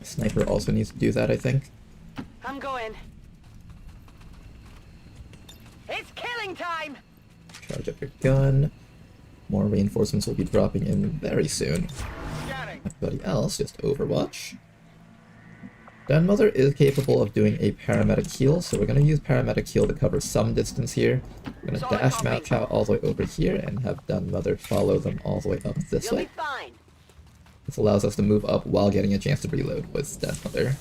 S1: Sniper also needs to do that, I think.
S6: I'm going. It's killing time.
S1: Charge up your gun. More reinforcements will be dropping in very soon.
S5: Scanning.
S1: Everybody else, just Overwatch. Grandmother is capable of doing a paramedic heal, so we're going to use paramedic heal to cover some distance here. We're going to dash Mao Chow all the way over here and have Grandmother follow them all the way up this
S6: You'll
S1: way.
S6: be fine.
S1: This allows us to move up while getting a chance to reload with Grandmother.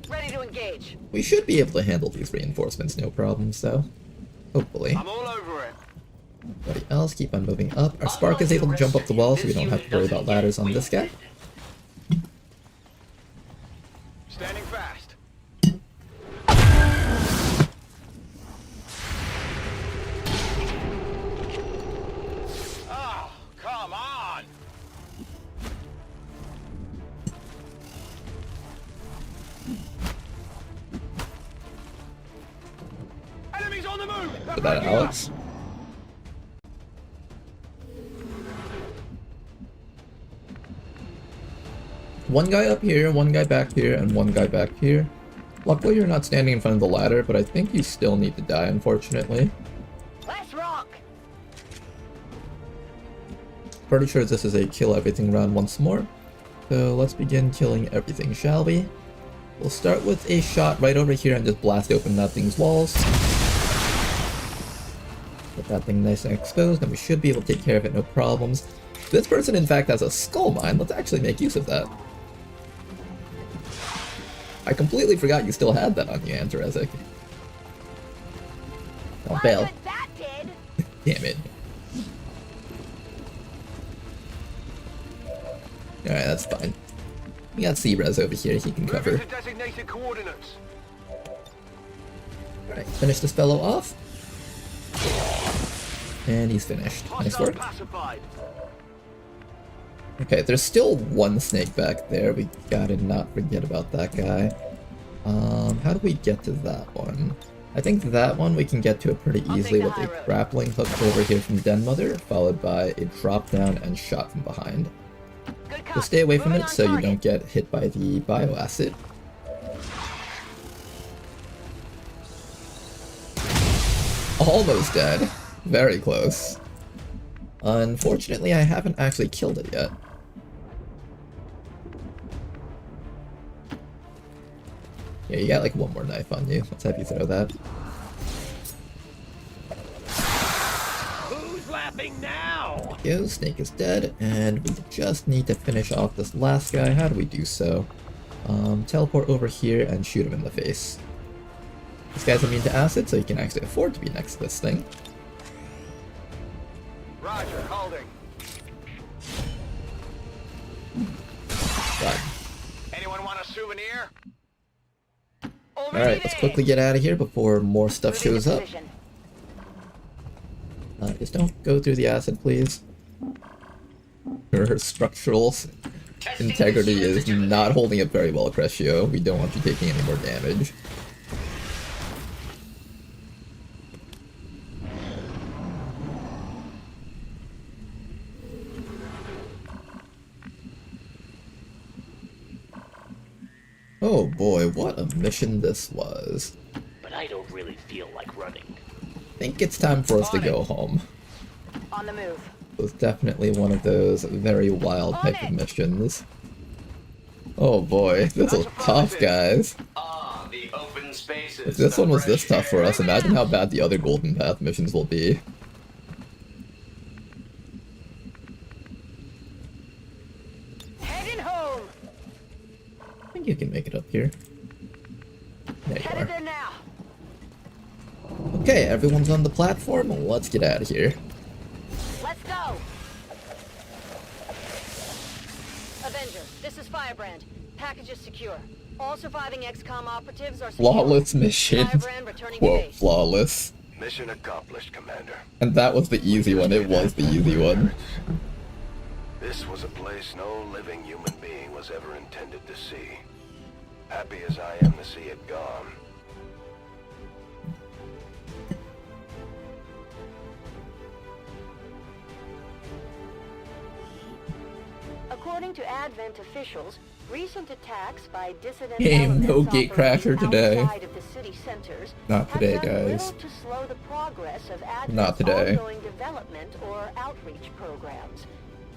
S6: Ready to engage.
S1: We should be able to handle these reinforcements, no problems though. Hopefully.
S5: I'm all over it.
S1: Everybody else, keep on moving up. Our Spark is able to jump up the wall, so we don't have to worry about ladders on this guy.
S5: Standing fast. Oh, come on. Enemies on the move.
S1: Is that Alex? One guy up here, one guy back here, and one guy back here. Luckily you're not standing in front of the ladder, but I think you still need to die, unfortunately.
S6: Let's rock.
S1: Pretty sure this is a kill everything round once more. So let's begin killing everything, shall we? We'll start with a shot right over here and just blast open that thing's walls. Get that thing nice and exposed, and we should be able to take care of it, no problems. This person, in fact, has a skull mine. Let's actually make use of that. I completely forgot you still had that on you, Antarezic. Oh, bail.
S6: That did.
S1: Damn it. Alright, that's fine. We got C-Res over here, he can cover.
S5: Moving to designated coordinates.
S1: Alright, finish this fellow off. And he's finished. Nice
S5: Hostile
S1: work.
S5: pacified.
S1: Okay, there's still one snake back there. We gotta not forget about that guy. How do we get to that one? I think that one we can get to it pretty easily with a grappling hook over here from Denmother, followed by a drop down and shot from behind.
S6: Good
S1: So
S6: cut.
S1: stay away from
S6: Moving
S1: it
S6: on
S1: so you
S6: target.
S1: don't get hit by the bioacid. Almost dead. Very close. Unfortunately, I haven't actually killed it yet. Yeah, you got like one more knife on you. Let's have you throw that.
S3: Who's laughing now?
S1: Go, Snake is dead, and we just need to finish off this last guy. How do we do so? Teleport over here and shoot him in the face. This guy's immune to acid, so he can actually afford to be next to this thing.
S5: Roger, holding.
S1: Done.
S5: Anyone want a souvenir?
S1: Alright, let's quickly get out of here before more stuff
S6: Moving
S1: shows
S6: to
S1: up.
S6: position.
S1: Just don't go through the acid, please. Her structural integrity is not holding up very well, Crescio. We don't want you taking any more damage. Oh boy, what a mission this was.
S3: But I don't really feel like running.
S1: I think it's time for us to go home.
S6: On the move.
S1: It was definitely one of those very wild type of missions. Oh boy, this was tough, guys.
S2: Ah, the open spaces.
S1: If this one was this tough for us, imagine how bad the other Golden Path missions will be. you can make it up here. There you
S6: Headed
S1: are.
S6: there now.
S1: Okay, everyone's on the platform. Let's get out of here.
S6: Let's go. Avenger, this is Firebrand. Package is secure. All surviving XCOM operatives are secure.
S1: Flawless mission.
S6: Firebrand returning to
S1: Whoa,
S6: base.
S1: flawless.
S4: Mission accomplished, Commander.
S1: And that was the easy one. It was the easy one.
S4: This was a place no living human being was ever intended to see. Happy as I am to see it gone.
S6: According to Advent officials, recent attacks by dissident
S1: Game, no
S6: elements
S1: gatecrasher
S6: operating
S1: today.
S6: outside of the city centers
S1: Not
S6: have
S1: today,
S6: done
S1: guys.
S6: little to slow the progress of Advent's
S1: Not today.
S6: ongoing development or outreach programs.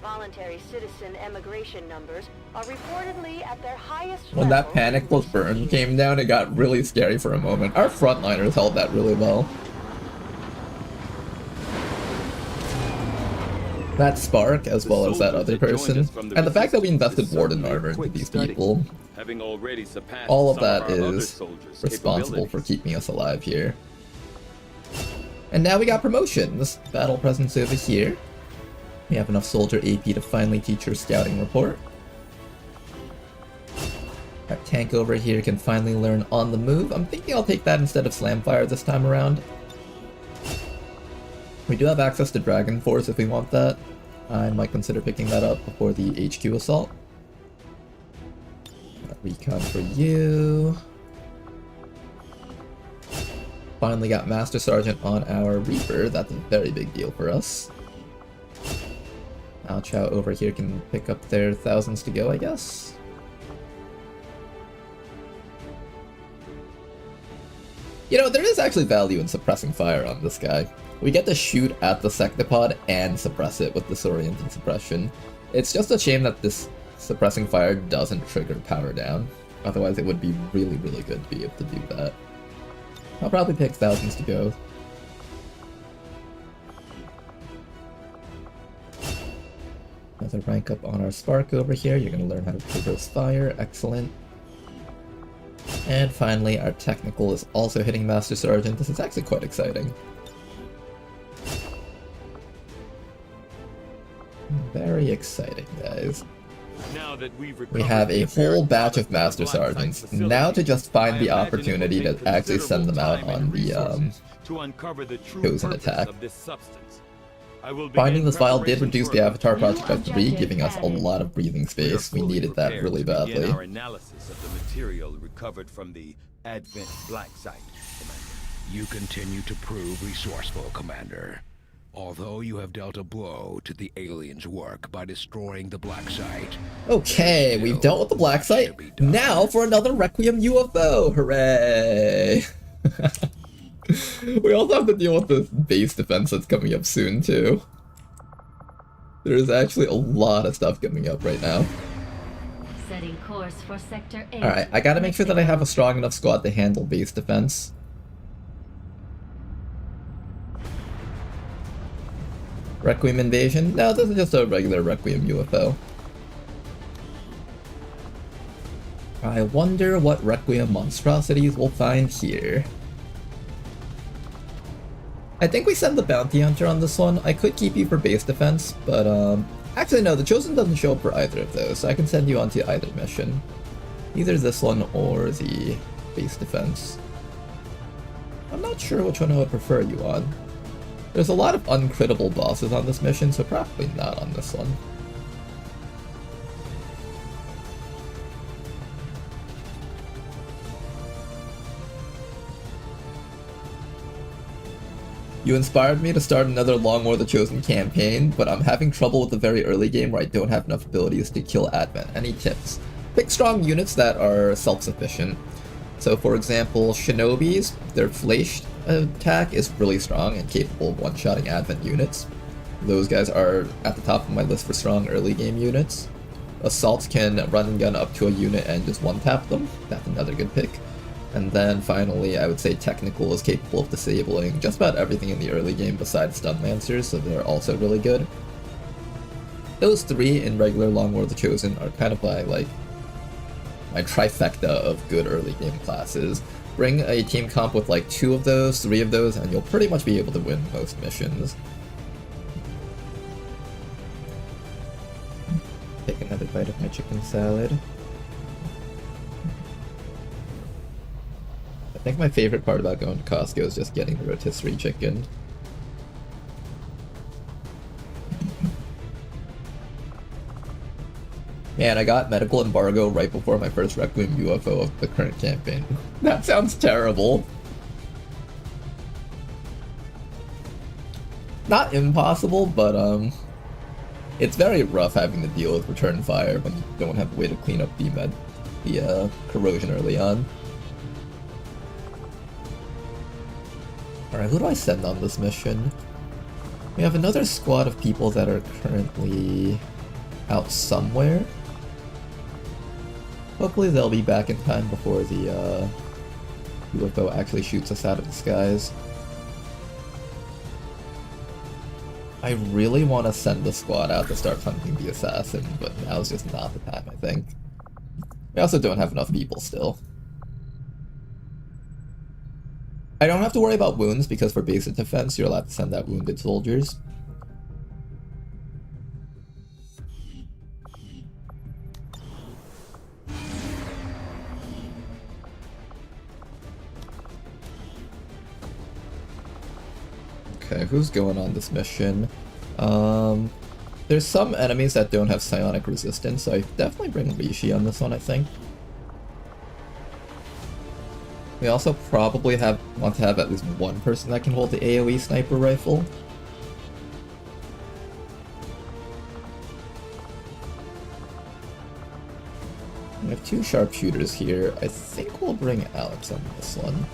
S6: Voluntary citizen emigration numbers are reportedly at their highest
S1: When that
S6: level
S1: panic
S6: in
S1: plus
S6: recent
S1: burn
S6: years.
S1: came down, it got really scary for a moment. Our frontliners held that really well. That Spark, as well as that other person, and the fact that we invested Warden armor into these people, all of that is responsible for keeping us alive here. And now we got promotions. Battle presence over here. We have enough soldier AP to finally teach her scouting report. Our tank over here can finally learn on the move. I'm thinking I'll take that instead of Slamfire this time around. We do have access to Dragon Force if we want that. I might consider picking that up before the HQ assault. Got recon for you. Finally got Master Sergeant on our Reaper. That's a very big deal for us. Mao Chow over here can pick up their thousands to go, I guess. You know, there is actually value in suppressing fire on this guy. We get to shoot at the Sectopod and suppress it with disorienting suppression. It's just a shame that this suppressing fire doesn't trigger power down. Otherwise it would be really, really good to be able to do that. I'll probably pick thousands to go. Another rank up on our Spark over here. You're going to learn how to traverse fire. Excellent. And finally, our technical is also hitting Master Sergeant. This is actually quite exciting. Very exciting, guys.
S8: Now that
S1: We have a whole batch of Master Sergeants. Now to just find the opportunity to actually send them out on the chosen attack. Finding this file did reduce the Avatar project by 3, giving us a lot of breathing space. We needed that really badly.
S8: Our analysis of the material recovered from the Advent Blacksite, Commander.
S9: You continue to prove resourceful, Commander. Although you have dealt a blow to the aliens' work by destroying the Blacksite.
S1: Okay, we've dealt with the Blacksite. Now for another Requiem UFO! Hooray! We also have to deal with the base defense that's coming up soon, too. There's actually a lot of stuff coming up right now.
S10: Setting course for Sector 8.
S1: Alright, I gotta make sure that I have a strong enough squad to handle base defense. Requiem invasion? No, this is just a regular Requiem UFO. I wonder what Requiem monstrosities we'll find here. I think we send the Bounty Hunter on this one. I could keep you for base defense, but actually no, the Chosen doesn't show up for either of those, so I can send you onto either mission. Either this one or the base defense. I'm not sure which one I would prefer you on. There's a lot of uncrittable bosses on this mission, so probably not on this one. You inspired me to start another Long War the Chosen campaign, but I'm having trouble with the very early game where I don't have enough abilities to kill Advent. Any tips? Pick strong units that are self-sufficient. So for example, Shinobis, their flash attack is really strong and capable of one-shotting Advent units. Those guys are at the top of my list for strong early game units. Assaults can run and gun up to a unit and just one-tap them. That's another good pick. And then finally, I would say Technical is capable of disabling just about everything in the early game besides Stun Lancers, so they're also really good. Those three in regular Long War the Chosen are kind of my, like, my trifecta of good early game classes. Bring a team comp with like 2 of those, 3 of those, and you'll pretty much be able to win most missions. Take another bite of my chicken salad. I think my favorite part about going to Costco is just getting the rotisserie chicken. Man, I got medical embargo right before my first Requiem UFO of the current campaign. That sounds terrible. Not impossible, but it's very rough having to deal with return fire when you don't have a way to clean up the corrosion early on. Alright, who do I send on this mission? We have another squad of people that are currently out somewhere. Hopefully they'll be back in time before the UFO actually shoots us out of the skies. I really want to send the squad out to start hunting the assassin, but now's just not the time, I think. We also don't have enough people still. I don't have to worry about wounds because for basic defense you're allowed to send out wounded soldiers. Okay, who's going on this mission? There's some enemies that don't have psionic resistance, so I definitely bring Rishi on this one, I think. We also probably want to have at least one person that can hold the AoE sniper rifle. We have 2 sharpshooters here. I think we'll bring Alex on this one.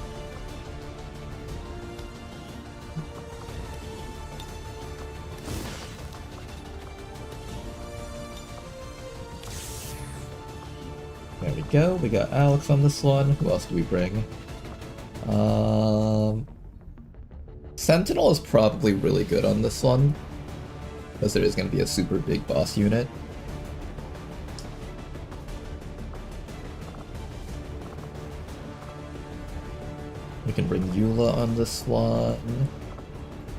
S1: There we go, we got Alex on this one. Who else do we bring? Sentinel is probably really good on this one, because there is going to be a super big boss unit. We can bring Eula on this one.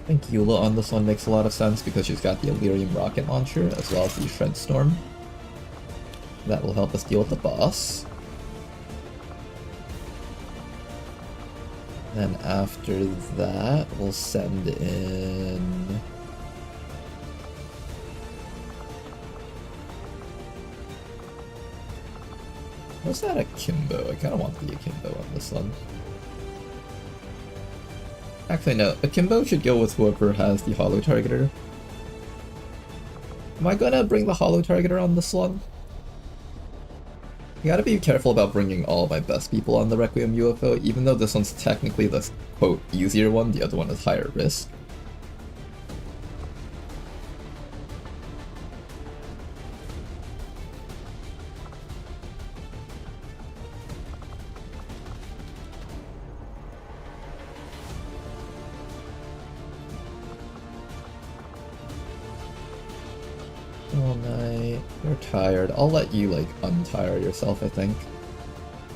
S1: I think Eula on this one makes a lot of sense because she's got the Illyrium rocket launcher as well as the Shred Storm. That will help us deal with the boss. Then after that, we'll send in... Was that Akimbo? I kind of want the Akimbo on this one. Actually, no. Akimbo should go with whoever has the Holo Targeter. Am I gonna bring the Holo Targeter on this one? You gotta be careful about bringing all my best people on the Requiem UFO, even though this one's technically the, quote, easier one, the other one is higher risk. All night. You're tired. I'll let you, like, untire yourself, I think.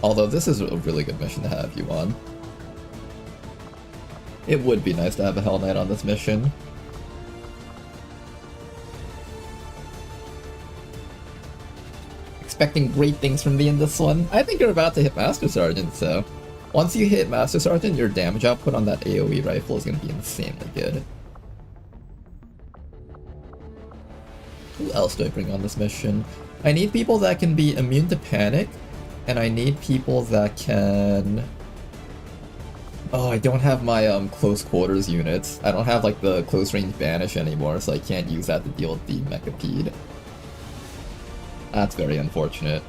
S1: Although this is a really good mission to have you on. It would be nice to have a Hell Knight on this mission. Expecting great things from me in this one. I think you're about to hit Master Sergeant, so... Once you hit Master Sergeant, your damage output on that AoE rifle is going to be insanely good. Who else do I bring on this mission? I need people that can be immune to panic, and I need people that can... Oh, I don't have my close quarters units. I don't have like the close range banish anymore, so I can't use that to deal with the Mechapede. That's very unfortunate.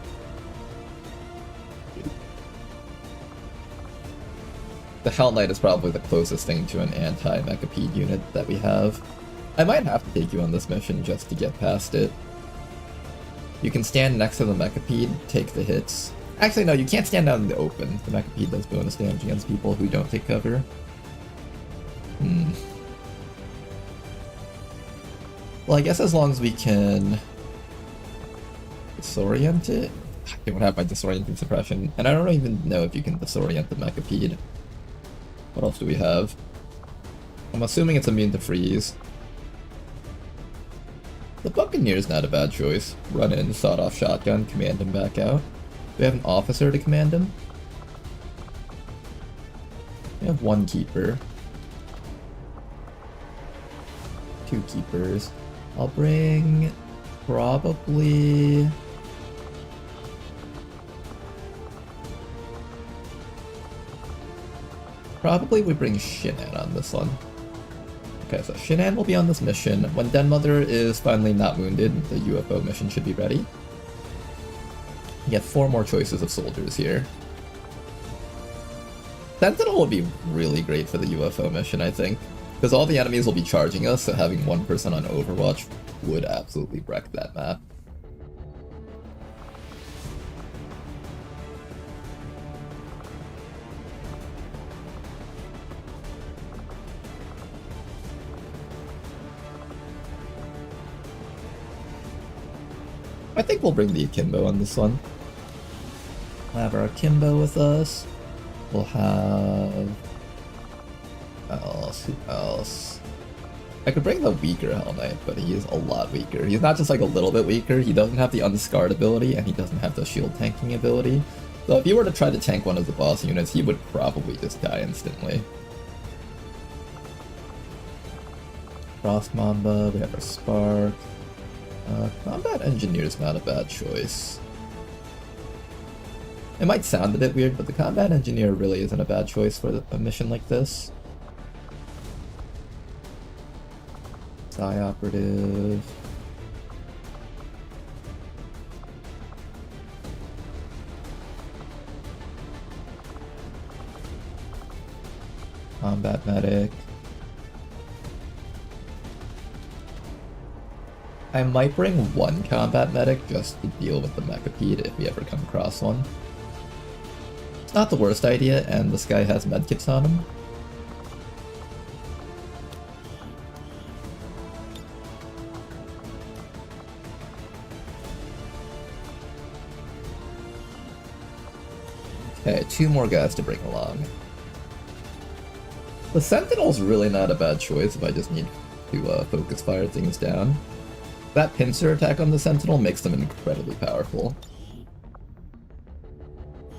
S1: The Hell Knight is probably the closest thing to an anti-Mechapede unit that we have. I might have to take you on this mission just to get past it. You can stand next to the Mechapede, take the hits. Actually, no, you can't stand out in the open. The Mechapede does bonus damage against people who don't take cover. Well, I guess as long as we can disorient it. I don't have my disorienting suppression, and I don't even know if you can disorient the Mechapede. What else do we have? I'm assuming it's immune to freeze. The Buccaneer's not a bad choice. Run in, sawed-off shotgun, command him back out. Do we have an officer to command him? We have one keeper. Two keepers. I'll bring... probably... Probably we bring Shinan on this one. Okay, so Shinan will be on this mission. When Den-Mother is finally not wounded, the UFO mission should be ready. You get 4 more choices of soldiers here. Sentinel will be really great for the UFO mission, I think. Because all the enemies will be charging us, so having one person on Overwatch would absolutely wreck that map. I think we'll bring the Akimbo on this one. We'll have our Akimbo with us. We'll have... Who else? I could bring the weaker Hell Knight, but he is a lot weaker. He's not just like a little bit weaker, he doesn't have the unscarred ability, and he doesn't have the shield tanking ability. So if you were to try to tank one of the boss units, he would probably just die instantly. Frost Mamba, we have our Spark. Combat Engineer's not a bad choice. It might sound a bit weird, but the Combat Engineer really isn't a bad choice for a mission like this. Psi Operative. Combat Medic. I might bring one Combat Medic just to deal with the Mechapede if we ever come across one. It's not the worst idea, and this guy has medkits on him. Okay, 2 more guys to bring along. The Sentinel's really not a bad choice if I just need to focus fire things down. That pincer attack on the Sentinel makes them incredibly powerful.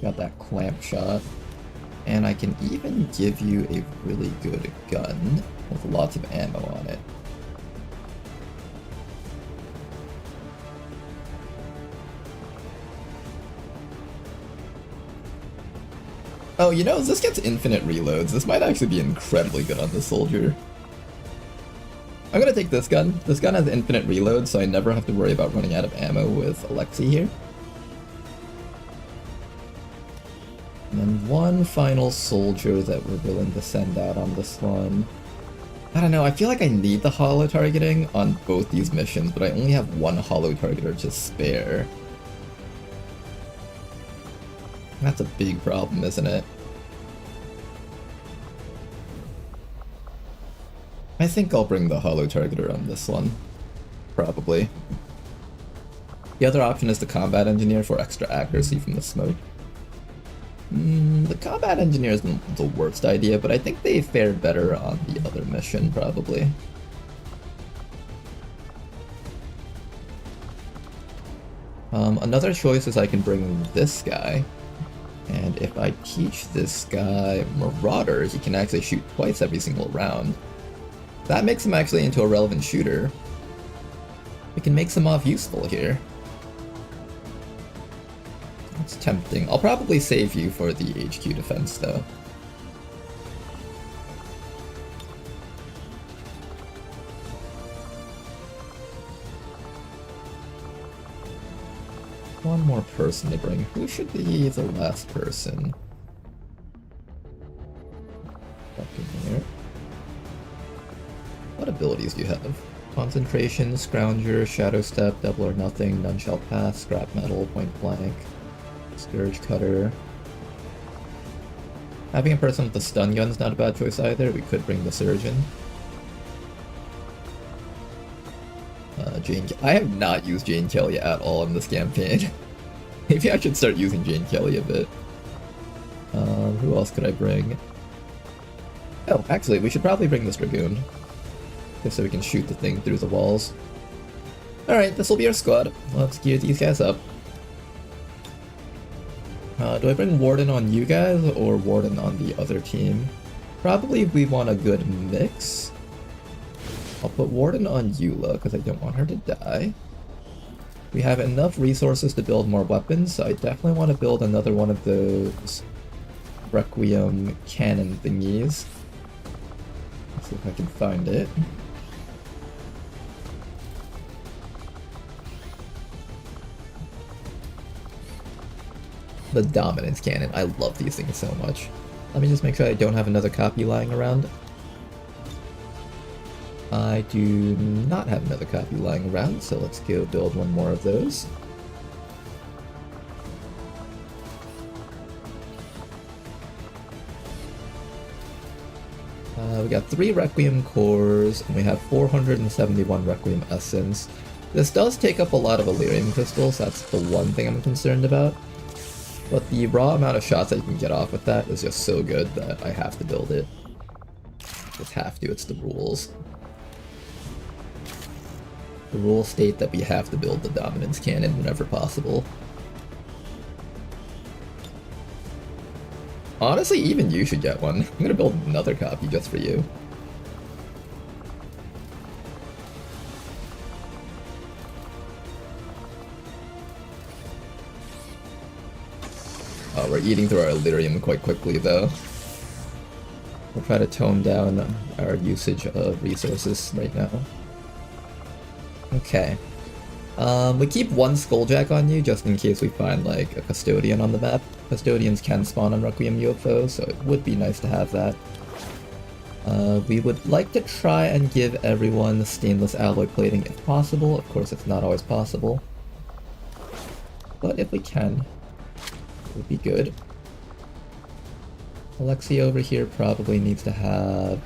S1: Got that clamp shot. And I can even give you a really good gun with lots of ammo on it. Oh, you know, this gets infinite reloads. This might actually be incredibly good on this soldier. I'm gonna take this gun. This gun has infinite reload, so I never have to worry about running out of ammo with Alexi here. And then one final soldier that we're willing to send out on this one. I don't know, I feel like I need the holo targeting on both these missions, but I only have one holo targeter to spare. That's a big problem, isn't it? I think I'll bring the holo targeter on this one. Probably. The other option is the combat engineer for extra accuracy from the smoke. The combat engineer isn't the worst idea, but I think they fared better on the other mission, probably. Another choice is I can bring this guy. And if I teach this guy Marauder, he can actually shoot twice every single round. That makes him actually into a relevant shooter. We can make some off useful here. It's tempting. I'll probably save you for the HQ defense though. One more person to bring. Who should be the last person? Buccaneer. What abilities do you have? Concentration, Scrounger, Shadow Step, Double or Nothing, None Shall Pass, Scrap Metal, Point Blank, Scourge Cutter. Having a person with a stun gun is not a bad choice either. We could bring the Surgeon. I have not used Jane Kelly at all in this campaign. Maybe I should start using Jane Kelly a bit. Who else could I bring? Oh, actually, we should probably bring this Dragoon. Just so we can shoot the thing through the walls. Alright, this will be our squad. Let's gear these guys up. Do I bring Warden on you guys, or Warden on the other team? Probably we want a good mix. I'll put Warden on Eula, because I don't want her to die. We have enough resources to build more weapons, so I definitely want to build another one of those Requiem cannon thingies. Let's see if I can find it. The Dominance Cannon. I love these things so much. Let me just make sure I don't have another copy lying around. I do not have another copy lying around, so let's go build one more of those. We got 3 Requiem cores, and we have 471 Requiem essence. This does take up a lot of Elerium crystals, that's the one thing I'm concerned about. But the raw amount of shots that you can get off with that is just so good that I have to build it. Just have to, it's the rules. The rules state that we have to build the Dominance Cannon whenever possible. Honestly, even you should get one. I'm gonna build another copy just for you. Oh, we're eating through our Elerium quite quickly, though. We'll try to tone down our usage of resources right now. Okay. We keep one Skulljack on you just in case we find, like, a Custodian on the map. Custodians can spawn on Requiem UFOs, so it would be nice to have that. We would like to try and give everyone stainless alloy plating if possible. Of course, it's not always possible. But if we can, it would be good. Alexi over here probably needs to have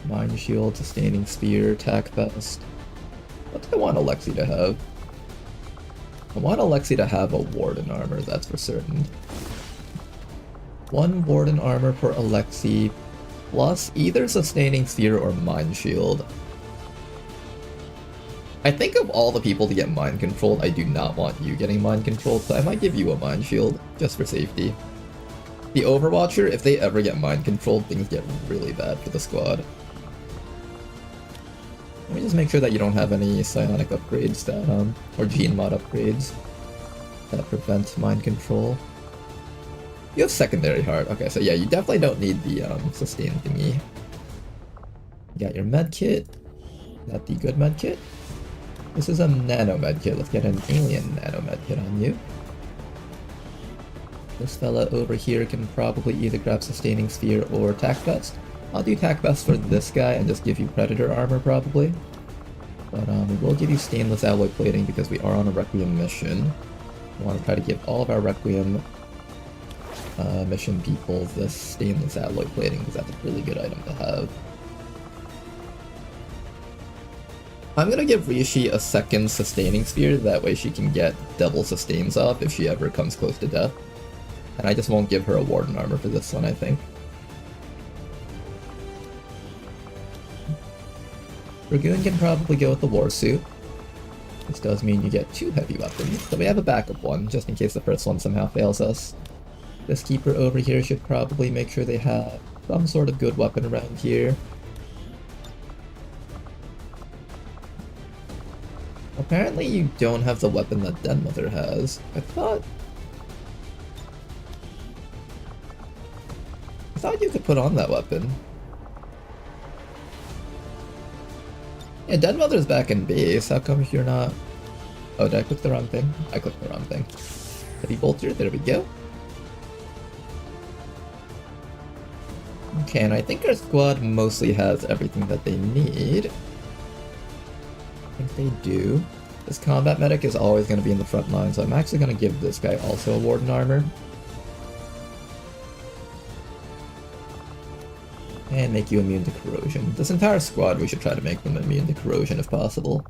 S1: Mind Shield, Sustaining Spear, Tack Vest. What do I want Alexi to have? I want Alexi to have a Warden armor, that's for certain. 1 Warden armor for Alexi, plus either Sustaining Sphere or Mind Shield. I think of all the people to get mind controlled, I do not want you getting mind controlled, so I might give you a Mind Shield, just for safety. The Overwatcher, if they ever get mind controlled, things get really bad for the squad. Let me just make sure that you don't have any psionic upgrades that, or gene mod upgrades that prevent mind control. You have secondary heart. Okay, so yeah, you definitely don't need the sustain thingy. You got your med kit. Is that the good med kit? This is a nano med kit. Let's get an alien nano med kit on you. This fella over here can probably either grab sustaining sphere or tack vest. I'll do tack vest for this guy and just give you predator armor probably. But we will give you stainless alloy plating because we are on a Requiem mission. We want to try to give all of our Requiem mission people this stainless alloy plating because that's a really good item to have. I'm gonna give Rishi a second sustaining sphere, that way she can get double sustains off if she ever comes close to death. And I just won't give her a Warden armor for this one, I think. Dragoon can probably go with the war suit. This does mean you get 2 heavy weapons, so we have a backup one, just in case the first one somehow fails us. This keeper over here should probably make sure they have some sort of good weapon around here. Apparently you don't have the weapon that Den Mother has. I thought you could put on that weapon. Yeah, Den Mother's back in base. How come you're not... Oh, did I click the wrong thing? I clicked the wrong thing. Heavy bolter, there we go. Okay, and I think our squad mostly has everything that they need. I think they do. This combat medic is always going to be in the front line, so I'm actually going to give this guy also a Warden armor. And make you immune to corrosion. This entire squad, we should try to make them immune to corrosion if possible.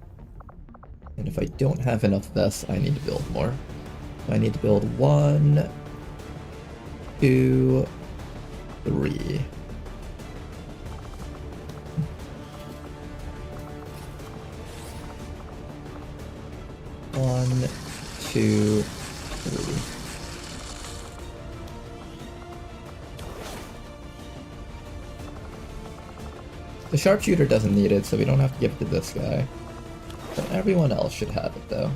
S1: And if I don't have enough vests, I need to build more. So I need to build 1, 2, 3. One, two, three. The sharpshooter doesn't need it, so we don't have to give it to this guy. But everyone else should have it, though.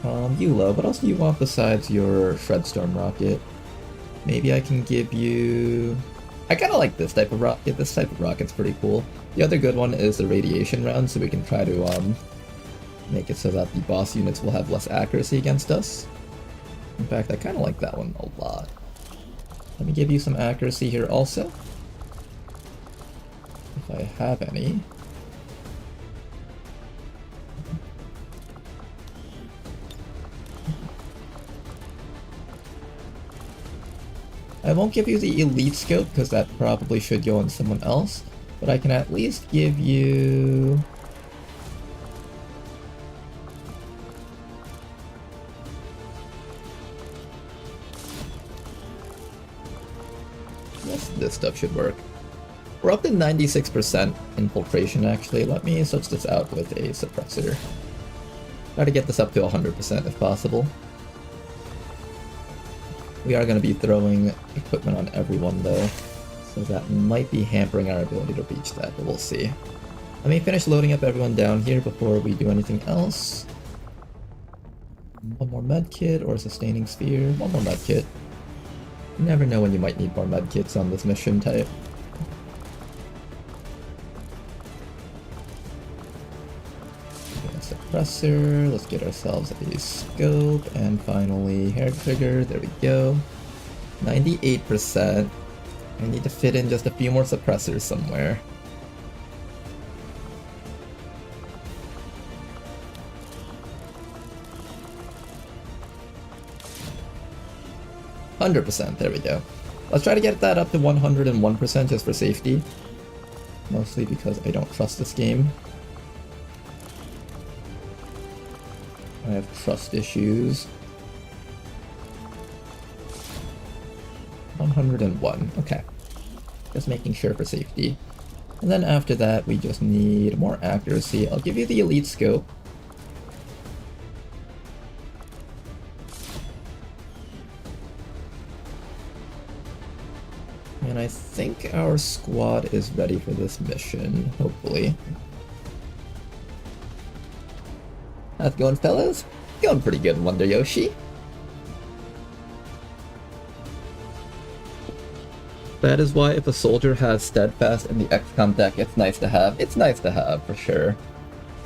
S1: Yulo, what else do you want besides your Shredstorm rocket? Maybe I can give you... I kind of like this type of rocket. This type of rocket's pretty cool. The other good one is the radiation round, so we can try to make it so that the boss units will have less accuracy against us. In fact, I kind of like that one a lot. Let me give you some accuracy here also. If I have any. I won't give you the elite scope because that probably should go on someone else, but I can at least give you... This stuff should work. We're up to 96% infiltration actually. Let me switch this out with a suppressor. Try to get this up to 100% if possible. We are going to be throwing equipment on everyone though, so that might be hampering our ability to reach that, but we'll see. Let me finish loading up everyone down here before we do anything else. One more medkit or a sustaining sphere. One more medkit. You never know when you might need more medkits on this mission type. Suppressor, let's get ourselves a scope, and finally hair trigger, there we go. 98%. I need to fit in just a few more suppressors somewhere. %, there we go. Let's try to get that up to 101% just for safety. Mostly because I don't trust this game. I have trust issues. 101, okay. Just making sure for safety. And then after that, we just need more accuracy. I'll give you the elite scope. And I think our squad is ready for this mission, hopefully. How's it going, fellas? Going pretty good, Wonder Yoshi. That is why if a soldier has Steadfast in the XCOM deck, it's nice to have. It's nice to have, for sure.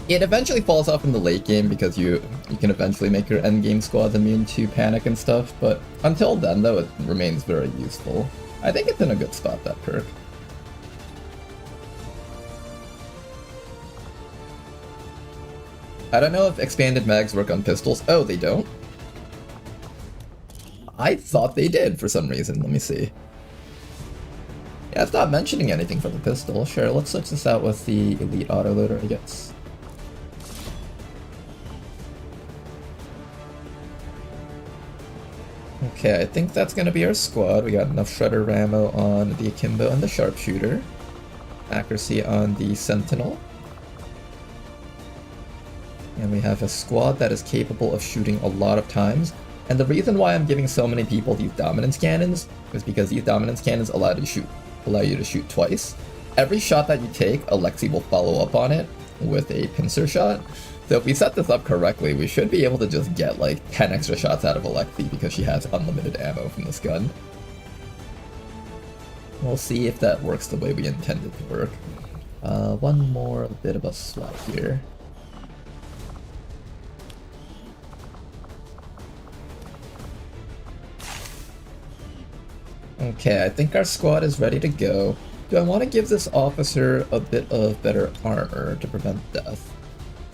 S1: It eventually falls off in the late game because you can eventually make your endgame squads immune to panic and stuff, but until then, though, it remains very useful. I think it's in a good spot, that perk. I don't know if expanded mags work on pistols. Oh, they don't? I thought they did for some reason. Let me see. Yeah, it's not mentioning anything for the pistol. Sure, let's switch this out with the elite autoloader, I guess. Okay, I think that's gonna be our squad. We got enough shredder ammo on the akimbo and the sharpshooter. Accuracy on the sentinel. And we have a squad that is capable of shooting a lot of times. And the reason why I'm giving so many people these dominance cannons is because these dominance cannons allow you to shoot twice. Every shot that you take, Alexi will follow up on it with a pincer shot. So if we set this up correctly, we should be able to just get like 10 extra shots out of Alexi because she has unlimited ammo from this gun. We'll see if that works the way we intend it to work. One more bit of a swap here. Okay, I think our squad is ready to go. Do I want to give this officer a bit of better armor to prevent death?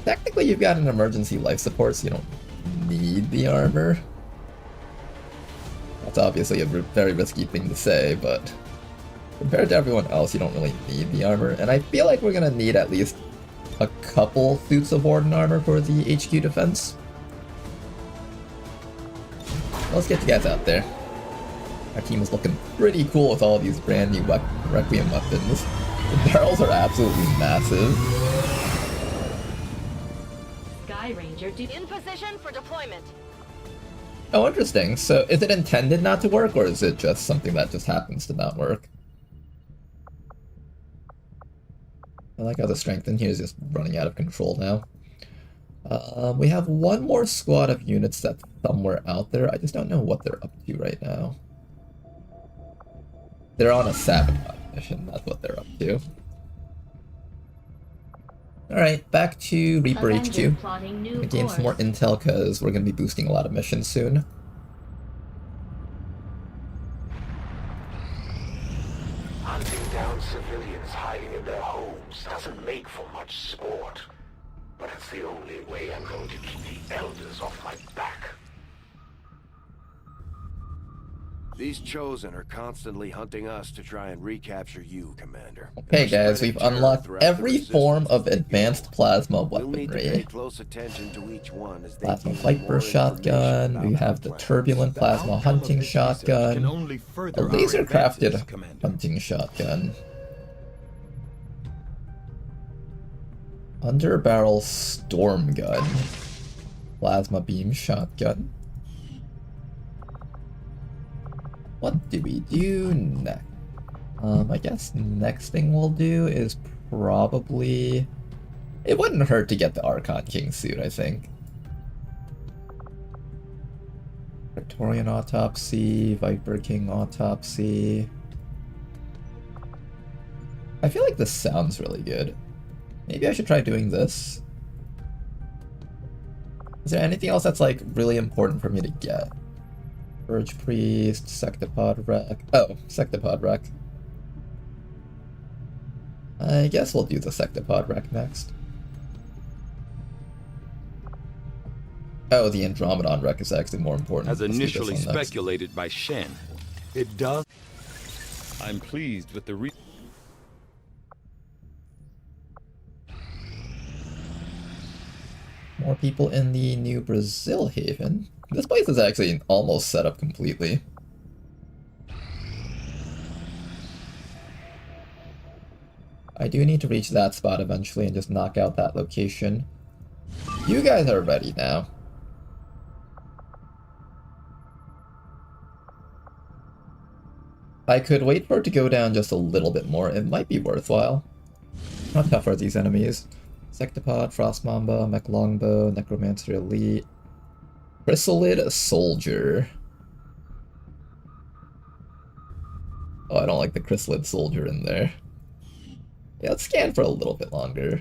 S1: Technically, you've got an emergency life support, so you don't need the armor. That's obviously a very risky thing to say, but compared to everyone else, you don't really need the armor. And I feel like we're going to need at least a couple suits of Warden armor for the HQ defense. Let's get you guys out there. Our team is looking pretty cool with all these brand new Requiem weapons. The barrels are absolutely massive.
S10: Sky Ranger
S6: In position for deployment.
S1: Oh, interesting. So is it intended not to work, or is it just something that just happens to not work? I like how the strength in here is just running out of control now. We have one more squad of units that's somewhere out there. I just don't know what they're up to right now. They're on a sabotage mission, that's what they're up to. Alright, back to Reaper HQ. We gain some more intel because we're going to be boosting a lot of missions soon.
S4: Hunting down civilians hiding in their homes doesn't make for much sport. But it's the only way I'm going to keep the elders off my back.
S11: These Chosen are constantly hunting us to try and recapture you, Commander.
S1: Okay guys, we've unlocked every form of advanced plasma
S11: We'll need to pay
S1: weaponry.
S11: close attention to each one as they
S1: Plasma
S11: give you
S1: Viper
S11: more
S1: shotgun,
S11: information
S1: we
S11: about
S1: have
S11: the
S1: the
S11: plan.
S1: turbulent plasma hunting shotgun,
S8: Can only
S1: a
S8: further our
S1: laser crafted
S8: advances, Commander.
S1: hunting shotgun, under barrel storm gun, plasma beam shotgun. What do we do next? I guess next thing we'll do is probably... It wouldn't hurt to get the Archon King suit, I think. Praetorian Autopsy, Viper King Autopsy. I feel like this sounds really good. Maybe I should try doing this. Is there anything else that's like really important for me to get? Purge Priest, Sectopod Wreck. Oh, Sectopod Wreck. I guess we'll do the Sectopod Wreck next. Oh, the Andromedon Wreck is actually more important.
S8: As
S1: Let's do this
S8: initially
S1: one next.
S8: speculated by Shen, it does. I'm pleased with the
S1: More people in the New Brazil Haven. This place is actually almost set up completely. I do need to reach that spot eventually and just knock out that location. You guys are ready now. I could wait for it to go down just a little bit more. It might be worthwhile. How tough are these enemies? Sectopod, Frost Mamba, Mech Longbow, Necromancer Elite, Chrysalid Soldier. Oh, I don't like the Chrysalid Soldier in there. Yeah, let's scan for a little bit longer.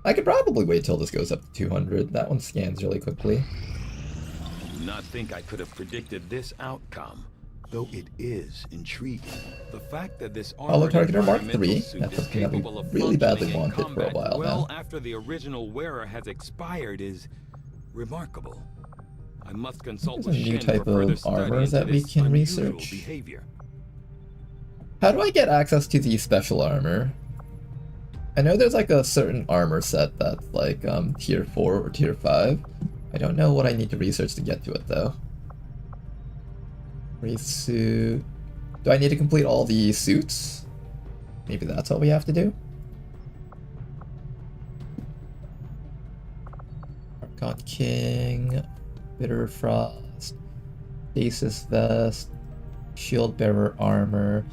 S1: I could probably wait till this goes up to 200. That one scans really quickly.
S8: I do not think I could have predicted this outcome, though it is intriguing. The fact that this
S1: Hollow
S8: armored
S1: Targeter Mark
S8: environmental
S1: III.
S8: suit
S1: That's
S8: is
S1: something that we
S8: capable of
S1: really badly
S8: functioning in
S1: wanted for a
S8: combat
S1: while
S8: well
S1: now.
S8: after the original wearer has expired is remarkable. I must consult
S1: There's a
S8: with
S1: new
S8: Shen
S1: type
S8: for further
S1: of
S8: study
S1: armor
S8: into
S1: that we
S8: this
S1: can
S8: unusual
S1: research.
S8: behavior.
S1: How do I get access to the special armor? I know there's like a certain armor set that's like tier 4 or tier 5. I don't know what I need to research to get to it though. Wraith suit. Do I need to complete all the suits? Maybe that's what we have to do? Archon King, Bitter Frost, Stasis Vest, Shield Bearer Armor.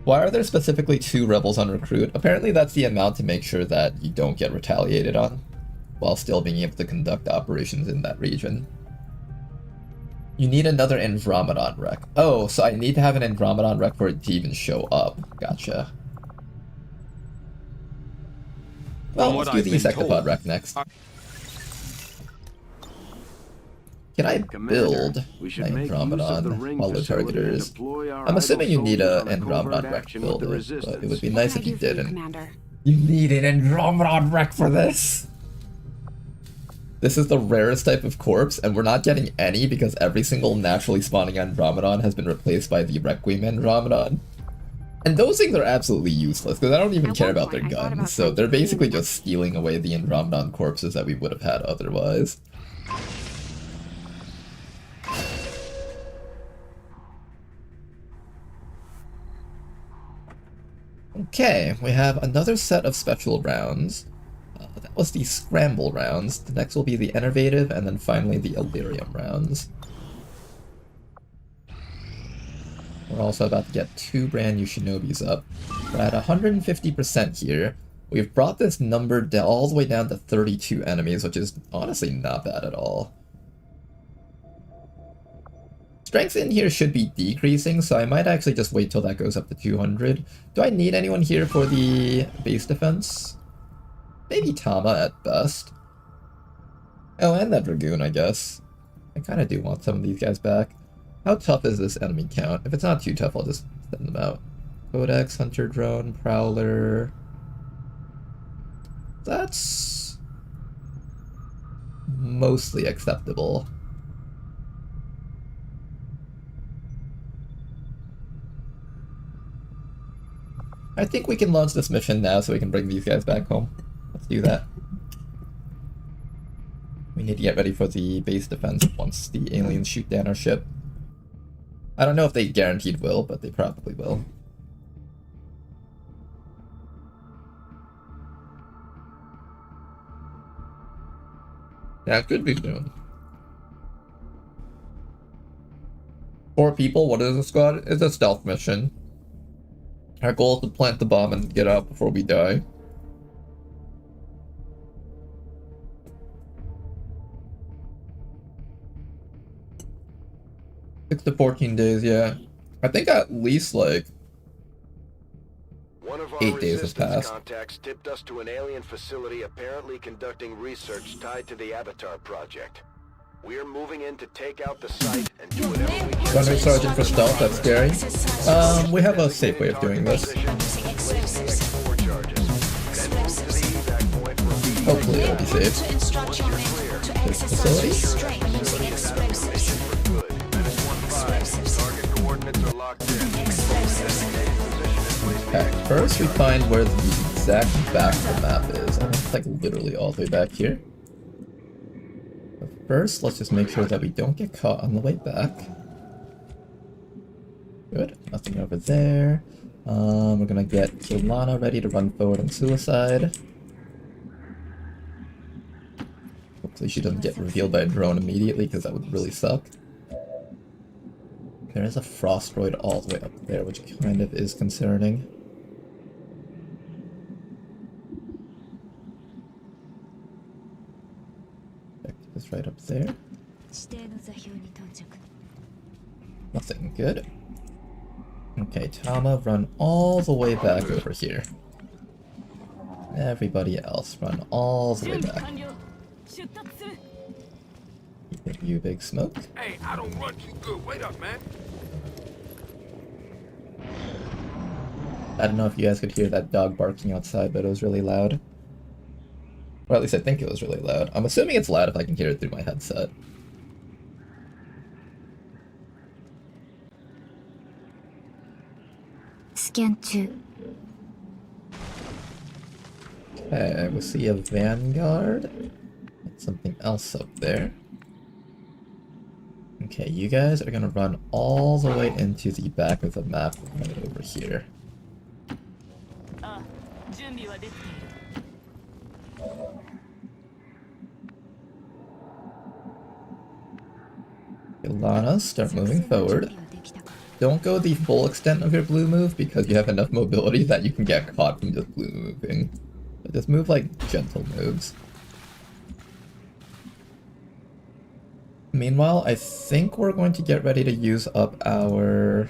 S1: Why are there specifically 2 rebels on recruit? Apparently that's the amount to make sure that you don't get retaliated on, while still being able to conduct operations in that region. You need another Andromedon wreck. Oh, so I need to have an Andromedon wreck for it to even show up. Gotcha. Well, let's do the Sectopod wreck next. Can I build my Andromedon hollow targeters? I'm assuming you need an Andromedon wreck to build it, but it would be nice if you didn't. You need an Andromedon wreck for this! This is the rarest type of corpse, and we're not getting any because every single naturally spawning Andromedon has been replaced by the Requiem Andromedon. And those things are absolutely useless, because I don't even care about their guns, so they're basically just stealing away the Andromedon corpses that we would have had otherwise. Okay, we have another set of special rounds. That was the Scramble rounds. The next will be the Innovative, and then finally the Illyrium rounds. We're also about to get 2 brand new Shinobis up. We're at 150% here. We've brought this number all the way down to 32 enemies, which is honestly not bad at all. Strength in here should be decreasing, so I might actually just wait till that goes up to 200. Do I need anyone here for the base defense? Maybe Tama at best. Oh, and that Dragoon, I guess. I kind of do want some of these guys back. How tough is this enemy count? If it's not too tough, I'll just send them out. Codex, Hunter Drone, Prowler... That's... mostly acceptable. I think we can launch this mission now so we can bring these guys back home. Let's do that. We need to get ready for the base defense once the aliens shoot down our ship. I don't know if they guaranteed will, but they probably will. Yeah, it could be soon. 4 people, what is a squad? It's a stealth mission. Our goal is to plant the bomb and get out before we die. Six to 14 days, yeah. I think at least like
S11: One of our
S1: 8 days has
S11: resistance
S1: passed.
S11: contacts tipped us to an alien facility apparently conducting research tied to the Avatar project. We're moving in to take out the site and do whatever we can.
S1: Gunnery Sergeant for stealth, that's scary. We have a safe way of doing this. Hopefully it'll be safe. This facility? Okay, first we find where the exact back of the map is. I think it's like literally all the way back here. But first, let's just make sure that we don't get caught on the way back. Good, nothing over there. We're gonna get Kilana ready to run forward on suicide. Hopefully she doesn't get revealed by a drone immediately, because that would really suck. There is a Frostroid all the way up there, which kind of is concerning. Is right up there. Nothing good. Okay, Tama, run all the way back over here. Everybody else, run all the way back. You big smoke.
S5: Hey, I don't run too good. Wait up, man.
S1: I don't know if you guys could hear that dog barking outside, but it was really loud. Or at least I think it was really loud. I'm assuming it's loud if I can hear it through my headset.
S12: Scan 2.
S1: Okay, we see a Vanguard. Something else up there. Okay, you guys are gonna run all the way into the back of the map right over here. Ilana, start moving forward. Don't go the full extent of your blue move because you have enough mobility that you can get caught from just blue moving. But just move like gentle moves. Meanwhile, I think we're going to get ready to use up our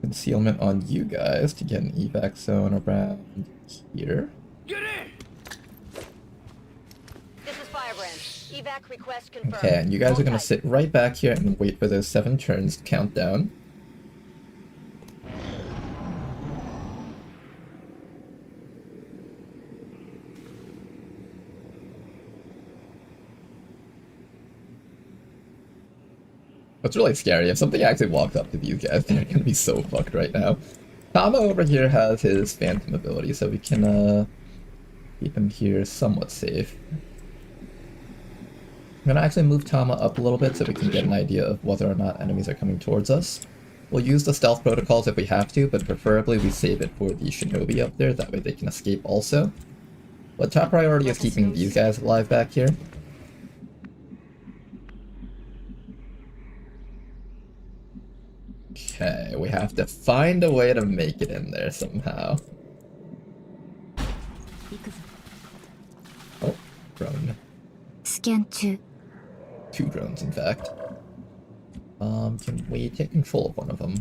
S1: concealment on you guys to get an evac zone around here.
S5: Get in!
S6: This is Firebrand. Evac request confirmed.
S1: Okay, and you guys are going to
S6: Hold tight.
S1: sit right back here and wait for those 7 turns to count down. It's really scary. If something actually walks up to these guys, they're gonna be so fucked right now. Tama over here has his phantom ability, so we can keep him here somewhat safe. I'm gonna actually move Tama up a little bit so we can get an idea of whether or not enemies are coming towards us. We'll use the stealth protocols if we have to, but preferably we save it for the shinobi up there, that way they can escape also. But top priority is keeping these guys alive back here. Okay, we have to find a way to make it in there somehow. Oh, drone.
S12: Scan 2.
S1: 2 drones, in fact. Can we take control of one of them?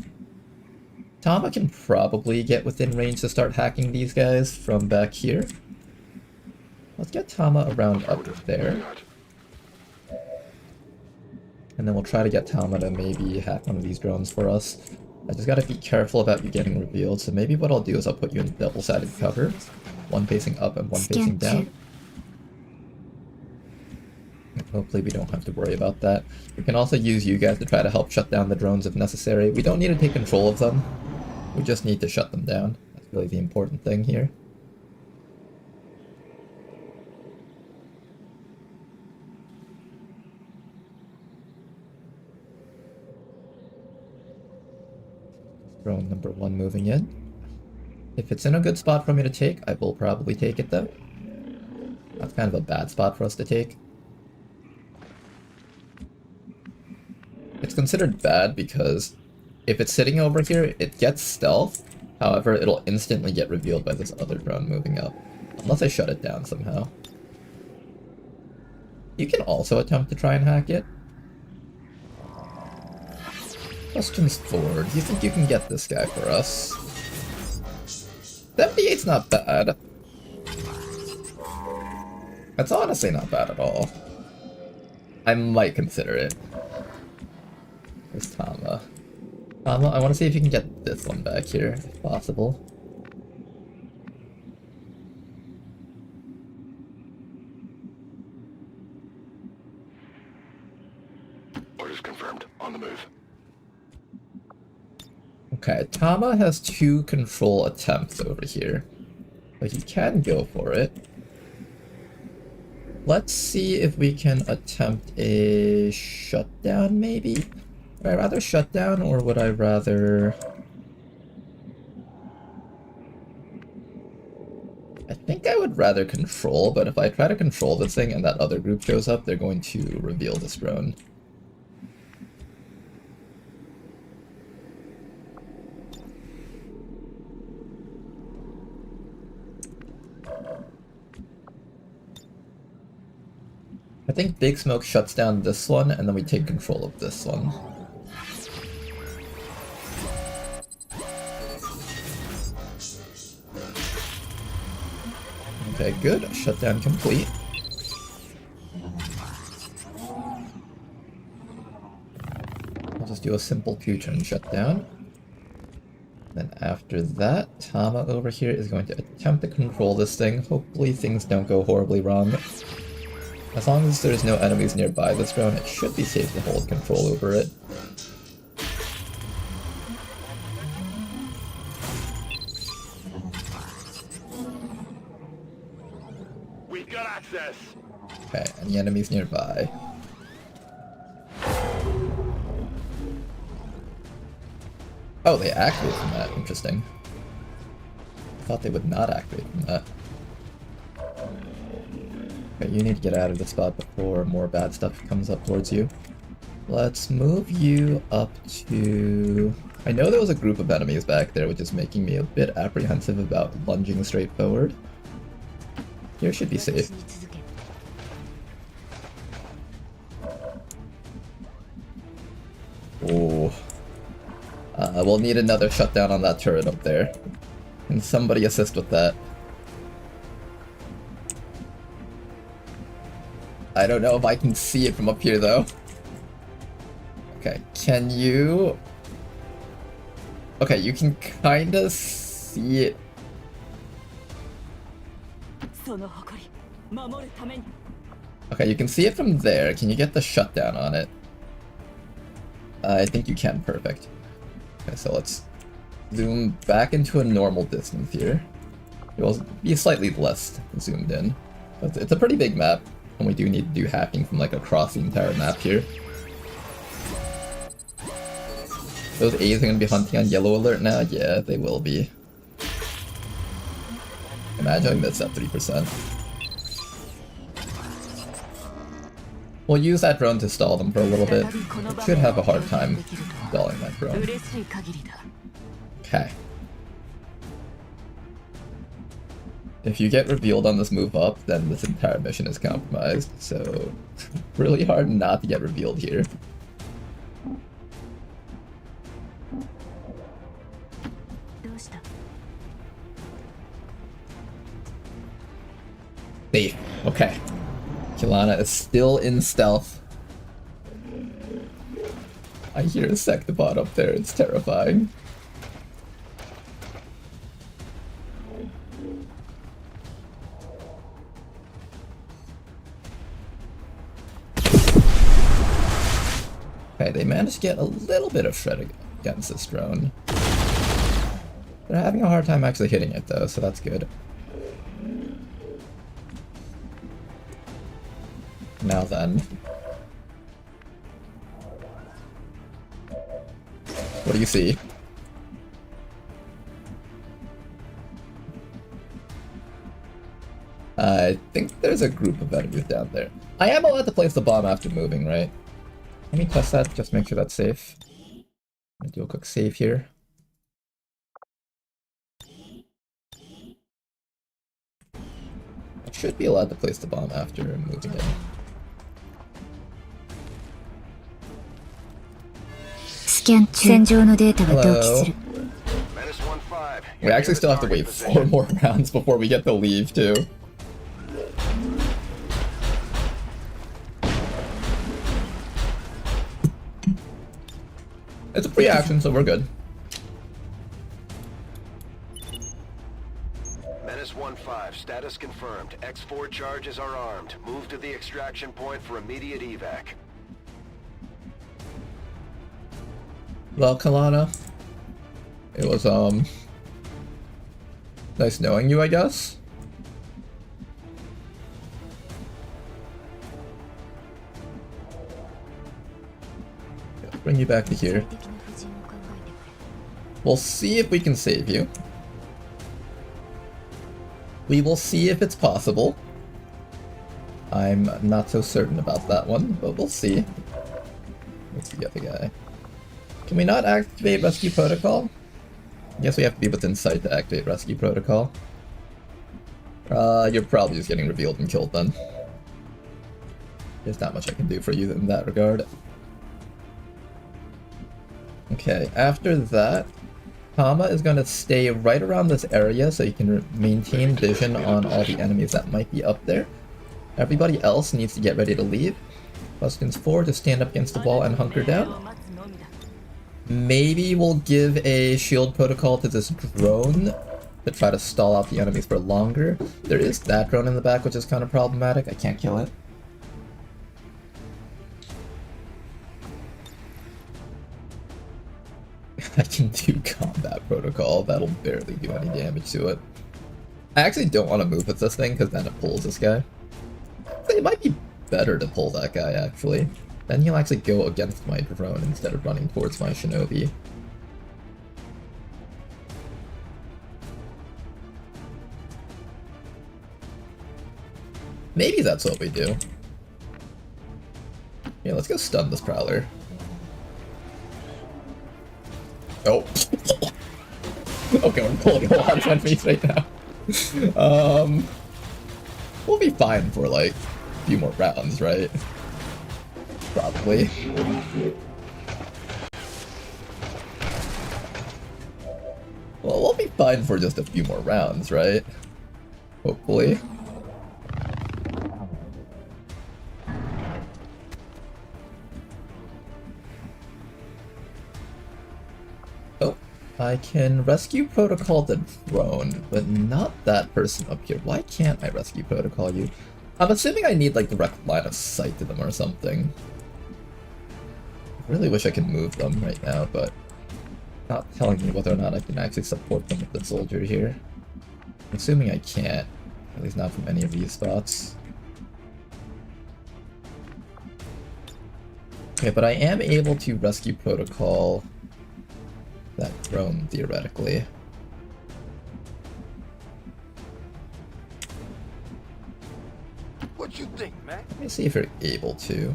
S1: Tama can probably get within range to start hacking these guys from back here. Let's get Tama around up there. And then we'll try to get Tama to maybe hack one of these drones for us. I just gotta be careful about you getting revealed, so maybe what I'll do is I'll put you in double-sided cover. One facing up and one facing down. Hopefully we don't have to worry about that. We can also use you guys to try to help shut down the drones if necessary. We don't need to take control of them. We just need to shut them down. That's really the important thing here. Drone number 1 moving in. If it's in a good spot for me to take, I will probably take it though. That's kind of a bad spot for us to take. It's considered bad because if it's sitting over here, it gets stealth. However, it'll instantly get revealed by this other drone moving up. Unless I shut it down somehow. You can also attempt to try and hack it. Questions forward. Do you think you can get this guy for us? 78's not bad. That's honestly not bad at all. I might consider it. There's Tama. Tama, I want to see if you can get this one back here, if possible.
S4: Orders confirmed. On the move.
S1: Okay, Tama has 2 control attempts over here. But he can go for it. Let's see if we can attempt a shutdown, maybe? Would I rather shut down, or would I rather... I think I would rather control, but if I try to control this thing and that other group shows up, they're going to reveal this drone. I think Big Smoke shuts down this one, and then we take control of this one. Okay, good. Shutdown complete. I'll just do a simple 2-turn shutdown. Then after that, Tama over here is going to attempt to control this thing. Hopefully things don't go horribly wrong. As long as there's no enemies nearby this drone, it should be safe to hold control over it.
S4: We've got access.
S1: Okay, any enemies nearby? Oh, they activate from that. Interesting. I thought they would not activate from that. Okay, you need to get out of the spot before more bad stuff comes up towards you. Let's move you up to... I know there was a group of enemies back there, which is making me a bit apprehensive about lunging straight forward. Here should be safe. Oh. We'll need another shutdown on that turret up there. Can somebody assist with that? I don't know if I can see it from up here though. Okay, can you... Okay, you can kinda see it. Okay, you can see it from there. Can you get the shutdown on it? I think you can, perfect. Okay, so let's zoom back into a normal distance here. It will be slightly less zoomed in. But it's a pretty big map, and we do need to do hacking from like across the entire map here. Those A's are going to be hunting on yellow alert now? Yeah, they will be. Imagine I missed that 3%. We'll use that drone to stall them for a little bit. Should have a hard time stalling that drone. Okay. If you get revealed on this move up, then this entire mission is compromised. So, really hard not to get revealed here. Safe. Okay. Kilana is still in stealth. I hear a Sectopod up there, it's terrifying. Okay, they managed to get a little bit of shred against this drone. They're having a hard time actually hitting it though, so that's good. Now then. What do you see? I think there's a group of enemies down there. I am allowed to place the bomb after moving, right? Let me test that, just make sure that's safe. I'm gonna do a quick save here. I should be allowed to place the bomb after moving in. Hello. We actually still have to wait 4 more rounds before we get to leave, too. It's a pre-action, so we're good.
S11: Menace 1-5, status confirmed. X4 charges are armed. Move to the extraction point for immediate evac.
S1: Well, Kalana, it was, nice knowing you, I guess. Bring you back to here. We'll see if we can save you. We will see if it's possible. I'm not so certain about that one, but we'll see. What's the other guy? Can we not activate rescue protocol? I guess we have to be within sight to activate rescue protocol. You're probably just getting revealed and killed then. There's not much I can do for you in that regard. Okay, after that, Kama is going to stay right around this area so you can maintain vision on all the enemies that might be up there. Everybody else needs to get ready to leave. Questions 4, to stand up against the wall and hunker down. Maybe we'll give a shield protocol to this drone to try to stall out the enemies for longer. There is that drone in the back, which is kind of problematic. I can't kill it. I can do combat protocol. That'll barely do any damage to it. I actually don't want to move with this thing because then it pulls this guy. It might be better to pull that guy, actually. Then he'll actually go against my drone instead of running towards my shinobi. Maybe that's what we do. Yeah, let's go stun this prowler. Oh. Okay, we're pulling a lot of enemies right now. We'll be fine for like a few more rounds, right? Probably. Well, we'll be fine for just a few more rounds, right? Hopefully. Oh, I can rescue protocol the drone, but not that person up here. Why can't I rescue protocol you? I'm assuming I need like direct line of sight to them or something. I really wish I could move them right now, but not telling me whether or not I can actually support them with the soldier here. I'm assuming I can't, at least not from any of these spots. Okay, but I am able to rescue protocol that drone, theoretically.
S5: What you think, man?
S1: Let me see if you're able to.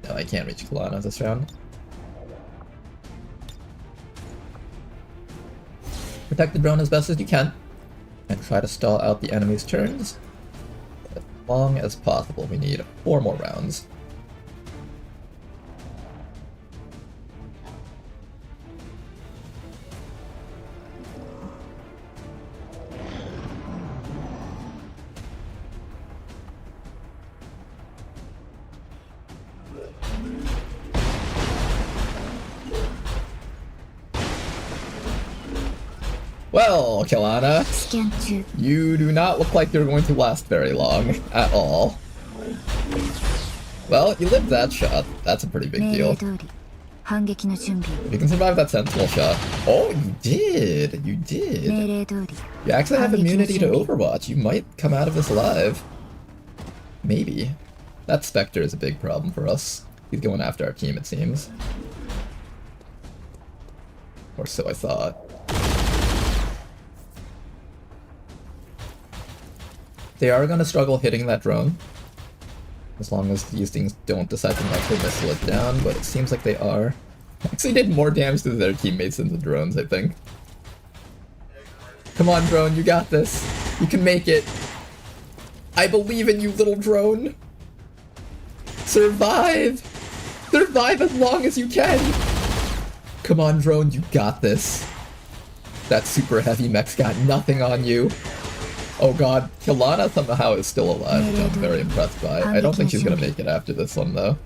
S1: No, I can't reach Kalana this round. Protect the drone as best as you can, and try to stall out the enemy's turns as long as possible. We need 4 more rounds. Well, Kalana, you do not look like you're going to last very long at all. Well, you lived that shot. That's a pretty big deal. You can survive that sentinel shot. Oh, you did! You did! You actually have immunity to Overwatch. You might come out of this alive. Maybe. That Spectre is a big problem for us. He's going after our team, it seems. Or so I thought. They are going to struggle hitting that drone, as long as these things don't decide to natural missile it down, but it seems like they are. Actually did more damage to their teammates than the drones, I think. Come on, drone, you got this. You can make it. I believe in you, little drone. Survive! Survive as long as you can! Come on, drone, you got this. That super heavy mech's got nothing on you. Oh god, Kalana somehow is still alive, which I'm very impressed by. I don't think she's gonna make it after this one, though.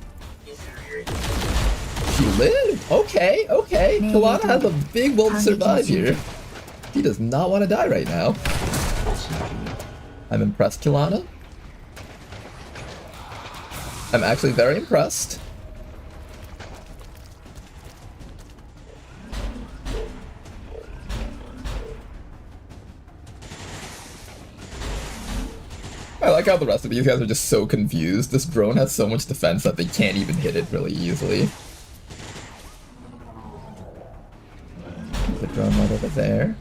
S1: She lived? Okay, okay. Kalana has a big will to survive here. He does not want to die right now. I'm impressed, Kalana. I'm actually very impressed. I like how the rest of these guys are just so confused. This drone has so much defense that they can't even hit it really easily. The drone right over there.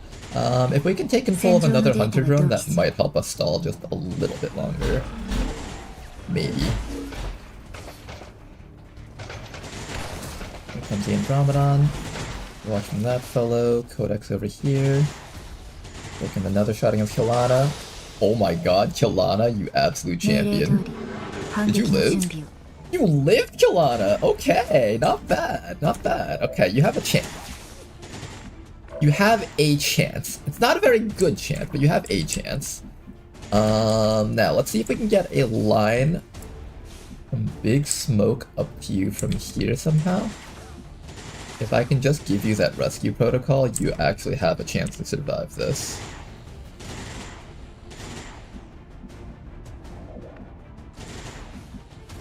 S1: If we can take control of another hunter drone, that might help us stall just a little bit longer. Maybe. Here comes the Andromedon. Watching that fellow. Codex over here. Taking another shot against Kalana. Oh my god, Kalana, you absolute champion. Did you live? You lived, Kalana! Okay, not bad, not bad. Okay, you have a chance. You have a chance. It's not a very good chance, but you have a chance. Now, let's see if we can get a line from Big Smoke up to you from here somehow. If I can just give you that rescue protocol, you actually have a chance to survive this.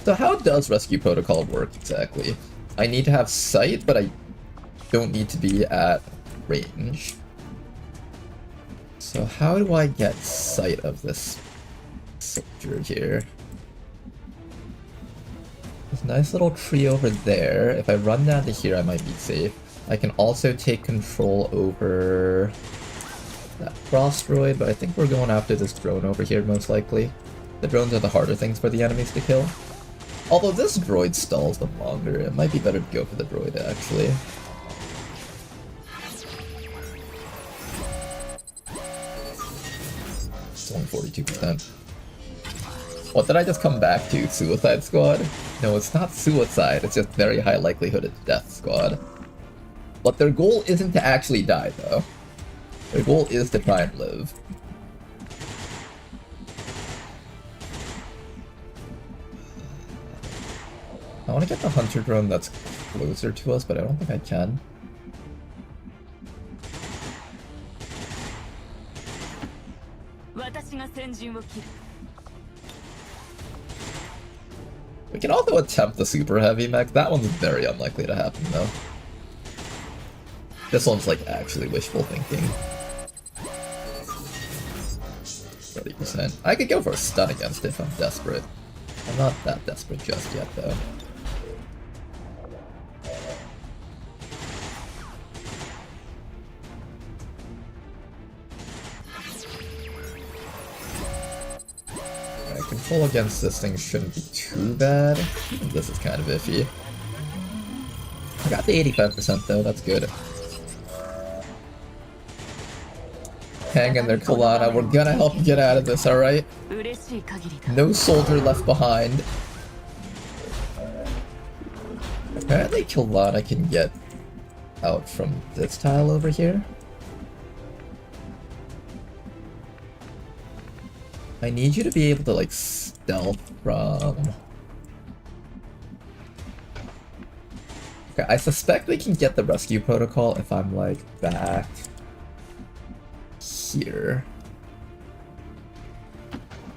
S1: So how does rescue protocol work exactly? I need to have sight, but I don't need to be at range. So how do I get sight of this soldier here? There's a nice little tree over there. If I run down to here, I might be safe. I can also take control over that cross droid, but I think we're going after this drone over here most likely. The drones are the harder things for the enemies to kill. Although this droid stalls them longer, it might be better to go for the droid, actually. It's only 42%. What did I just come back to? Suicide Squad? No, it's not suicide, it's just very high likelihood of death squad. But their goal isn't to actually die, though. Their goal is to try and live. I want to get the hunter drone that's closer to us, but I don't think I can. can also attempt the super heavy mech. That one's very unlikely to happen though. This one's like actually wishful thinking. 30%. I could go for a stun against it if I'm desperate. I'm not that desperate just yet though. Control against this thing shouldn't be too bad. This is kind of iffy. I got the 85% though, that's good. Hang in there, Kalana. We're gonna help you get out of this, alright? No soldier left behind. Apparently Kalana can get out from this tile over here. I need you to be able to, like, stealth from... Okay, I suspect we can get the rescue protocol if I'm, like, back here.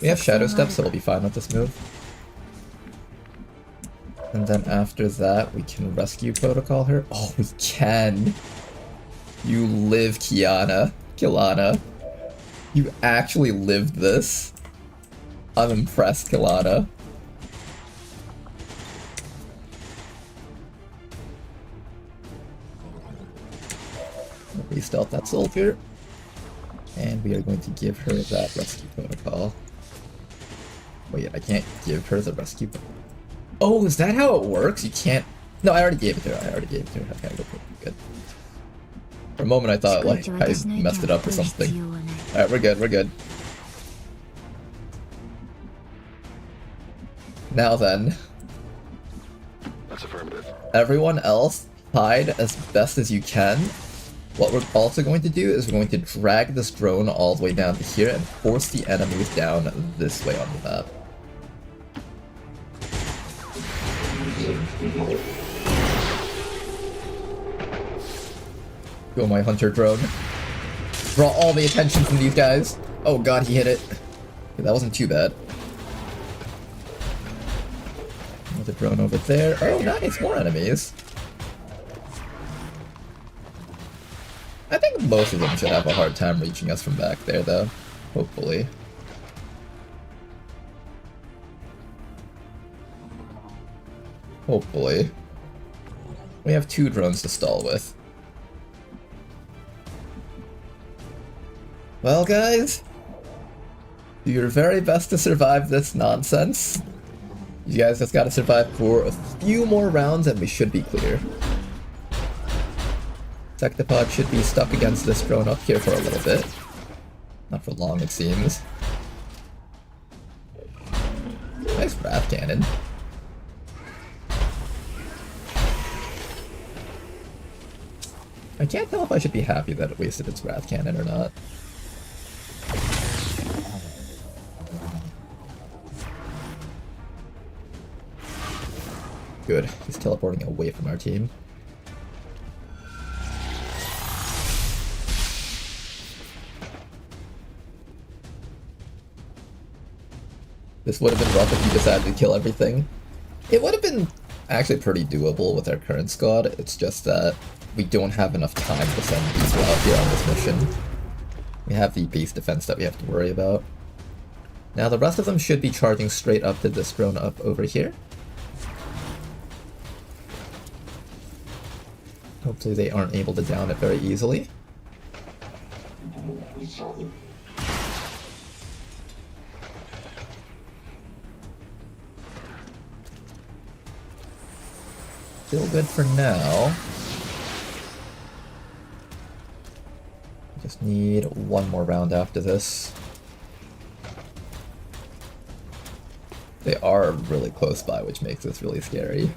S1: We have shadow steps, so we'll be fine with this move. And then after that, we can rescue protocol her. Oh, we can! You live, Kilana. You actually lived this. I'm impressed, Kalana. We stealth that soldier. And we are going to give her that rescue protocol. Wait, I can't give her the rescue protocol. Oh, is that how it works? You can't... No, I already gave it to her. Okay, good. For a moment I thought, like, I messed it up or something. Alright, we're good. Now then.
S4: That's affirmative.
S1: Everyone else, hide as best as you can. What we're also going to do is we're going to drag this drone all the way down to here and force the enemies down this way on the map. Go my hunter drone. Draw all the attention from these guys. Oh god, he hit it. Okay, that wasn't too bad. Another drone over there. Oh nice, more enemies. I think most of them should have a hard time reaching us from back there though. Hopefully. Hopefully. We have 2 drones to stall with. Well guys, do your very best to survive this nonsense. You guys just gotta survive for a few more rounds and we should be clear. Sectopod should be stuck against this drone up here for a little bit. Not for long it seems. Nice wrath cannon. I can't tell if I should be happy that it wasted its wrath cannon or not. Good, he's teleporting away from our team. This would have been rough if you decided to kill everything. It would have been actually pretty doable with our current squad, it's just that we don't have enough time to send people out here on this mission. We have the base defense that we have to worry about. Now the rest of them should be charging straight up to this drone up over here. Hopefully they aren't able to down it very easily. Still good for now. Just need one more round after this. They are really close by, which makes this really scary.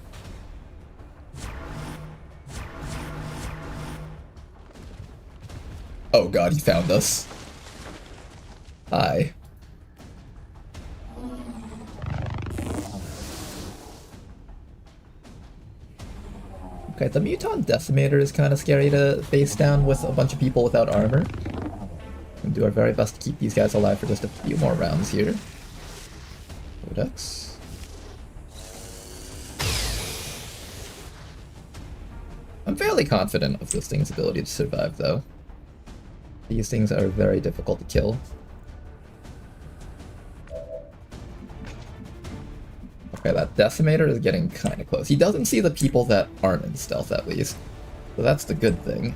S1: Oh god, he found us. Hi. Okay, the Muton Decimator is kind of scary to face down with a bunch of people without armor. We'll do our very best to keep these guys alive for just a few more rounds here. Codex. fairly confident of this thing's ability to survive, though. These things are very difficult to kill. Okay, that Decimator is getting kind of close. He doesn't see the people that aren't in stealth, at least. So that's the good thing.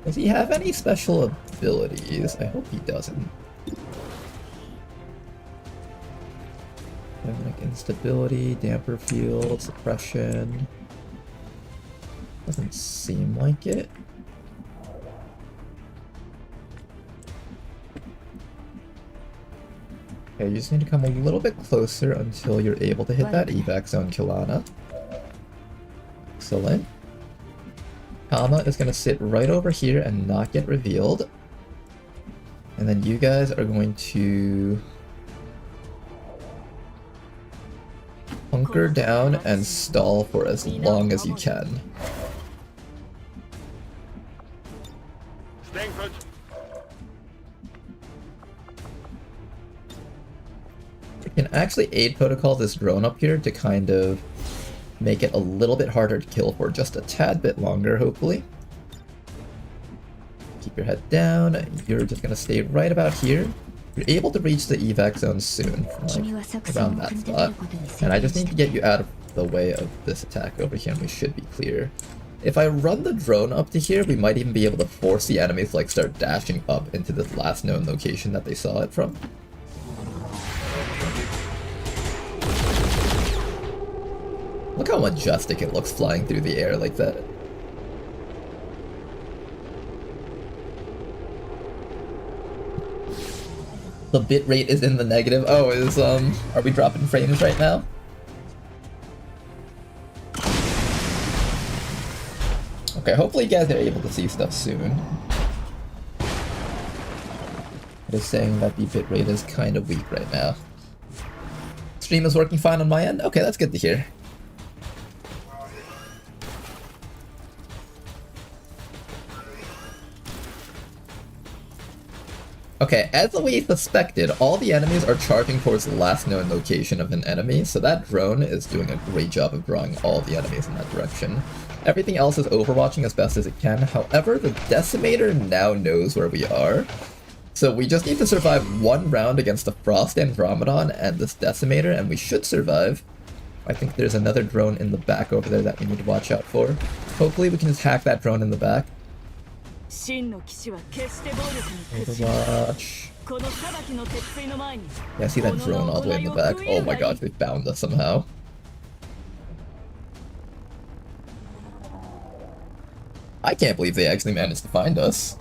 S1: Does he have any special abilities? I hope he doesn't. Like instability, damper field, suppression. Doesn't seem like it. Okay, you just need to come a little bit closer until you're able to hit that evac zone, Kilana. Excellent. Kama is going to sit right over here and not get revealed. And then you guys are going to hunker down and stall for as long as you can.
S4: Staying put.
S1: You can actually aid protocol this drone up here to kind of make it a little bit harder to kill for just a tad bit longer, hopefully. Keep your head down. You're just going to stay right about here. You're able to reach the evac zone soon, from like around that spot. And I just need to get you out of the way of this attack over here, and we should be clear. If I run the drone up to here, we might even be able to force the enemies to like start dashing up into this last known location that they saw it from. Look how majestic it looks flying through the air like that. The bitrate is in the negative. Oh, are we dropping frames right now? Okay, hopefully you guys are able to see stuff soon. It is saying that the bitrate is kind of weak right now. Stream is working fine on my end? Okay, that's good to hear. Okay, as we suspected, all the enemies are charging towards the last known location of an enemy, so that drone is doing a great job of drawing all the enemies in that direction. Everything else is overwatching as best as it can, however, the Decimator now knows where we are. So we just need to survive one round against the Frost Andromedon and this Decimator, and we should survive. I think there's another drone in the back over there that we need to watch out for. Hopefully we can just hack that drone in the back. Overwatch. Yeah, I see that drone all the way in the back. Oh my gosh, they found us somehow. I can't believe they actually managed to find us.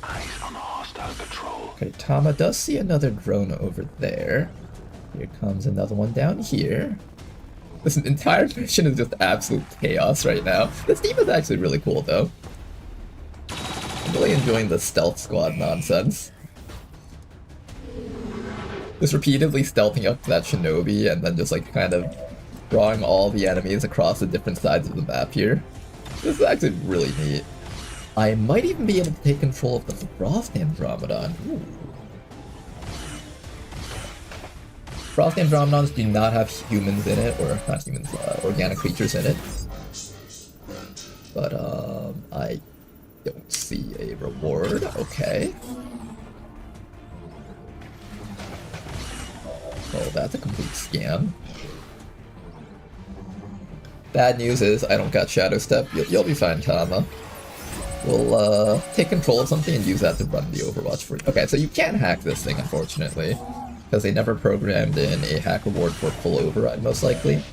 S4: Eyes on hostile patrol.
S1: Okay, Tama does see another drone over there. Here comes another one down here. This entire mission is just absolute chaos right now. This team is actually really cool, though. I'm really enjoying the stealth squad nonsense. Just repeatedly stealthing up to that shinobi and then just like kind of drawing all the enemies across the different sides of the map here. This is actually really neat. I might even be able to take control of the Frost Andromedon. Ooh. Frost Andromedons do not have humans in it, or not humans, organic creatures in it. But, I don't see a reward. Okay. Oh, that's a complete scam. Bad news is, I don't got Shadow Step. You'll be fine, Tama. We'll, take control of something and use that to run the Overwatch for you. Okay, so you can't hack this thing, unfortunately. Because they never programmed in a hack reward for full override, most likely.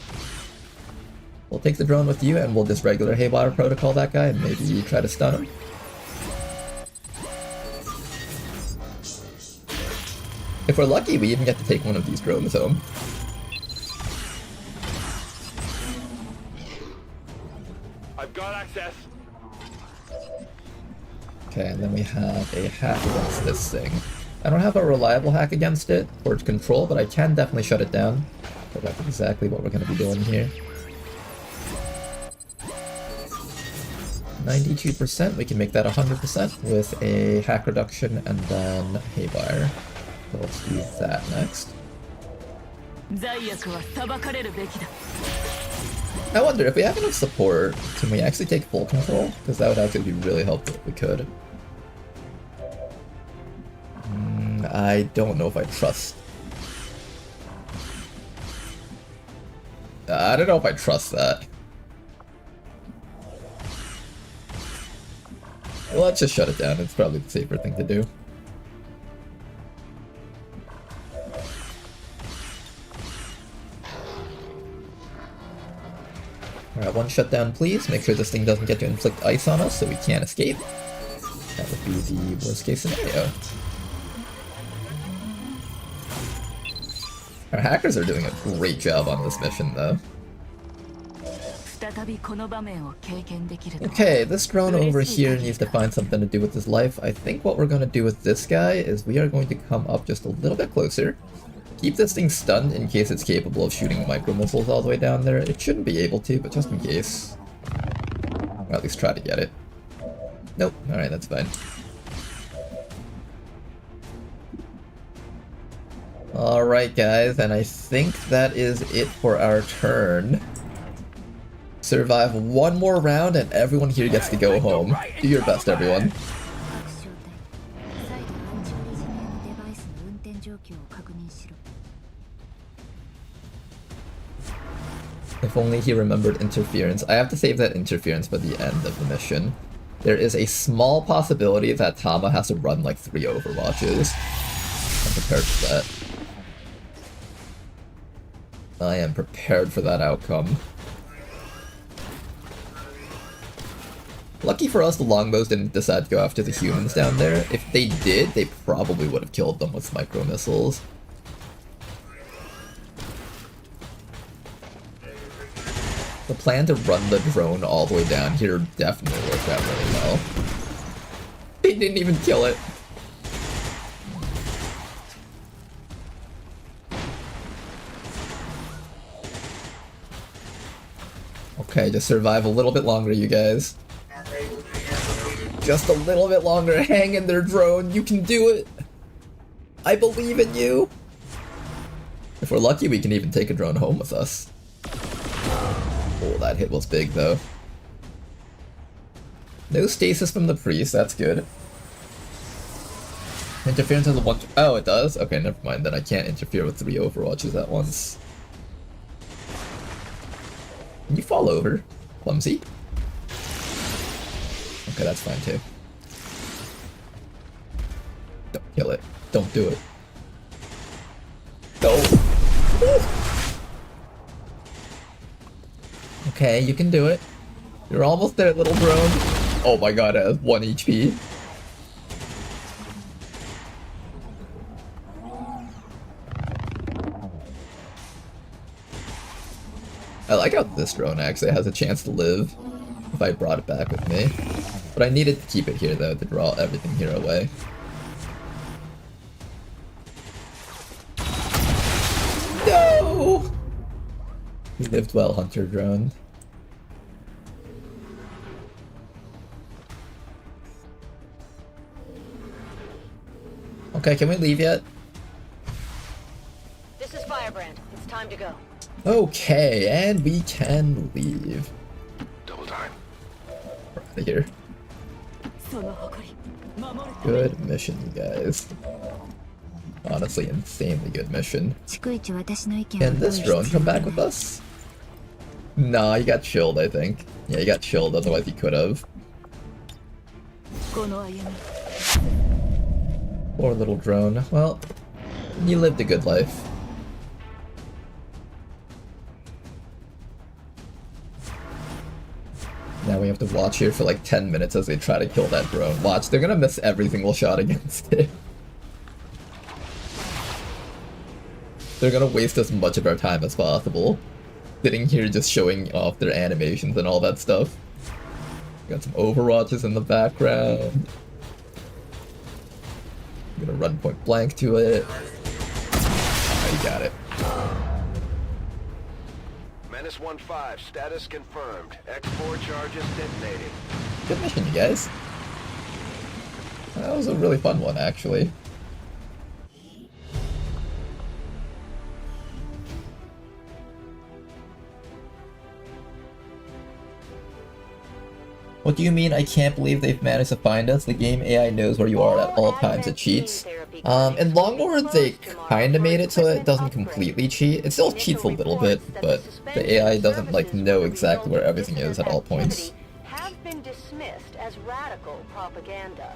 S1: We'll take the drone with you, and we'll just regular Haywire Protocol that guy, and maybe try to stun him. If we're lucky, we even get to take one of these drones home.
S4: I've got access.
S1: Okay, and then we have a hack against this thing. I don't have a reliable hack against it, or its control, but I can definitely shut it down. So that's exactly what we're going to be doing here. 92%, we can make that 100% with a hack reduction and then Haywire. So let's do that next. I wonder if we have enough support, can we actually take full control? Because that would actually be really helpful if we could. I don't know if I trust. I don't know if I trust that. Let's just shut it down. It's probably the safer thing to do. Alright, one shutdown please. Make sure this thing doesn't get to inflict ice on us so we can't escape. That would be the worst case scenario. Our hackers are doing a great job on this mission though. Okay, this drone over here needs to find something to do with his life. I think what we're going to do with this guy is we are going to come up just a little bit closer. Keep this thing stunned in case it's capable of shooting micro missiles all the way down there. It shouldn't be able to, but just in case. Or at least try to get it. Nope, alright, that's fine. Alright guys, and I think that is it for our turn. Survive one more round and everyone here gets to go home. Do your best, everyone. If only he remembered interference. I have to save that interference for the end of the mission. There is a small possibility that Tama has to run like 3 overwatches. I'm prepared for that. I am prepared for that outcome. Lucky for us, the longbows didn't decide to go after the humans down there. If they did, they probably would have killed them with micro missiles. The plan to run the drone all the way down here definitely worked out really well. They didn't even kill it. Okay, just survive a little bit longer, you guys. Just a little bit longer. Hang in there, drone. You can do it. I believe in you. If we're lucky, we can even take a drone home with us. Oh, that hit was big, though. No stasis from the priest. That's good. Interference has a one... Oh, it does? Okay, never mind. Then I can't interfere with 3 overwatches at once. Can you fall over? Clumsy? Okay, that's fine too. Don't kill it. Don't do it. Go! Okay, you can do it. You're almost there, little drone. Oh my god, it has 1 HP. I like how this drone actually has a chance to live if I brought it back with me. But I needed to keep it here though to draw everything here away. No! You lived well, Hunter drone. Okay, can we leave yet?
S6: This is Firebrand. It's time to go.
S1: Okay, and we can leave.
S4: Double time.
S1: We're out of here. Good mission, you guys. Honestly, insanely good mission. Can this drone come back with us? Nah, he got chilled, I think. Yeah, he got chilled, otherwise he could have. Poor little drone. Well, he lived a good life. Now we have to watch here for like 10 minutes as they try to kill that drone. Watch, they're gonna miss every single shot against it. They're gonna waste as much of our time as possible. Sitting here just showing off their animations and all that stuff. Got some overwatches in the background. I'm gonna run point blank to it. Oh, you got it.
S11: Menace 1-5, status confirmed. X4 charges detonating.
S1: Good mission, you guys. That was a really fun one, actually. What do you mean I can't believe they've managed to find us? The game AI knows where you are at all times, it cheats. In Long War, they kinda made it so it doesn't completely cheat. It still cheats a little bit, but the AI doesn't, like, know exactly where everything is at all points.
S6: Have been dismissed as radical propaganda.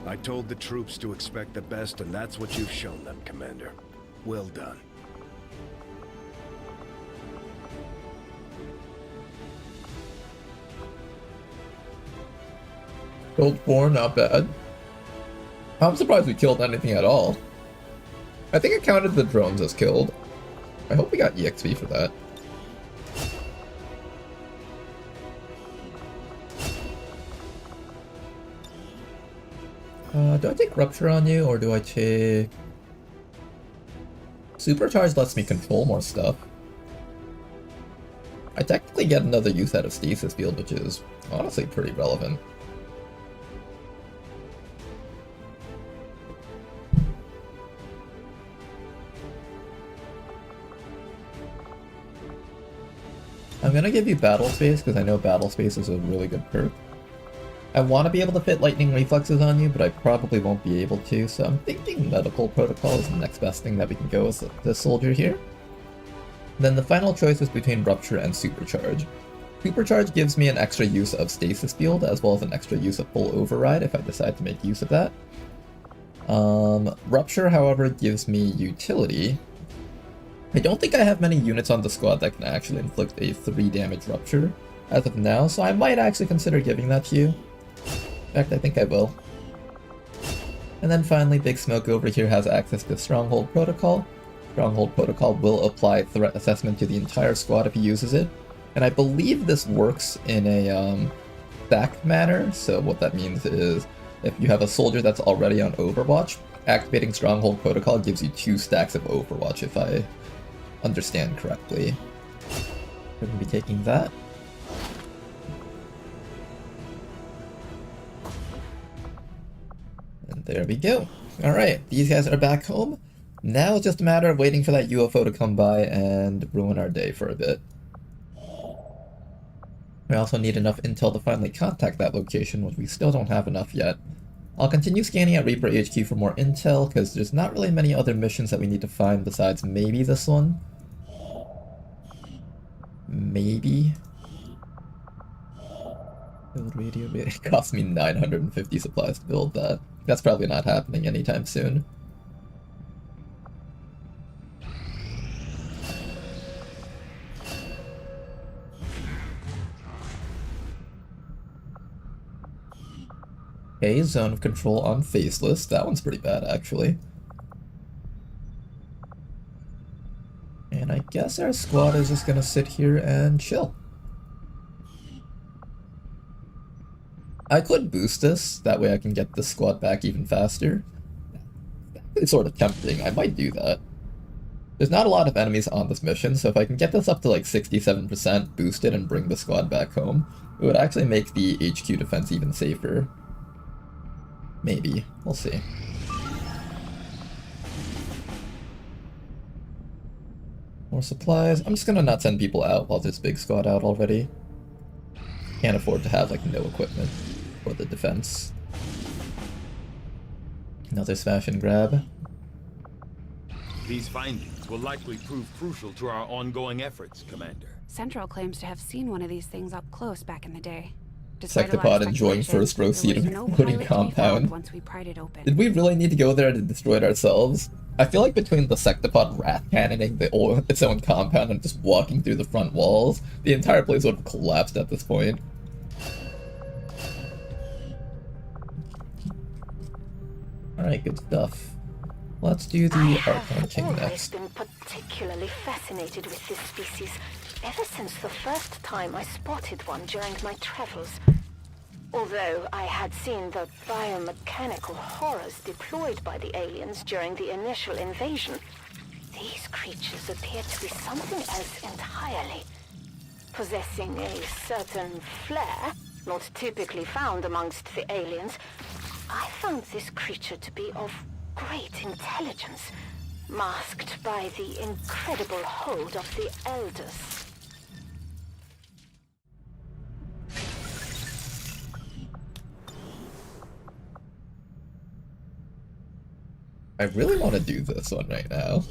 S9: I told the troops to expect the best, and that's what you've shown them, Commander. Well done.
S1: Killed 4, not bad. I'm surprised we killed anything at all. I think I counted the drones as killed. I hope we got EXP for that. Do I take Rupture on you, or do I take... Supercharge lets me control more stuff. I technically get another use out of Stasis Field, which is honestly pretty relevant. I'm gonna give you Battle Space, because I know Battle Space is a really good perk. I want to be able to fit Lightning Reflexes on you, but I probably won't be able to, so I'm thinking Medical Protocol is the next best thing that we can go with this soldier here. Then the final choice is between Rupture and Supercharge. Supercharge gives me an extra use of Stasis Field, as well as an extra use of Full Override if I decide to make use of that. Rupture, however, gives me Utility. I don't think I have many units on the squad that can actually inflict a 3 damage Rupture as of now, so I might actually consider giving that to you. In fact, I think I will. And then finally, Big Smoke over here has access to Stronghold Protocol. Stronghold Protocol will apply threat assessment to the entire squad if he uses it. And I believe this works in a stack manner, so what that means is if you have a soldier that's already on Overwatch, activating Stronghold Protocol gives you 2 stacks of Overwatch if I understand correctly. We're going to be taking that. And there we go. Alright, these guys are back home. Now it's just a matter of waiting for that UFO to come by and ruin our day for a bit. We also need enough intel to finally contact that location, which we still don't have enough yet. I'll continue scanning at Reaper HQ for more intel, because there's not really many other missions that we need to find besides maybe this one. Maybe. Build radio. It cost me 950 supplies to build that. That's probably not happening anytime soon. Okay, Zone of Control on Faceless. That one's pretty bad, actually. And I guess our squad is just gonna sit here and chill. I could boost this, that way I can get this squad back even faster. It's sort of tempting, I might do that. There's not a lot of enemies on this mission, so if I can get this up to like 67% boosted and bring the squad back home, it would actually make the HQ defense even safer. Maybe. We'll see. More supplies. I'm just gonna not send people out while there's big squad out already. Can't afford to have like no equipment for the defense. Another smash and grab.
S8: These findings will likely prove crucial to our ongoing efforts, Commander.
S7: Central claims to have seen one of these things up close back in the day.
S1: Sectopod enjoying first row seat of including compound.
S7: Once we pried it open.
S1: Did we really need to go there to destroy it ourselves? I feel like between the Sectopod wrath cannoning its own compound and just walking through the front walls, the entire place would have collapsed at this point. Alright, good stuff. Let's do the Archon King next.
S6: I've always been particularly fascinated with this species, ever since the first time I spotted one during my travels. Although I had seen the biomechanical horrors deployed by the aliens during the initial invasion, these creatures appear to be something else entirely. Possessing a certain flair, not typically found amongst the aliens, I found this creature to be of great intelligence, masked by the incredible hold of the Elders.
S1: I really want to do this one right now.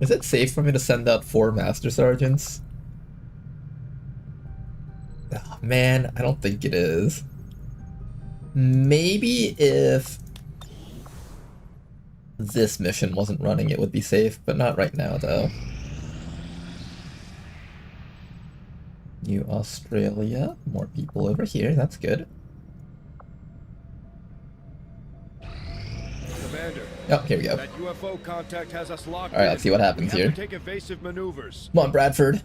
S1: Is it safe for me to send out 4 Master Sergeants? Oh, man, I don't think it is. Maybe if this mission wasn't running, it would be safe, but not right now, though. New Australia. More people over here, that's good.
S11: Commander.
S1: Oh, here we go.
S11: That UFO contact has us locked.
S1: Alright, let's see what happens here.
S11: Take evasive maneuvers.
S1: Come on, Bradford.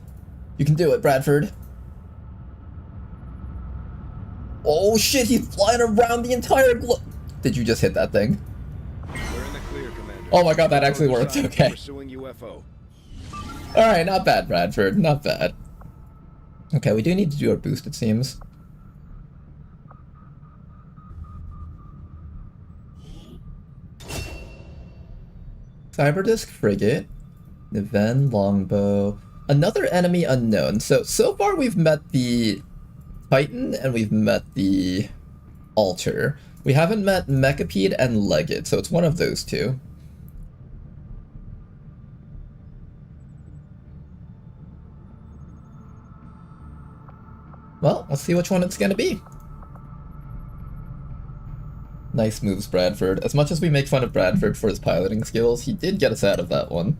S1: You can do it, Bradford. Oh shit, he's flying around the entire globe. Did you just hit that thing?
S11: We're in the clear, Commander.
S1: Oh my god, that actually worked. Okay.
S11: Pursuing UFO.
S1: Alright, not bad, Bradford. Not bad. Okay, we do need to do our boost, it seems. Cyberdisk Frigate. Niven Longbow. Another enemy unknown. So far we've met the Titan and we've met the Alter. We haven't met Mechapede and Legate, so it's one of those two. Well, let's see which one it's gonna be. Nice moves, Bradford. As much as we make fun of Bradford for his piloting skills, he did get us out of that one.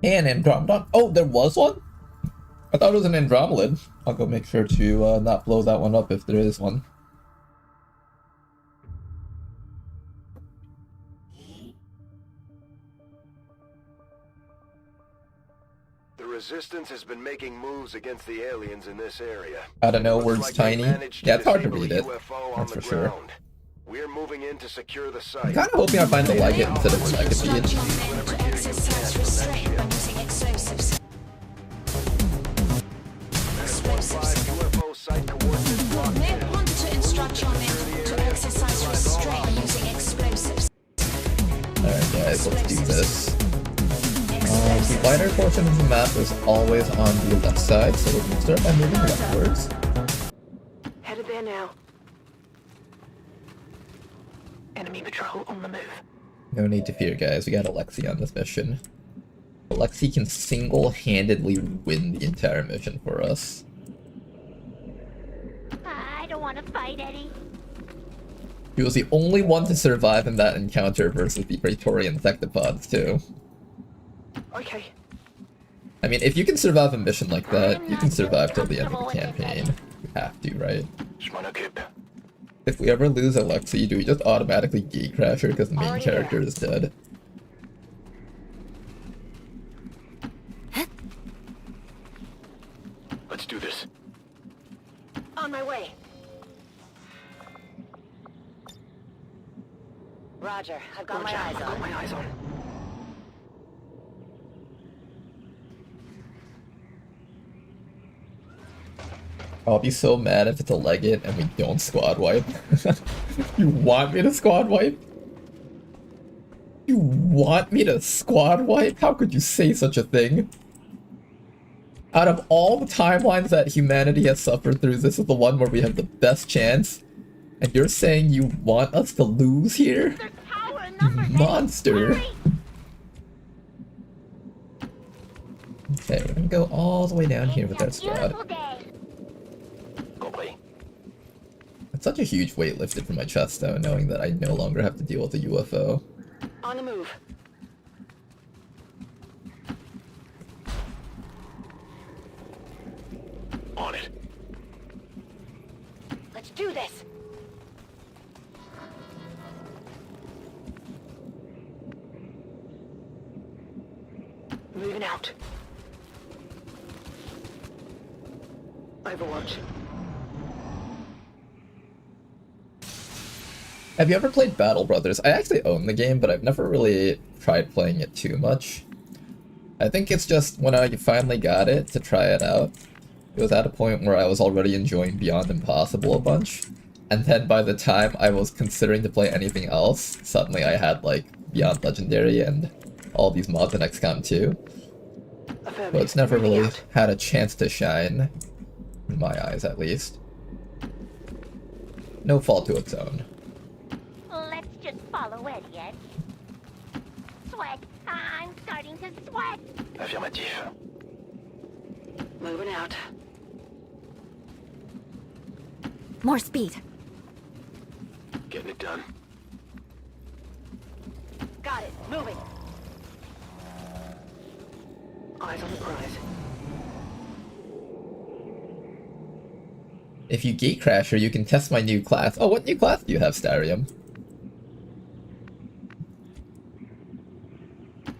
S1: And Andromeda. Oh, there was one? I thought it was an Andromelid. I'll go make sure to not blow that one up if there is one.
S11: The Resistance has been making moves against the aliens in this area.
S1: I don't know,
S11: Looks
S1: words
S11: like they
S1: tiny.
S11: managed
S1: Yeah, it's hard to
S11: disable
S1: read
S11: a
S1: it.
S11: UFO on
S1: That's
S11: the
S1: for sure.
S11: ground. We're moving in to secure the
S1: I'm
S11: site.
S1: kind of hoping I find the Legate instead of the Mechapede.
S11: UFO site coordinates blocked.
S1: Alright guys, let's do this. The wider portion of the map is always on the left side, so we're going to start by moving leftwards.
S6: Headed there now. Enemy patrol on the move.
S1: No need to fear, guys. We got Alexi on this mission. Alexi can single-handedly win the entire mission for us.
S10: I don't want to fight, Eddie.
S1: He was the only one to survive in that encounter versus the Praetorian Sectopods, too.
S6: Okay.
S1: I mean, if you can survive a mission like that, you can survive till the end of the campaign. You have to, right? If we ever lose Alexi, do we just automatically gate crash her because the main character is dead?
S11: Let's do this.
S6: On my way. Roger, I've got my eyes on.
S1: I'll be so mad if it's a Legate and we don't squad wipe. You want me to squad wipe? You want me to squad wipe? How could you say such a thing? Out of all the timelines that humanity has suffered through, this is the one where we have the best chance. And you're saying you want us to lose here? Monster. Okay, we're gonna go all the way down here with our squad. It's such a huge weight lifted from my chest, though, knowing that I no longer have to deal with a UFO.
S6: On the move.
S11: On it.
S6: Let's do this. Moving out.
S12: Overwatch.
S1: Have you ever played Battle Brothers? I actually own the game, but I've never really tried playing it too much. I think it's just when I finally got it to try it out, it was at a point where I was already enjoying Beyond Impossible a bunch, and then by the time I was considering to play anything else, suddenly I had like Beyond Legendary and all these mods in XCOM 2. So it's never really had a chance to shine, in my eyes at least. No fault to its own.
S10: Let's just follow Eddie, Ed. Sweat. I'm starting to sweat.
S12: Affirmatif. Moving out.
S6: More speed.
S11: Getting it done.
S6: Got it. Moving.
S12: Eyes on the prize.
S1: If you gatecrasher, you can test my new class. Oh, what new class do you have, Starium?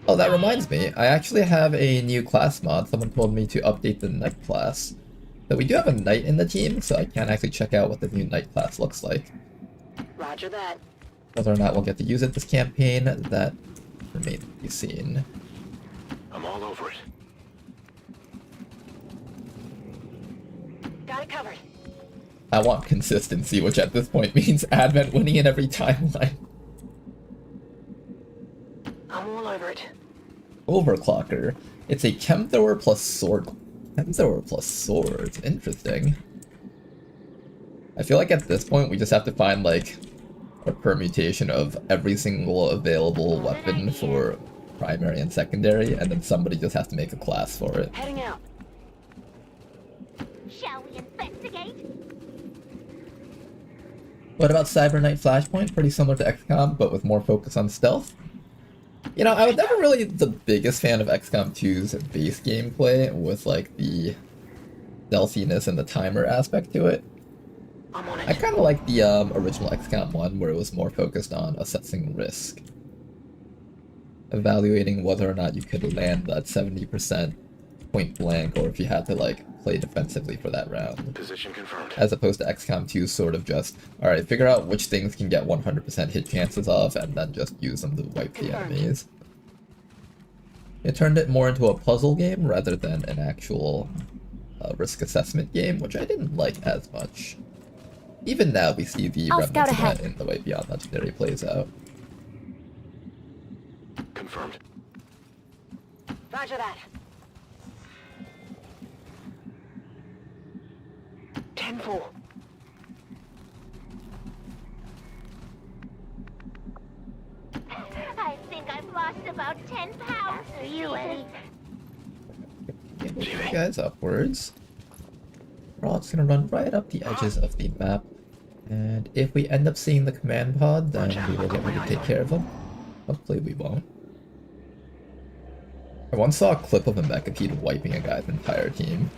S1: Oh, that reminds me. I actually have a new class mod. Someone told me to update the knight class. So we do have a knight in the team, so I can actually check out what the new knight class looks like.
S12: Roger that.
S1: Whether or not we'll get to use it this campaign, that remains to be seen.
S11: I'm all over it.
S6: Got it covered.
S1: I want consistency, which at this point means Advent winning in every timeline.
S12: I'm all over it.
S1: Overclocker. It's a chem thrower plus sword. Chem thrower plus swords. Interesting. I feel like at this point we just have to find like a permutation of every single available weapon for primary and secondary, and then somebody just has to make a class for it.
S12: Heading out.
S10: Shall we investigate?
S1: What about Cyber Knight Flashpoint? Pretty similar to XCOM, but with more focus on stealth. You know, I was never really the biggest fan of XCOM 2's base gameplay with like the stealthiness and the timer aspect to it. I kind of like the original XCOM 1 where it was more focused on assessing risk. Evaluating whether or not you could land that 70% point blank, or if you had to like play defensively for that round.
S11: Position confirmed.
S1: As opposed to XCOM 2 sort of just, alright, figure out which things can get 100% hit chances of, and then just use them to wipe the enemies. It turned it more into a puzzle game rather than an actual risk assessment game, which I didn't like as much. Even now we see the remnants of that in the way Beyond Legendary plays out.
S11: Confirmed.
S6: Roger that.
S12: 10-4.
S10: I think I've lost about 10 pounds. Are you, Eddie?
S1: Move you guys upwards. We're all just gonna run right up the edges of the map. And if we end up seeing the command pod, then we will get ready to take care of them. Hopefully we won't. I once saw a clip of a Mechapede wiping a guy's entire team.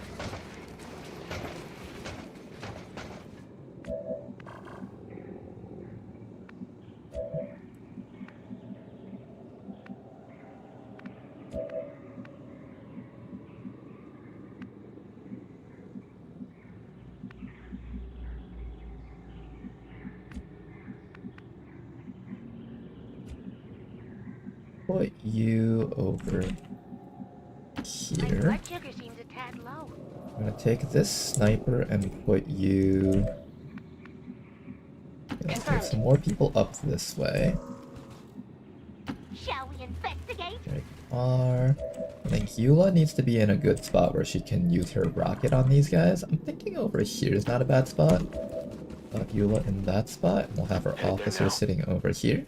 S1: Put you over here.
S10: My sugar seems a tad low.
S1: I'm gonna take this sniper and put you... Let's take some more people up this way.
S10: Shall we investigate?
S1: There you are. I think Eula needs to be in a good spot where she can use her rocket on these guys. I'm thinking over here is not a bad spot. Put Eula in that spot, and we'll have our officer sitting over here.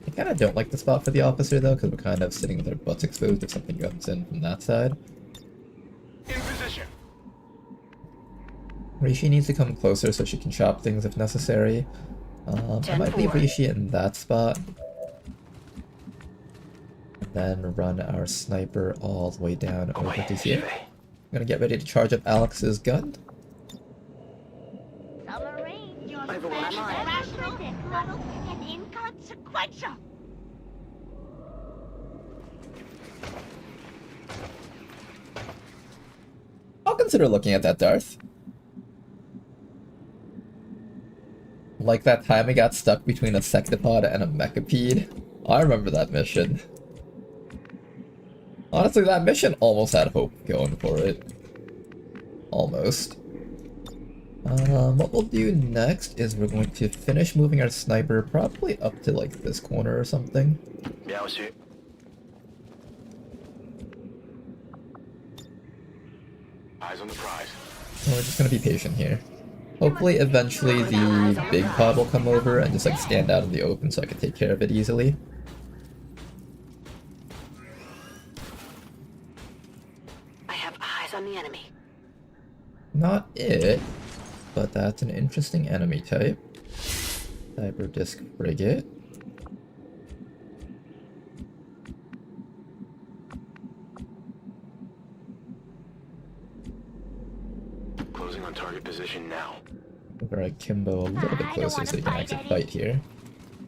S1: I kind of don't like the spot for the officer though, because we're kind of sitting with our butts exposed if something comes in from that side.
S11: In position.
S1: Rishi needs to come closer so she can chop things if necessary. I might leave Rishi in that spot. And then run our sniper all the way down over to here. I'm gonna get ready to charge up Alex's gun.
S10: Submarine, you're irrational, muddled, and inconsequential.
S1: I'll consider looking at that, Darth. Like that time we got stuck between a Sectopod and a Mechapede. I remember that mission. Honestly, that mission almost had hope going for it. Almost. What we'll do next is we're going to finish moving our sniper probably up to like this corner or something.
S11: Bien reçu. Eyes on the prize.
S1: And we're just gonna be patient here. Hopefully, eventually the big pod will come over and just like stand out in the open so I can take care of it easily.
S12: I have eyes on the enemy.
S1: Not it, but that's an interesting enemy type. Cyber Disc Frigate.
S11: Closing on target position now.
S1: Move our Akimbo a little bit closer so you can actually fight here.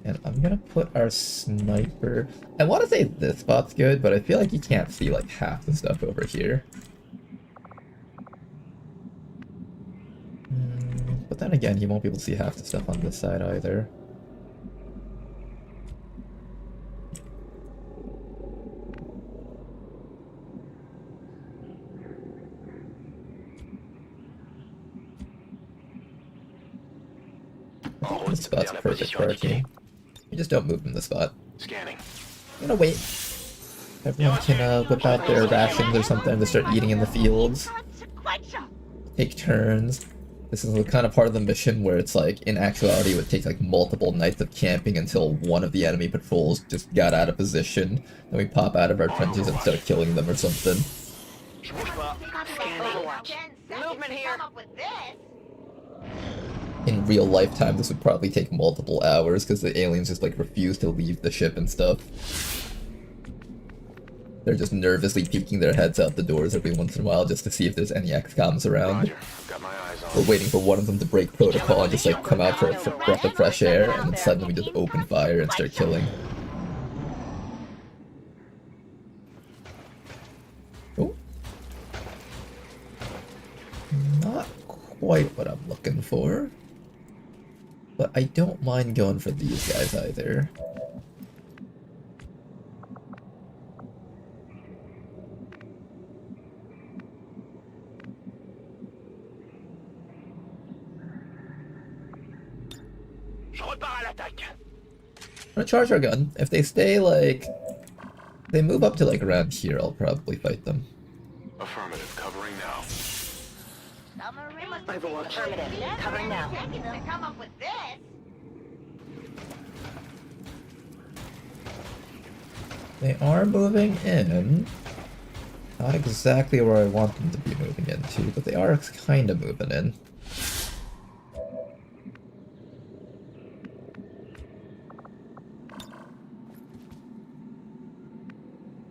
S1: And I'm gonna put our sniper... I want to say this spot's good, but I feel like you can't see like half the stuff over here. But then again, you won't be able to see half the stuff on this side either. This spot's perfect for our team. You just don't move in the spot.
S11: Scanning.
S1: I'm gonna wait. Everyone can whip out their rations or something to start eating in the fields. Take turns. This is the kind of part of the mission where it's like, in actuality, it would take like multiple nights of camping until one of the enemy patrols just got out of position. Then we pop out of our trenches and start killing them or something.
S7: Movement here.
S1: In real lifetime, this would probably take multiple hours because the aliens just like refuse to leave the ship and stuff. They're just nervously peeking their heads out the doors every once in a while just to see if there's any XCOMs around.
S11: Got my eyes on.
S1: We're waiting for one of them to break protocol and just like come out for a breath of fresh air, and then suddenly we just open fire and start killing. Oh. Not quite what I'm looking for. But I don't mind going for these guys either. I'm gonna charge our gun. If they stay like... they move up to like around here, I'll probably fight them.
S11: Affirmative, covering now.
S12: Overwatch. Affirmative. Covering now.
S10: Come up with this.
S1: They are moving in. Not exactly where I want them to be moving into, but they are kind of moving in.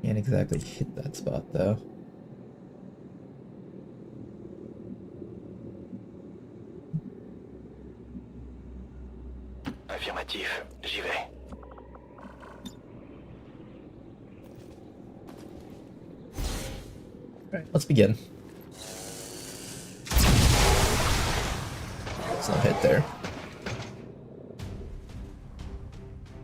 S1: Can't exactly hit that spot though.
S11: Affirmatif, j'y vais.
S1: Alright, let's begin. It's no hit there.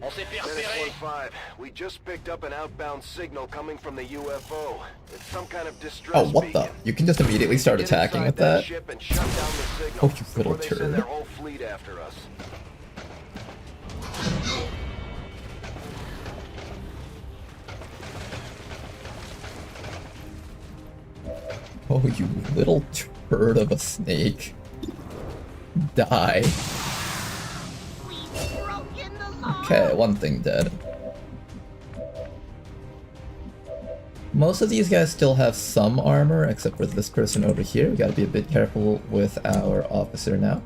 S11: Dennis 1-5, we just picked up an outbound signal coming from the UFO. It's some kind of distress
S1: Oh, what the?
S11: beacon.
S1: You can just immediately start
S11: Get
S1: attacking
S11: inside
S1: with that?
S11: ship and shut down the signal
S1: Oh, you little
S11: before they send
S1: turd.
S11: their whole fleet after us.
S1: Oh, you little turd of a snake. Die. Okay, one thing dead. Most of these guys still have some armor, except for this person over here. We gotta be a bit careful with our officer now.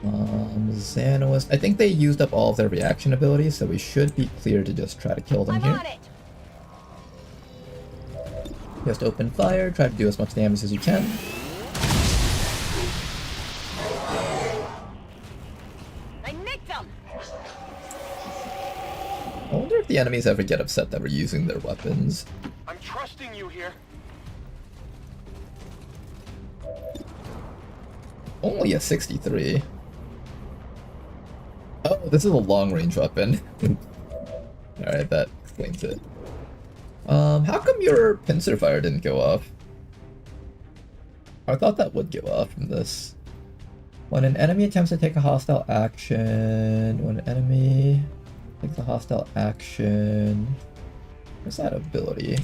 S1: Xanoist. I think they used up all of their reaction abilities, so we should be clear to just try to kill them here. Just open fire, try to do as much damage as you can.
S7: I nicked them.
S1: I wonder if the enemies ever get upset that we're using their weapons.
S11: I'm trusting you here.
S1: Only a 63. Oh, this is a long-range weapon. Alright, that explains it. How come your pincer fire didn't go off? I thought that would go off from this. When an enemy attempts to take a hostile action... When an enemy takes a hostile action... What's that ability?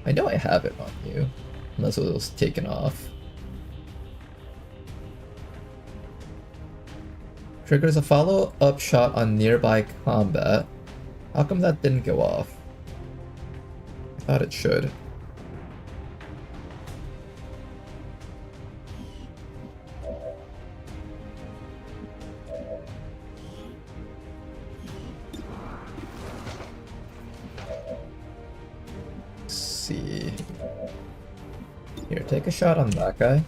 S1: I know I have it on you. Unless it was taken off. Triggers a follow-up shot on nearby combat. How come that didn't go off? I thought it should. Let's see. Here, take a shot on that guy.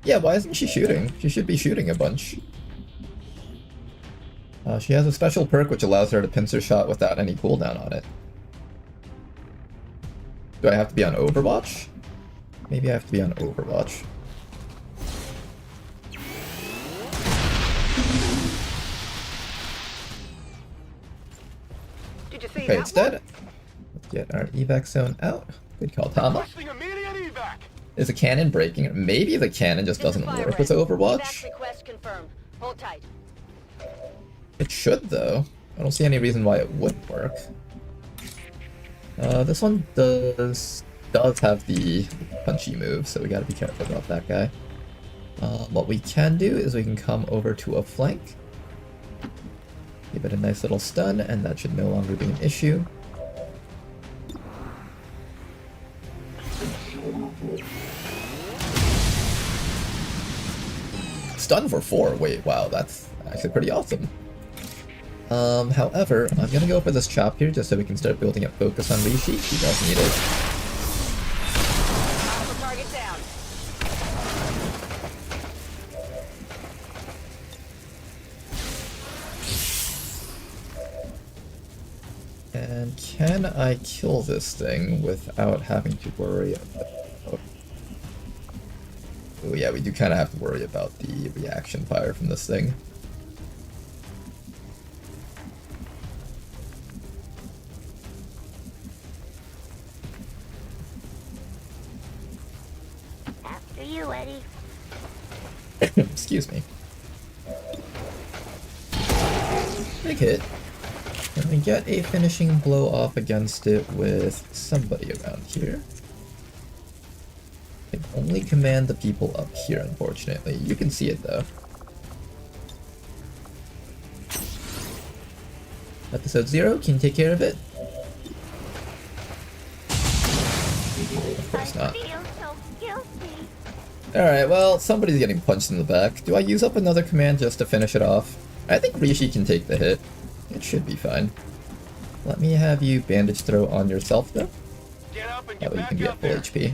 S1: Yeah, why isn't she shooting? She should be shooting a bunch. She has a special perk which allows her to pincer shot without any cooldown on it. Do I have to be on Overwatch? Maybe I have to be on Overwatch.
S7: Did you see
S1: Okay,
S7: that
S1: it's dead. Let's get our evac zone out. Good call, Tama. Is a cannon breaking? Maybe the cannon just doesn't work with Overwatch.
S12: Request confirmed. Hold tight.
S1: It should, though. I don't see any reason why it wouldn't work. This one does have the punchy move, so we gotta be careful about that guy. What we can do is we can come over to a flank. Give it a nice little stun, and that should no longer be an issue. Stun for 4. Wait, wow, that's actually pretty awesome. However, I'm gonna go for this chop here just so we can start building up focus on Rishi. He does need it.
S12: Target down.
S1: And can I kill this thing without having to worry about... Oh yeah, we do kind of have to worry about the reaction fire from this thing.
S10: After you, Eddie.
S1: Excuse me. Big hit. Can we get a finishing blow off against it with somebody around here? I can only command the people up here, unfortunately. You can see it, though. Episode 0, can you take care of it? Of course not. Alright, well, somebody's getting punched in the back. Do I use up another command just to finish it off? I think Rishi can take the hit. It should be fine. Let me have you bandage throw on yourself, though. That way you can be at full HP.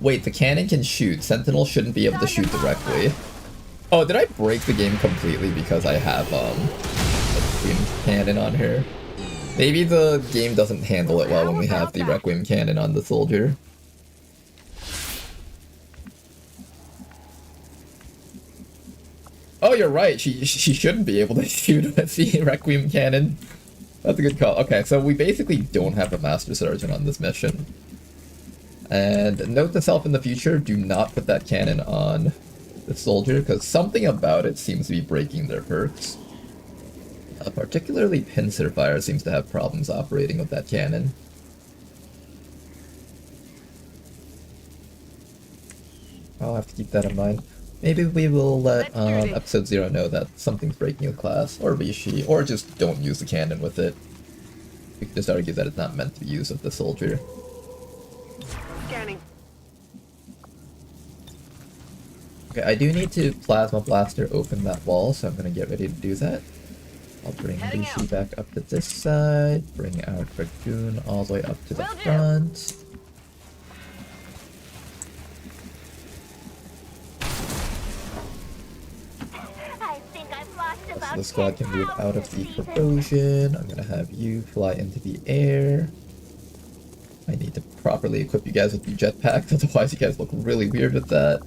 S1: Wait, the cannon can shoot. Sentinel shouldn't be able to shoot directly. Oh, did I break the game completely because I have, a Requiem cannon on here? Maybe the game doesn't handle it well when we have the Requiem cannon on the soldier. Oh, you're right. She shouldn't be able to shoot with the Requiem cannon. That's a good call. Okay, so we basically don't have a Master Sergeant on this mission. And note to self in the future, do not put that cannon on the soldier, because something about it seems to be breaking their perks. Particularly Pincer Fire seems to have problems operating with that cannon. I'll have to keep that in mind. Maybe we will let Episode 0 know that something's breaking with class, or Rishi, or just don't use the cannon with it. We can just argue that it's not meant to be used with the soldier.
S7: Scanning.
S1: Okay, I do need to Plasma Blaster open that wall, so I'm going to get ready to do that. I'll bring Rishi back up to this side, bring our Dragoon all the way up to the front. So the squad can move out of the corrosion. I'm going to have you fly into the air. I need to properly equip you guys with your jetpacks, otherwise you guys look really weird with that.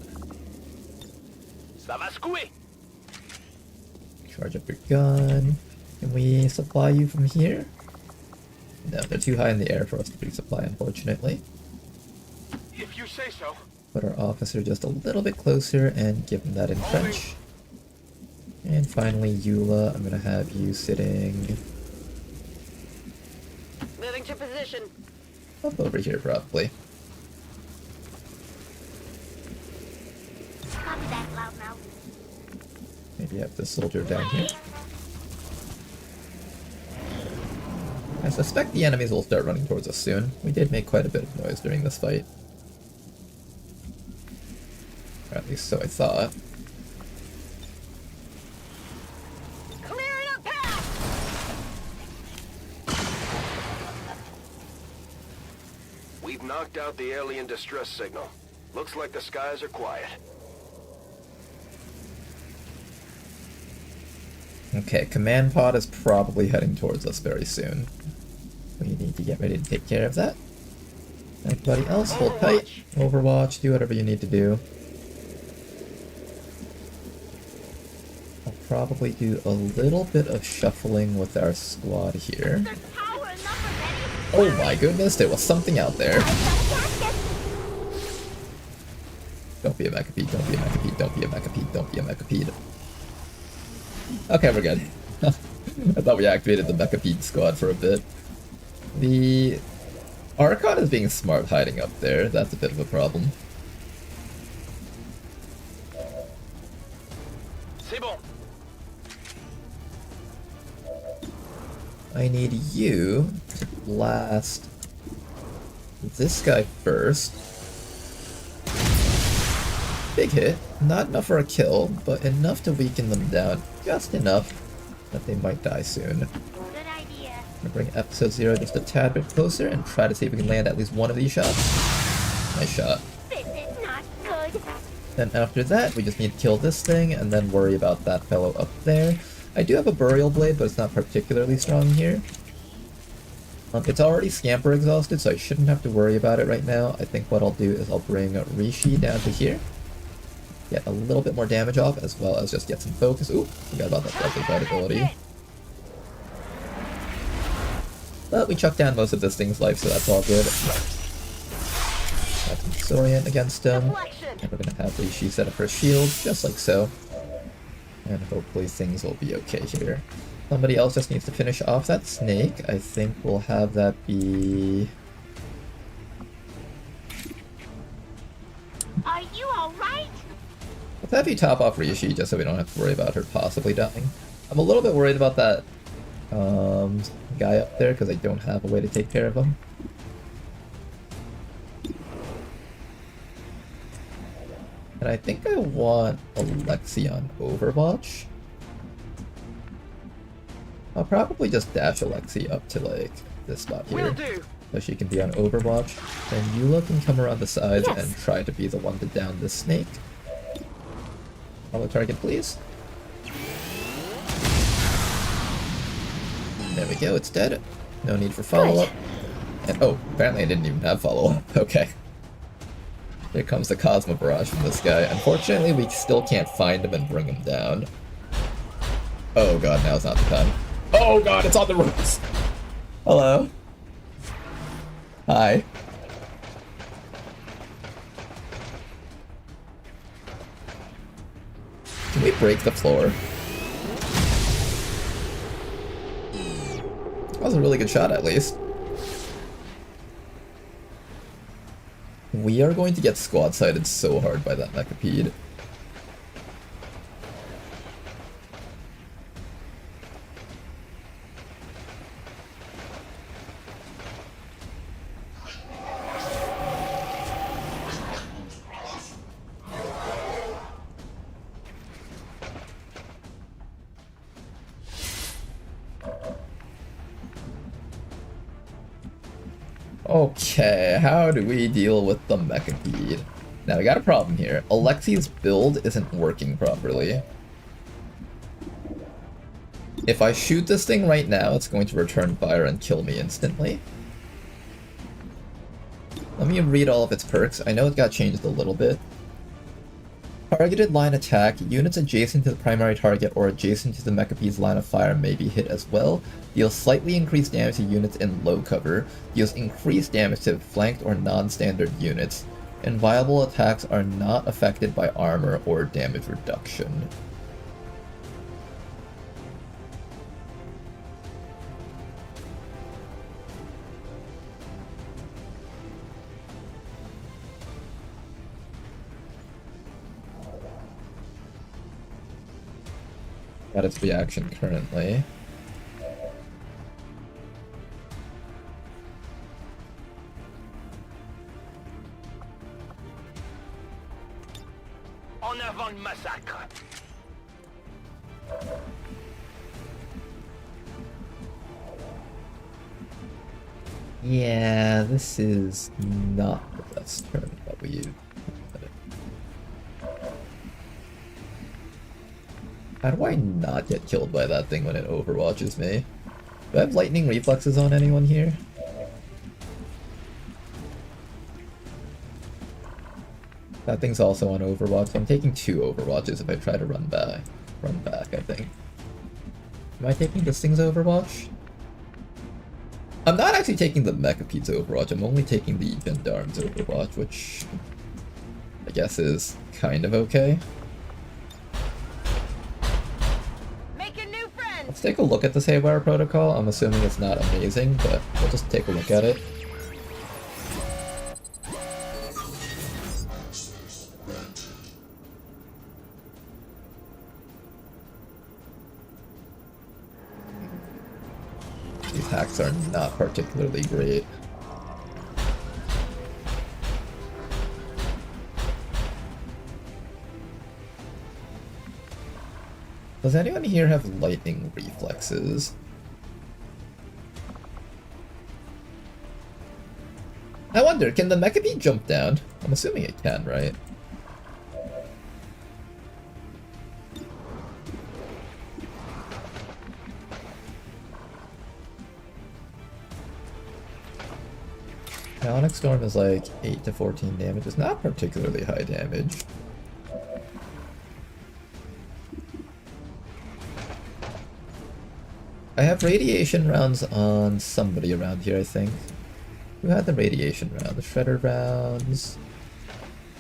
S1: Charge up your gun. Can we supply you from here? No, they're too high in the air for us to resupply, unfortunately.
S5: If you say so.
S1: Put our officer just a little bit closer and give him that entrench. And finally, Eula, I'm gonna have you sitting
S12: Moving to position.
S1: up over here, probably.
S10: Copy that, loudmouth.
S1: Maybe have this soldier down here. I suspect the enemies will start running towards us soon. We did make quite a bit of noise during this fight. Or at least so I thought.
S12: Clearing a path!
S11: We've knocked out the alien distress signal. Looks like the skies are quiet.
S1: Okay, command pod is probably heading towards us very soon. We need to get ready to take care of that. Everybody else, hold tight. Overwatch, do whatever you need to do. I'll probably do a little bit of shuffling with our squad here. Oh my goodness, there was something out there. Don't be a mechapede, don't be a mechapede, don't be a mechapede, don't be a mechapede. Okay, we're good. I thought we activated the mechapede squad for a bit. The Archon is being smart hiding up there. That's a bit of a problem.
S5: C'est bon.
S1: I need you to blast this guy first. Big hit. Not enough for a kill, but enough to weaken them down. Just enough that they might die soon.
S10: Good idea.
S1: I'm gonna bring episode 0 just a tad bit closer and try to see if we can land at least one of these shots. Nice shot.
S10: This is not good.
S1: Then after that, we just need to kill this thing and then worry about that fellow up there. I do have a burial blade, but it's not particularly strong here. It's already scamper exhausted, so I shouldn't have to worry about it right now. I think what I'll do is I'll bring Rishi down to here. Get a little bit more damage off, as well as just get some focus. Ooh, forgot about that deadly fight ability. But we chucked down most of this thing's life, so that's all good. Got some disorient against him. And we're gonna have Rishi set up her shield, just like so. And hopefully things will be okay here. Somebody else just needs to finish off that snake. I think we'll have that be...
S10: Are you alright?
S1: Let's have you top off Rishi, just so we don't have to worry about her possibly dying. I'm a little bit worried about that guy up there, because I don't have a way to take care of him. And I think I want Alexi on Overwatch. I'll probably just dash Alexi up to, like, this spot here. So she can be on Overwatch. Then Eula can come around the sides and try to be the one to down this snake. Follow target, please. There we go, it's dead. No need for follow-up. And oh, apparently I didn't even have follow-up. Okay. Here comes the Cosmo Barrage from this guy. Unfortunately, we still can't find him and bring him down. Oh god, now's not the time. Oh god, it's on the roofs! Hello? Hi. Can we break the floor? That was a really good shot, at least. We are going to get squad-sided so hard by that mechapede. Okay, how do we deal with the mechapede? Now we got a problem here. Alexi's build isn't working properly. If I shoot this thing right now, it's going to return fire and kill me instantly. Let me read all of its perks. I know it got changed a little bit. Targeted line attack. Units adjacent to the primary target or adjacent to the Mechapede's line of fire may be hit as well. Deals slightly increased damage to units in low cover. Deals increased damage to flanked or non-standard units. Inviolable attacks are not affected by armor or damage reduction. Got its reaction currently.
S5: En avant le massacre.
S1: Yeah, this is not the best turn that we use. How do I not get killed by that thing when it overwatches me? Do I have lightning reflexes on anyone here? That thing's also on overwatch. I'm taking 2 overwatches if I try to run back, I think. Am I taking this thing's overwatch? I'm not actually taking the Mechapede's overwatch, I'm only taking the Gendarme's overwatch, which I guess is kind of okay. Let's take a look at this Haywire Protocol. I'm assuming it's not amazing, but we'll just take a look at it. These hacks are not particularly great. Does anyone here have lightning reflexes? I wonder, can the Mechapede jump down? I'm assuming it can, right? Psionic Storm is like 8 to 14 damage. It's not particularly high damage. I have radiation rounds on somebody around here, I think. Who had the radiation round? The shredder rounds,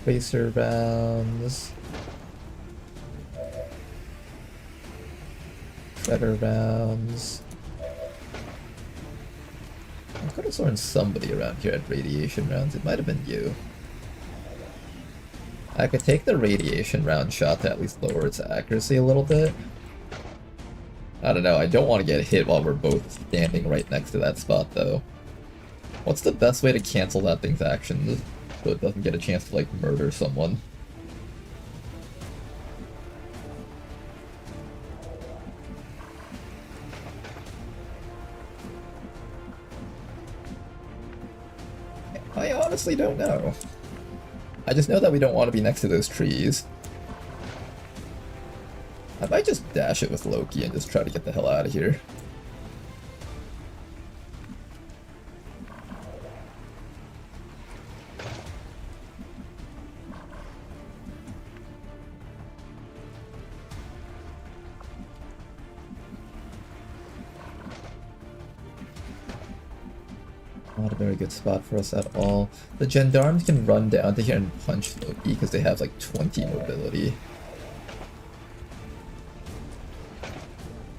S1: tracer rounds, shredder rounds. I could have sworn somebody around here had radiation rounds. It might have been you. I could take the radiation round shot to at least lower its accuracy a little bit. I don't know, I don't want to get hit while we're both standing right next to that spot, though. What's the best way to cancel that thing's actions so it doesn't get a chance to, like, murder someone? I honestly don't know. I just know that we don't want to be next to those trees. I might just dash it with Loki and just try to get the hell out of here. Not a very good spot for us at all. The Gendarmes can run down to here and punch Loki because they have like 20 mobility.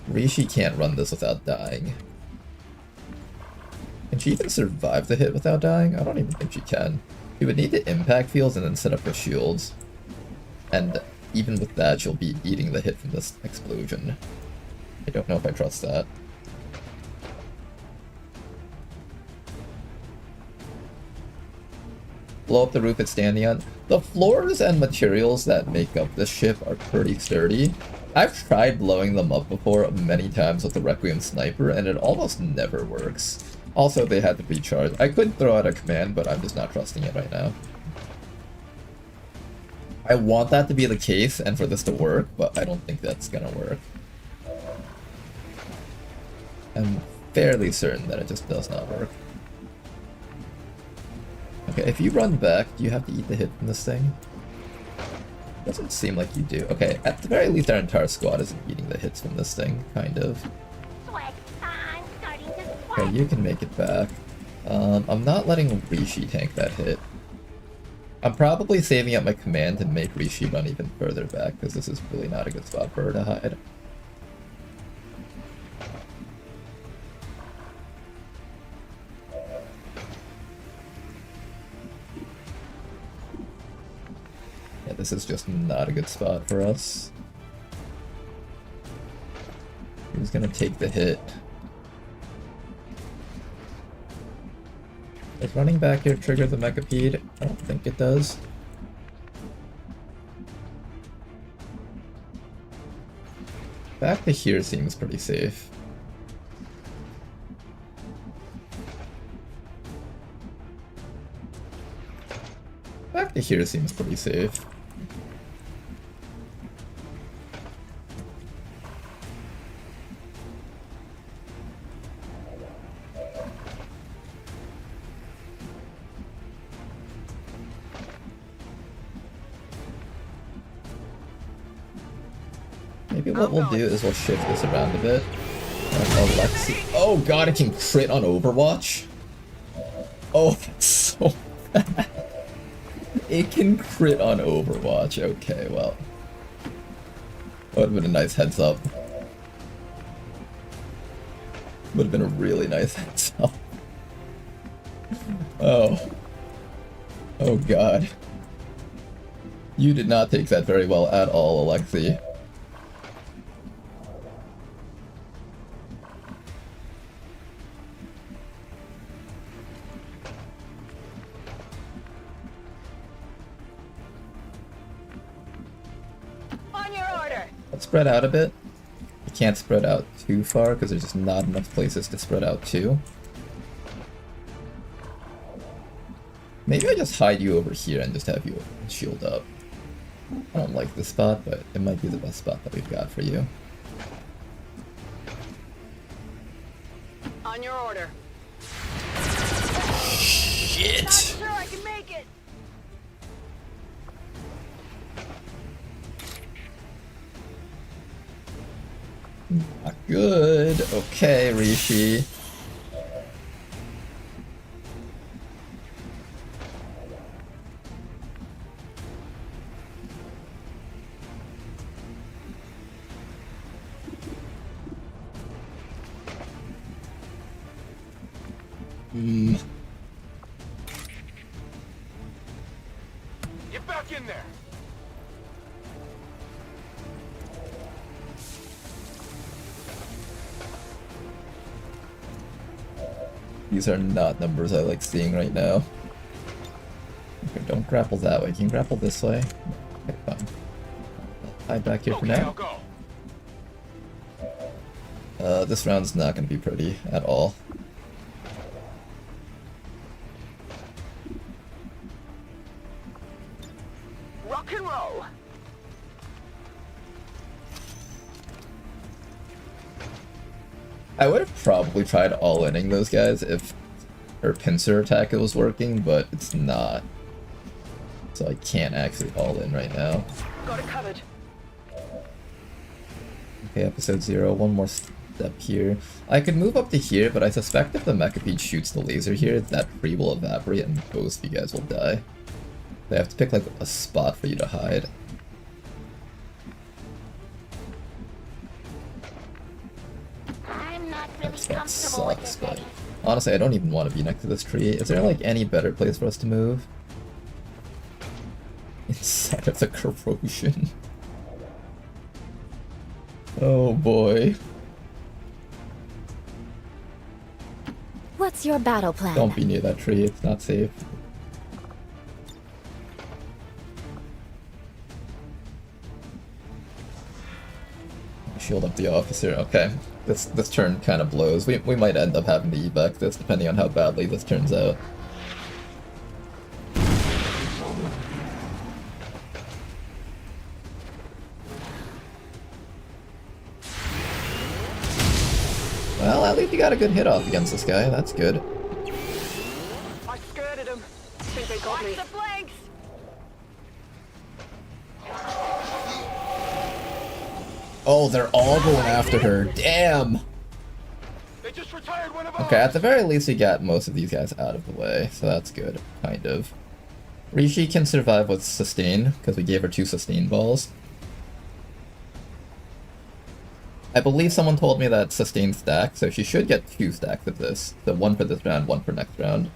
S1: Rishi can't run this without dying. Can she even survive the hit without dying? I don't even think she can. She would need to impact fields and then set up her shields. And even with that, she'll be eating the hit from this explosion. I don't know if I trust that. Blow up the roof it's standing on. The floors and materials that make up this ship are pretty sturdy. I've tried blowing them up before many times with the Requiem sniper, and it almost never works. Also, they had to recharge. I could throw out a command, but I'm just not trusting it right now. I want that to be the case and for this to work, but I don't think that's gonna work. I'm fairly certain that it just does not work. I'm Okay, if you run back, do you have to eat the hit from this thing? Doesn't seem like you do. Okay, at the very least our entire squad isn't eating the hits from this thing, kind of.
S10: Sweat. I'm starting to
S1: Okay,
S10: sweat.
S1: you can make it back. I'm not letting Rishi tank that hit. I'm probably saving up my command to make Rishi run even further back, because this is really not a good spot for her to hide. Yeah, this is just not a good spot for us. Who's gonna take the hit? Does running back here trigger the Mechapede? I don't think it does. Back to here seems pretty safe. Back to here seems pretty safe. Maybe what we'll do is we'll shift this around a bit. Alexi. Oh god, it can crit on Overwatch? Oh, that's so bad. It can crit on Overwatch. Okay, well. That would have been a nice heads up. Would have been a really nice heads up. Oh. Oh god. You did not take that very well at all, Alexi. Spread out a bit. You can't spread out too far because there's just not enough places to spread out to. Maybe I just hide you over here and just have you shield up. I don't like this spot, but it might be the best spot that we've got for you.
S12: On your order.
S1: Shit!
S12: Not sure I can make it.
S1: Not good. Okay, Rishi.
S5: Get back in there.
S1: These are not numbers I like seeing right now. Okay, don't grapple that way. You can grapple this way. Okay, fine. Hide back here for now. This round's not going to be pretty at all.
S12: Rock and roll.
S1: I would have probably tried all-inning those guys if her pincer attack was working, but it's not. So I can't actually all-in right now.
S12: Got it covered.
S1: Okay, episode 0, one more step here. I could move up to here, but I suspect if the Mechapede shoots the laser here, that tree will evaporate and both of you guys will die. They have to pick like a spot for you to hide. That sucks, but honestly, I don't even want to be next to this tree. Is there like any better place for us to move? Inside of the corrosion. Oh boy.
S13: What's your battle plan?
S1: Don't be near that tree, it's not safe. Shield up the officer. Okay, this turn kind of blows. We might end up having to evac this, depending on how badly this turns out. Well, at least you got a good hit off against this guy. That's good.
S12: I skirted him. Think they
S1: Oh, they're all going after her. Damn!
S5: They just retired one of
S1: Okay, at the very least we got most of these guys out of the way, so that's good, kind of. Rishi can survive with sustain, because we gave her 2 sustain balls. I believe someone told me that sustain stack, so she should get 2 stacks of this. So 1 for this round, 1 for next round.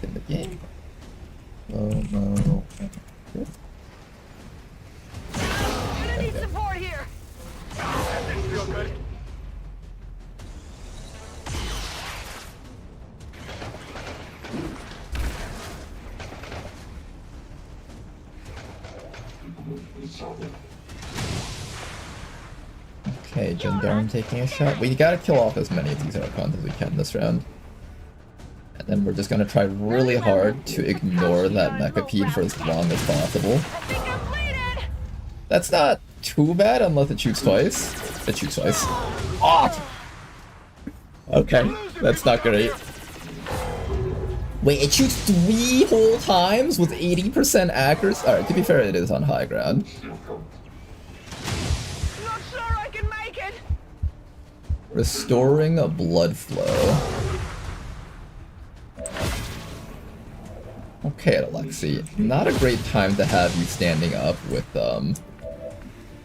S1: In the game. Oh no.
S12: I need support here.
S5: That didn't feel good.
S1: Okay, Gendarme taking a shot. We gotta kill off as many of these Archons as we can this round. And then we're just gonna try really hard to ignore that Mechapede for as long as possible. That's not too bad unless it shoots twice. It shoots twice. Oh! Okay, that's not great. Wait, it shoots 3 whole times with 80% accuracy? Alright, to be fair, it is on high ground.
S12: Not sure I can make it.
S1: Restoring a blood flow. Okay, Alexei. Not a great time to have you standing up with,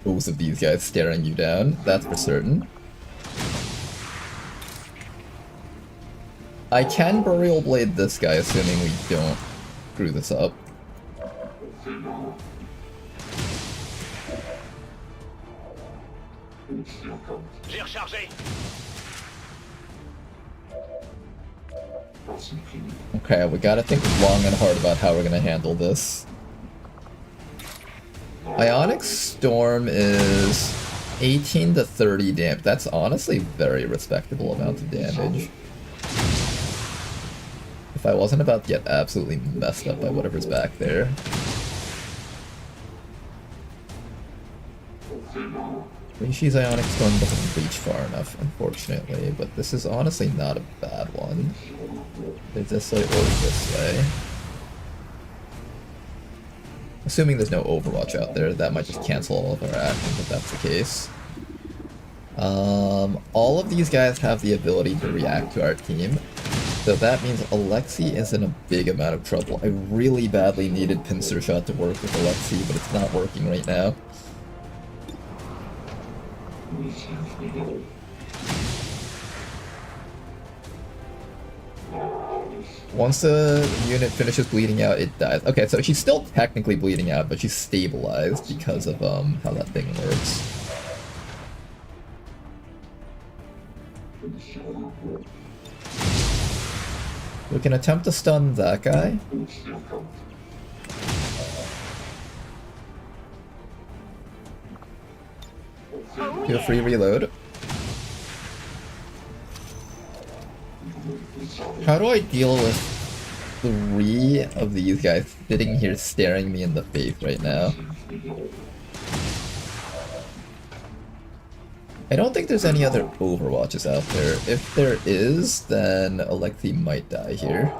S1: both of these guys staring you down, that's for certain. I can Burial Blade this guy, assuming we don't screw this up. Okay, we gotta think long and hard about how we're gonna handle this. Ionic Storm is 18 to 30 damage. That's honestly very respectable amount of damage. If I wasn't about to get absolutely messed up by whatever's back there. Rishi's Ionic Storm doesn't reach far enough, unfortunately, but this is honestly not a bad one. There's this way or this way. Assuming there's no Overwatch out there, that might just cancel all of our actions if that's the case. All of these guys have the ability to react to our team, so that means Alexei is in a big amount of trouble. I really badly needed Pincer Shot to work with Alexei, but it's not working right now. Once the unit finishes bleeding out, it dies. Okay, so she's still technically bleeding out, but she's stabilized because of how that thing works. We can attempt to stun that guy. Feel free to reload. How do I deal with 3 of these guys sitting here staring me in the face right now? I don't think there's any other Overwatches out there. If there is, then Alexei might die here.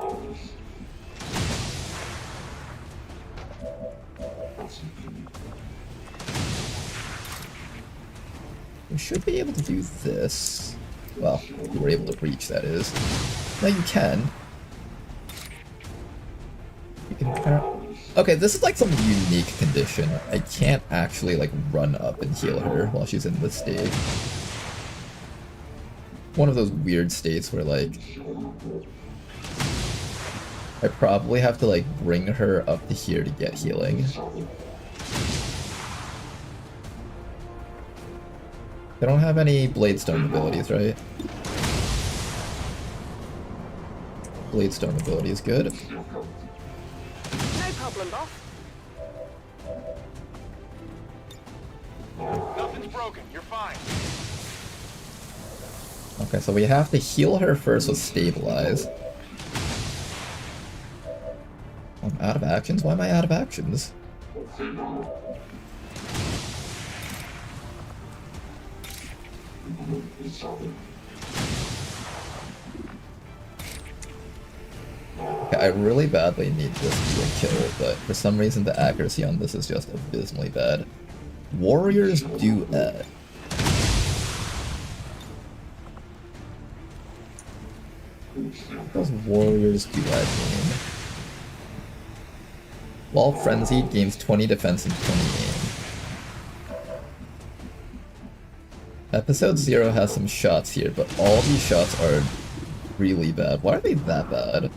S1: We should be able to do this. Well, we were able to reach, that is. No, you can. You can. Okay, this is like some unique condition. I can't actually like run up and heal her while she's in this state. One of those weird states where like I probably have to like bring her up to here to get healing. They don't have any Bladestone abilities, right? Bladestone ability is good.
S12: No problem, boss.
S5: Nothing's broken. You're fine.
S1: Okay, so we have to heal her first with Stabilize. I'm out of actions? Why am I out of actions? I really badly need this to be a kill, but for some reason the accuracy on this is just abysmally bad. Warriors duet. What does Warriors duet mean? While frenzied, gains 20 defense and 20 aim. Episode 0 has some shots here, but all these shots are really bad. Why are they that bad?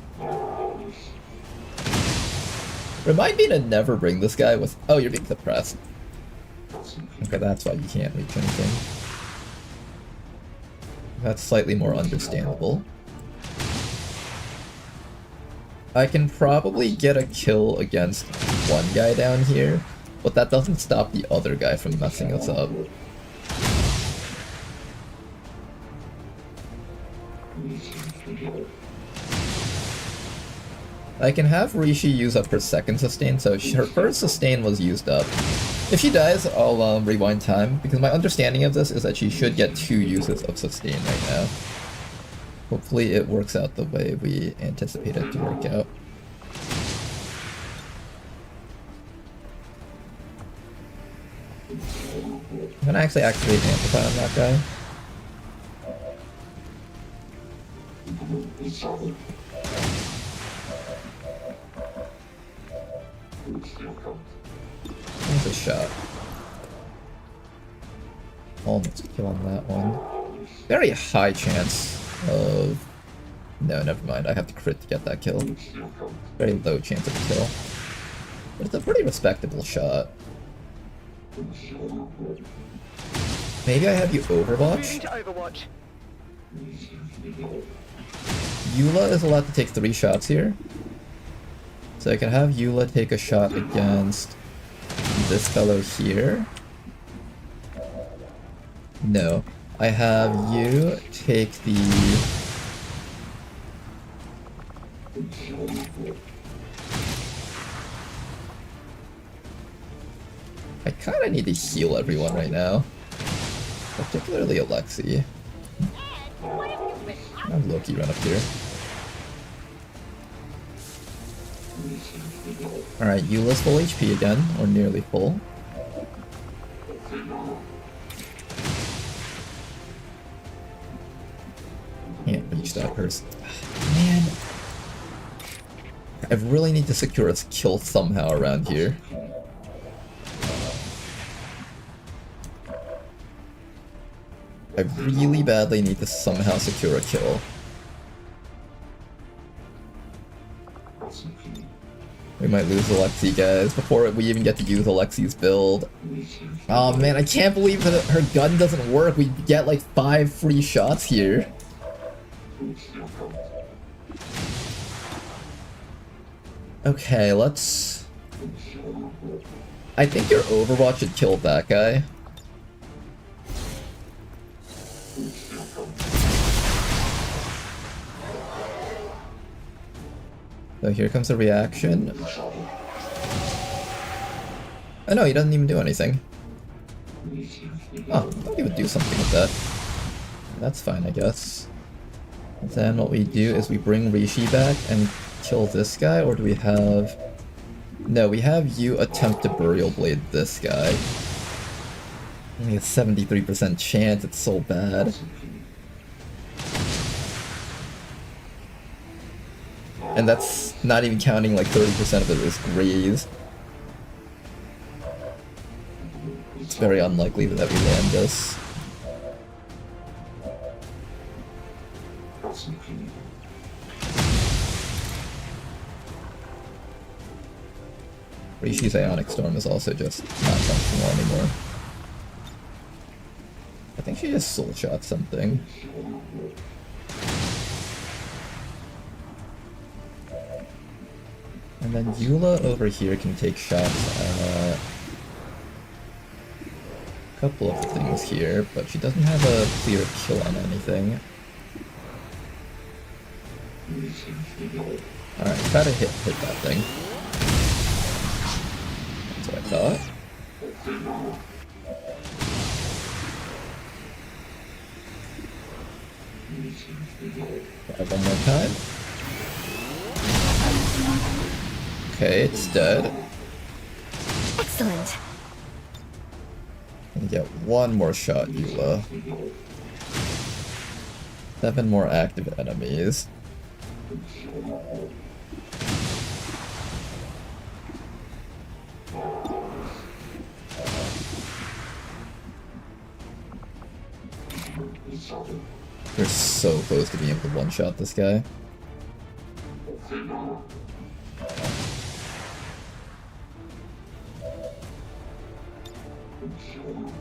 S1: Remind me to never bring this guy with... Oh, you're being suppressed. Okay, that's why you can't reach anything. That's slightly more understandable. I can probably get a kill against one guy down here, but that doesn't stop the other guy from messing us up. I can have Rishi use up her second sustain, so her first sustain was used up. If she dies, I'll rewind time, because my understanding of this is that she should get 2 uses of sustain right now. Hopefully it works out the way we anticipate it to work out. I'm gonna actually activate Amplify on that guy. That's a shot. Almost kill on that one. Very high chance of... No, never mind. I have to crit to get that kill. Very low chance of a kill. But it's a pretty respectable shot. Maybe I have you Overwatch? Eula is allowed to take 3 shots here. So I can have Eula take a shot against this fellow here. No. I have you take the... I kinda need to heal everyone right now. Particularly Alexi. Have Loki run up here. Alright, Eula's full HP again, or nearly full. Can't reach that person. Man. I really need to secure a kill somehow around here. I really badly need to somehow secure a kill. We might lose Alexi, guys, before we even get to use Alexi's build. Oh man, I can't believe that her gun doesn't work. We get like 5 free shots here. Okay, let's... I think your Overwatch should kill that guy. So here comes the reaction. Oh no, he doesn't even do anything. Oh, I thought he would do something with that. That's fine, I guess. And then what we do is we bring Rishi back and kill this guy, or do we have... No, we have you attempt to Burial Blade this guy. Only a 73% chance, it's so bad. And that's not even counting like 30% of it is graze. It's very unlikely that we land this. Rishi's Ionic Storm is also just not functional anymore. I think she just soul shot something. And then Eula over here can take shots at a couple of things here, but she doesn't have a clear kill on anything. Alright, try to hit that thing. That's what I thought. Try one more time. Okay, it's dead.
S6: Excellent.
S1: And get one more shot, Eula. 7 more active enemies. We're so close to being able to one-shot this guy.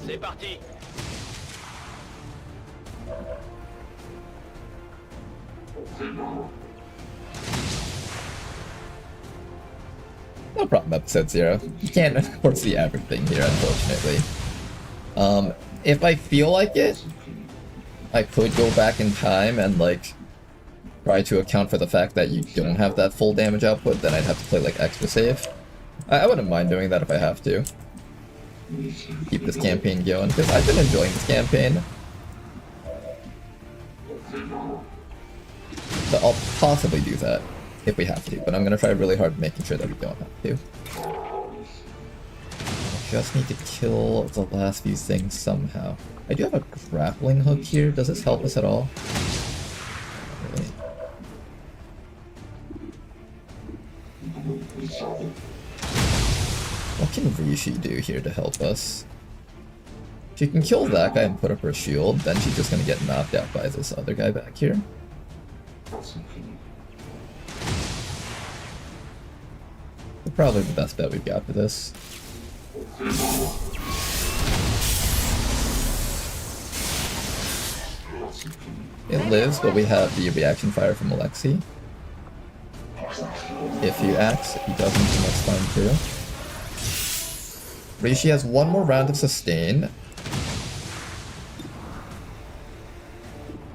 S5: C'est parti.
S1: No problem, episode 0. You can't, of course, see everything here, unfortunately. If I feel like it, I could go back in time and, like, try to account for the fact that you don't have that full damage output, then I'd have to play, like, extra safe. I wouldn't mind doing that if I have to. Keep this campaign going, because I've been enjoying this campaign. So I'll possibly do that if we have to, but I'm gonna try really hard making sure that we don't have to. I just need to kill the last few things somehow. I do have a grappling hook here. Does this help us at all? Really? What can Rishi do here to help us? She can kill that guy and put up her shield, then she's just gonna get knocked out by this other guy back here. Probably the best bet we've got for this. It lives, but we have the reaction fire from Alexei. If he acts, he doesn't, then that's fine too. Rishi has one more round of sustain.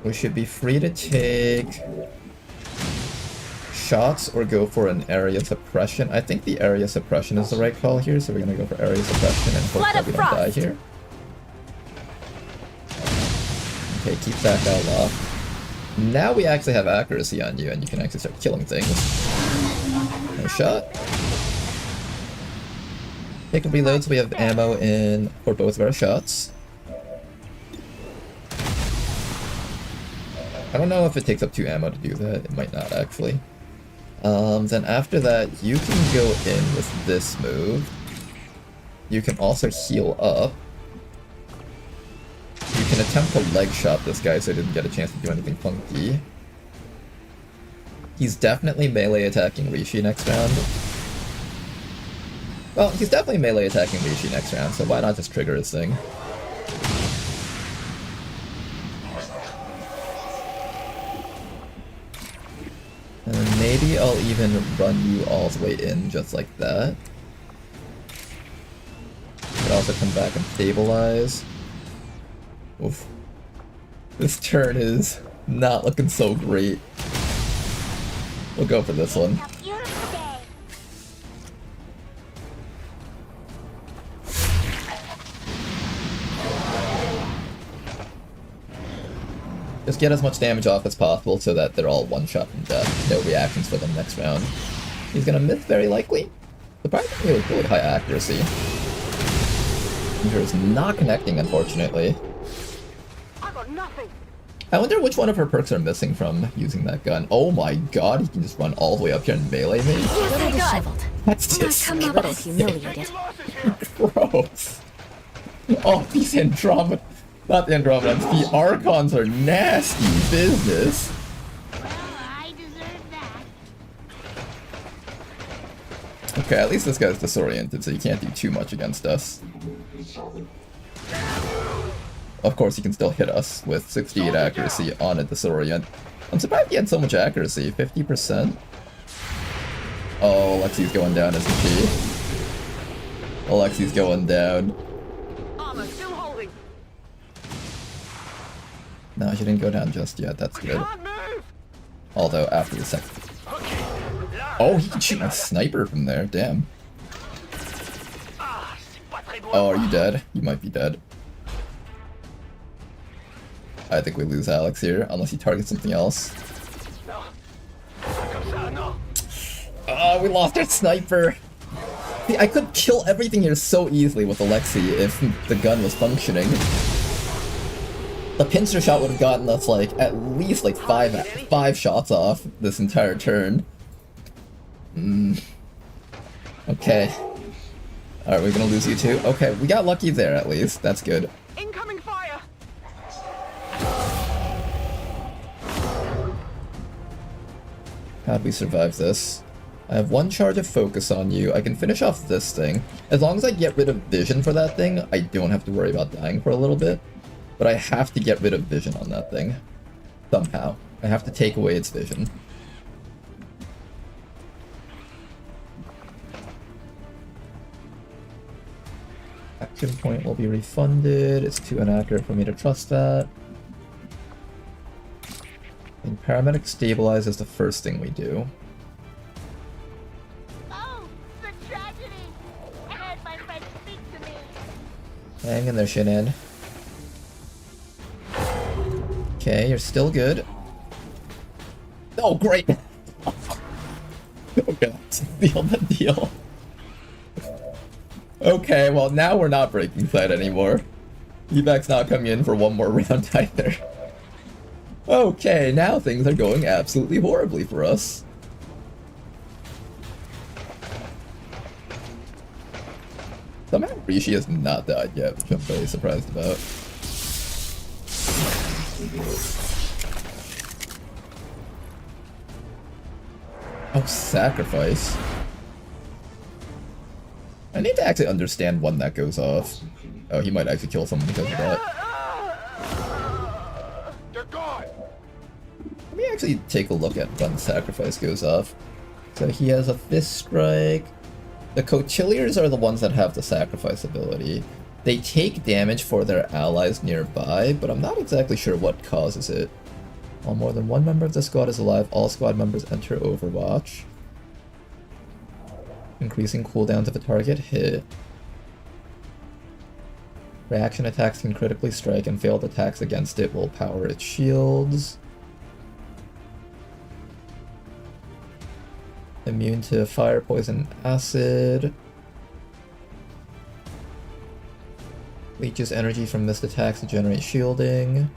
S1: We should be free to take shots or go for an area suppression. I think the area suppression is the right call here, so we're gonna go for area suppression and hope that we don't die here. Okay, keep that guy locked. Now we actually have accuracy on you, and you can actually start killing things. Nice shot. Take a reload so we have ammo in for both of our shots. I don't know if it takes up 2 ammo to do that. It might not, actually. Then after that, you can go in with this move. You can also heal up. You can attempt to leg shot this guy so he didn't get a chance to do anything funky. He's definitely melee attacking Rishi next round. Well, he's definitely melee attacking Rishi next round, so why not just trigger his thing? And then maybe I'll even run you all the way in just like that. Could also come back and stabilize. Oof. This turn is not looking so great. We'll go for this one. Just get as much damage off as possible so that they're all one-shot and death. No reactions for them next round. He's gonna miss very likely. Surprisingly with really high accuracy. Is not connecting, unfortunately.
S12: I got nothing.
S1: I wonder which one of her perks are missing from using that gun. Oh my god, he can just run all the way up here and melee me? That's just gross. Oh, these Andromeda... Not the Andromedans, the Archons are nasty business.
S10: Well, I deserve that.
S1: Okay, at least this guy's disoriented, so you can't do too much against us. Of course, he can still hit us with 68 accuracy on a disorient. I'm surprised he had so much accuracy, 50%. Oh, Alexi's going down, isn't she? Alexi's going down.
S12: Armor still holding.
S1: No, she didn't go down just yet, that's good. Although, after the second... Oh, he can shoot a sniper from there, damn. Oh, are you dead? You might be dead. I think we lose Alex here, unless he targets something else. Oh, we lost our sniper. See, I could kill everything here so easily with Alexei if the gun was functioning. The pincer shot would have gotten us like at least like five shots off this entire turn. Okay. Alright, we're gonna lose you too? Okay, we got lucky there at least. That's good.
S12: Incoming fire!
S1: How'd we survive this? I have one charge of focus on you. I can finish off this thing. As long as I get rid of vision for that thing, I don't have to worry about dying for a little bit. But I have to get rid of vision on that thing. Somehow. I have to take away its vision. Action point will be refunded. It's too inaccurate for me to trust that. And paramedic stabilize is the first thing we do.
S10: Oh, the tragedy! I had my friend speak to me.
S1: Hang in there, Shannon. Okay, you're still good. Oh, great! Okay, seal the deal. Okay, well now we're not breaking sight anymore. Evac's not coming in for one more round either. Okay, now things are going absolutely horribly for us. Somehow Rishi has not died yet, which I'm very surprised about. Oh, sacrifice. I need to actually understand when that goes off. Oh, he might actually kill someone because of that.
S5: They're gone.
S1: Let me actually take a look at when sacrifice goes off. So he has a fist strike. The Cotilliers are the ones that have the sacrifice ability. They take damage for their allies nearby, but I'm not exactly sure what causes it. While more than one member of the squad is alive, all squad members enter Overwatch. Increasing cooldowns of a target hit. Reaction attacks can critically strike, and failed attacks against it will power its shields. Immune to fire, poison, acid. Leeches energy from missed attacks to generate shielding.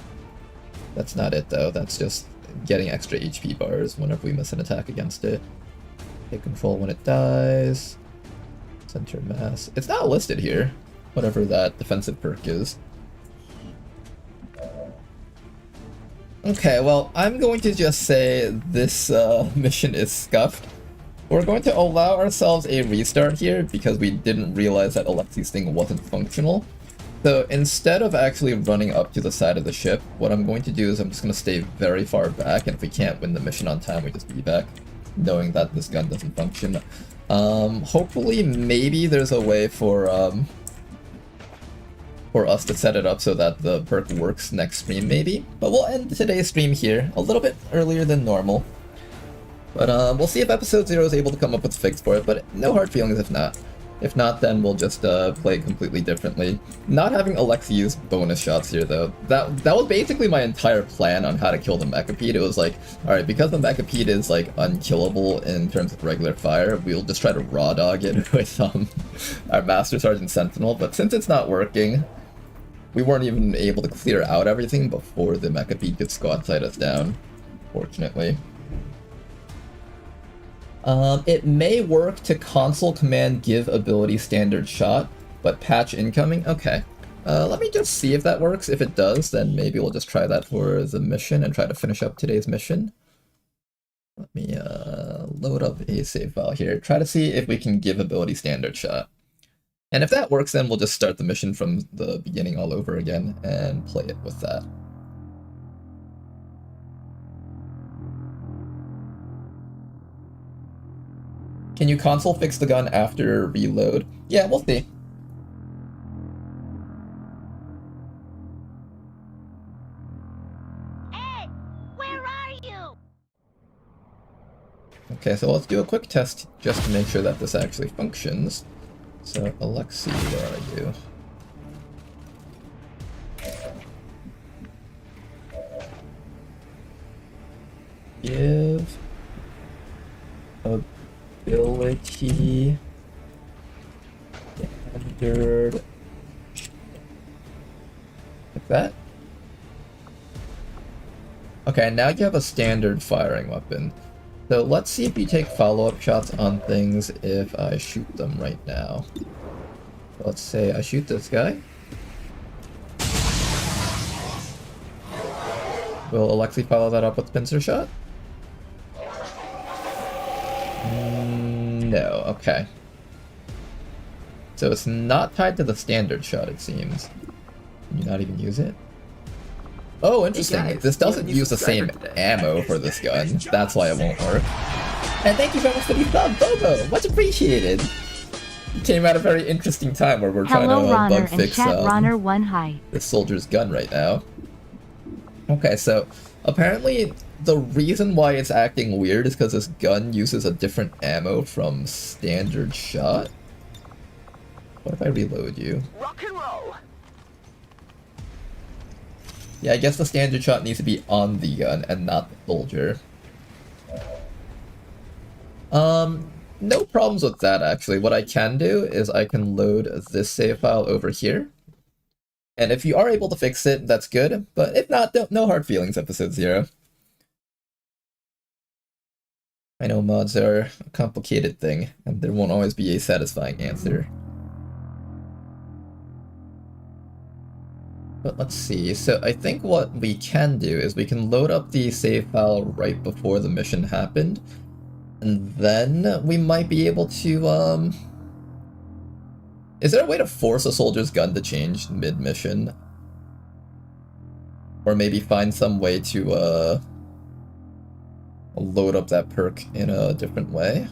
S1: That's not it though, that's just getting extra HP bars whenever we miss an attack against it. Take control when it dies. Center mass. It's not listed here, whatever that defensive perk is. Okay, well, I'm going to just say this mission is scuffed. We're going to allow ourselves a restart here because we didn't realize that Alexei's thing wasn't functional. So instead of actually running up to the side of the ship, what I'm going to do is I'm just going to stay very far back, and if we can't win the mission on time, we just evac, knowing that this gun doesn't function. Hopefully, maybe there's a way for us to set it up so that the perk works next stream, maybe. But we'll end today's stream here, a little bit earlier than normal. But we'll see if episode 0 is able to come up with a fix for it, but no hard feelings if not. If not, then we'll just play completely differently. Not having Alexei use bonus shots here, though. That was basically my entire plan on how to kill the Mechapede. It was like, alright, because the Mechapede is, like, unkillable in terms of regular fire, we'll just try to raw dog it with our Master Sergeant Sentinel. But since it's not working, we weren't even able to clear out everything before the Mechapede could squad sight us down, fortunately. It may work to console command give ability standard shot, but patch incoming? Okay. Let me just see if that works. If it does, then maybe we'll just try that for the mission and try to finish up today's mission. Let me load up a save file here. Try to see if we can give ability standard shot. And if that works, then we'll just start the mission from the beginning all over again and play it with that. Can you console fix the gun after reload? Yeah, we'll see.
S10: Ed, where are you?
S1: Okay, so let's do a quick test just to make sure that this actually functions. So, Alexei, where are you? Give ability. Standard. Like that. Okay, now you have a standard firing weapon. So let's see if you take follow-up shots on things if I shoot them right now. Let's say I shoot this guy. Will Alexi follow that up with pincer shot? No, okay. So it's not tied to the standard shot, it seems. Can you not even use it? Oh, interesting.
S12: Hey guys,
S1: this doesn't use the same ammo for this gun. That's why it won't work. And thank you very much for the sub, Bobo! Much appreciated! It came at a very interesting time where we're trying to bug fix this soldier's gun right now. Okay, so apparently the reason why it's acting weird is because this gun uses a different ammo from standard shot. What if I reload you?
S12: Rock and roll.
S1: Yeah, I guess the standard shot needs to be on the gun and not the soldier. No problems with that actually. What I can do is I can load this save file over here. And if you are able to fix it, that's good. But if not, no hard feelings, episode 0. I know mods are a complicated thing, and there won't always be a satisfying answer. But let's see, so I think what we can do is we can load up the save file right before the mission happened, and then we might be able to, Is there a way to force a soldier's gun to change mid-mission? Or maybe find some way to, load up that perk in a different way?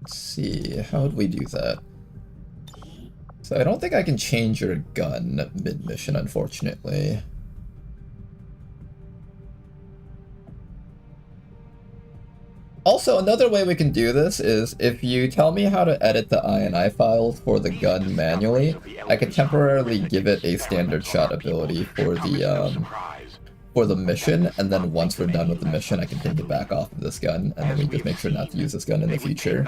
S1: Let's see, how would we do that? So I don't think I can change your gun mid-mission, unfortunately. Also, another way we can do this is if you tell me how to edit the INI files for the gun manually, I can temporarily give it a standard shot ability for the mission, and then once we're done with the mission, I can take it back off of this gun, and then we just make sure not to use this gun in the future.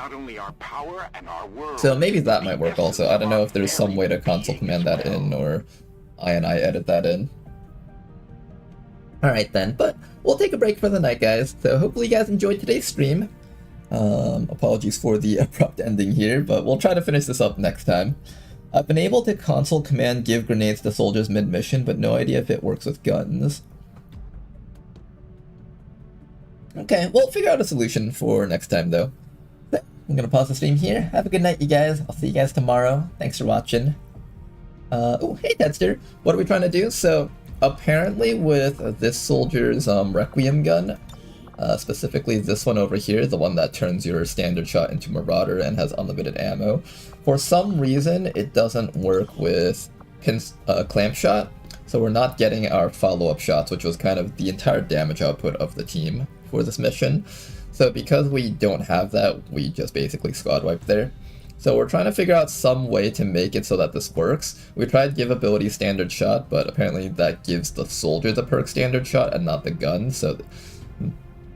S1: So maybe that might work also. I don't know if there's some way to console command that in, or INI edit that in. Alright then, but we'll take a break for the night, guys, so hopefully you guys enjoyed today's stream. Apologies for the abrupt ending here, but we'll try to finish this up next time. I've been able to console command give grenades to soldiers mid-mission, but no idea if it works with guns. Okay, we'll figure out a solution for next time, though. But I'm gonna pause the stream here. Have a good night, you guys. I'll see you guys tomorrow. Thanks for watching. Oh, hey, Tedster. What are we trying to do? So, apparently with this soldier's Requiem gun, specifically this one over here, the one that turns your standard shot into Marauder and has unlimited ammo, for some reason it doesn't work with clamp shot, so we're not getting our follow-up shots, which was kind of the entire damage output of the team for this mission. So because we don't have that, we just basically squad wipe there. So we're trying to figure out some way to make it so that this works. We tried give ability standard shot, but apparently that gives the soldier the perk standard shot and not the gun, so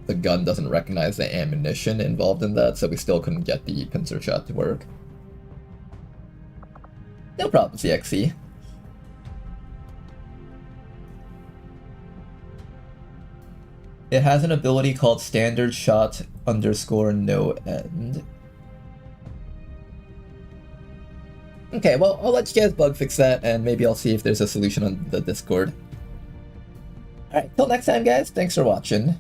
S1: the gun doesn't recognize the ammunition involved in that, so we still couldn't get the pincer shot to work. No problem, CXC. It has an ability called standard shot _ no end. Okay, well, I'll let you guys bug fix that, and maybe I'll see if there's a solution on the Discord. Alright, till next time, guys, thanks for watching.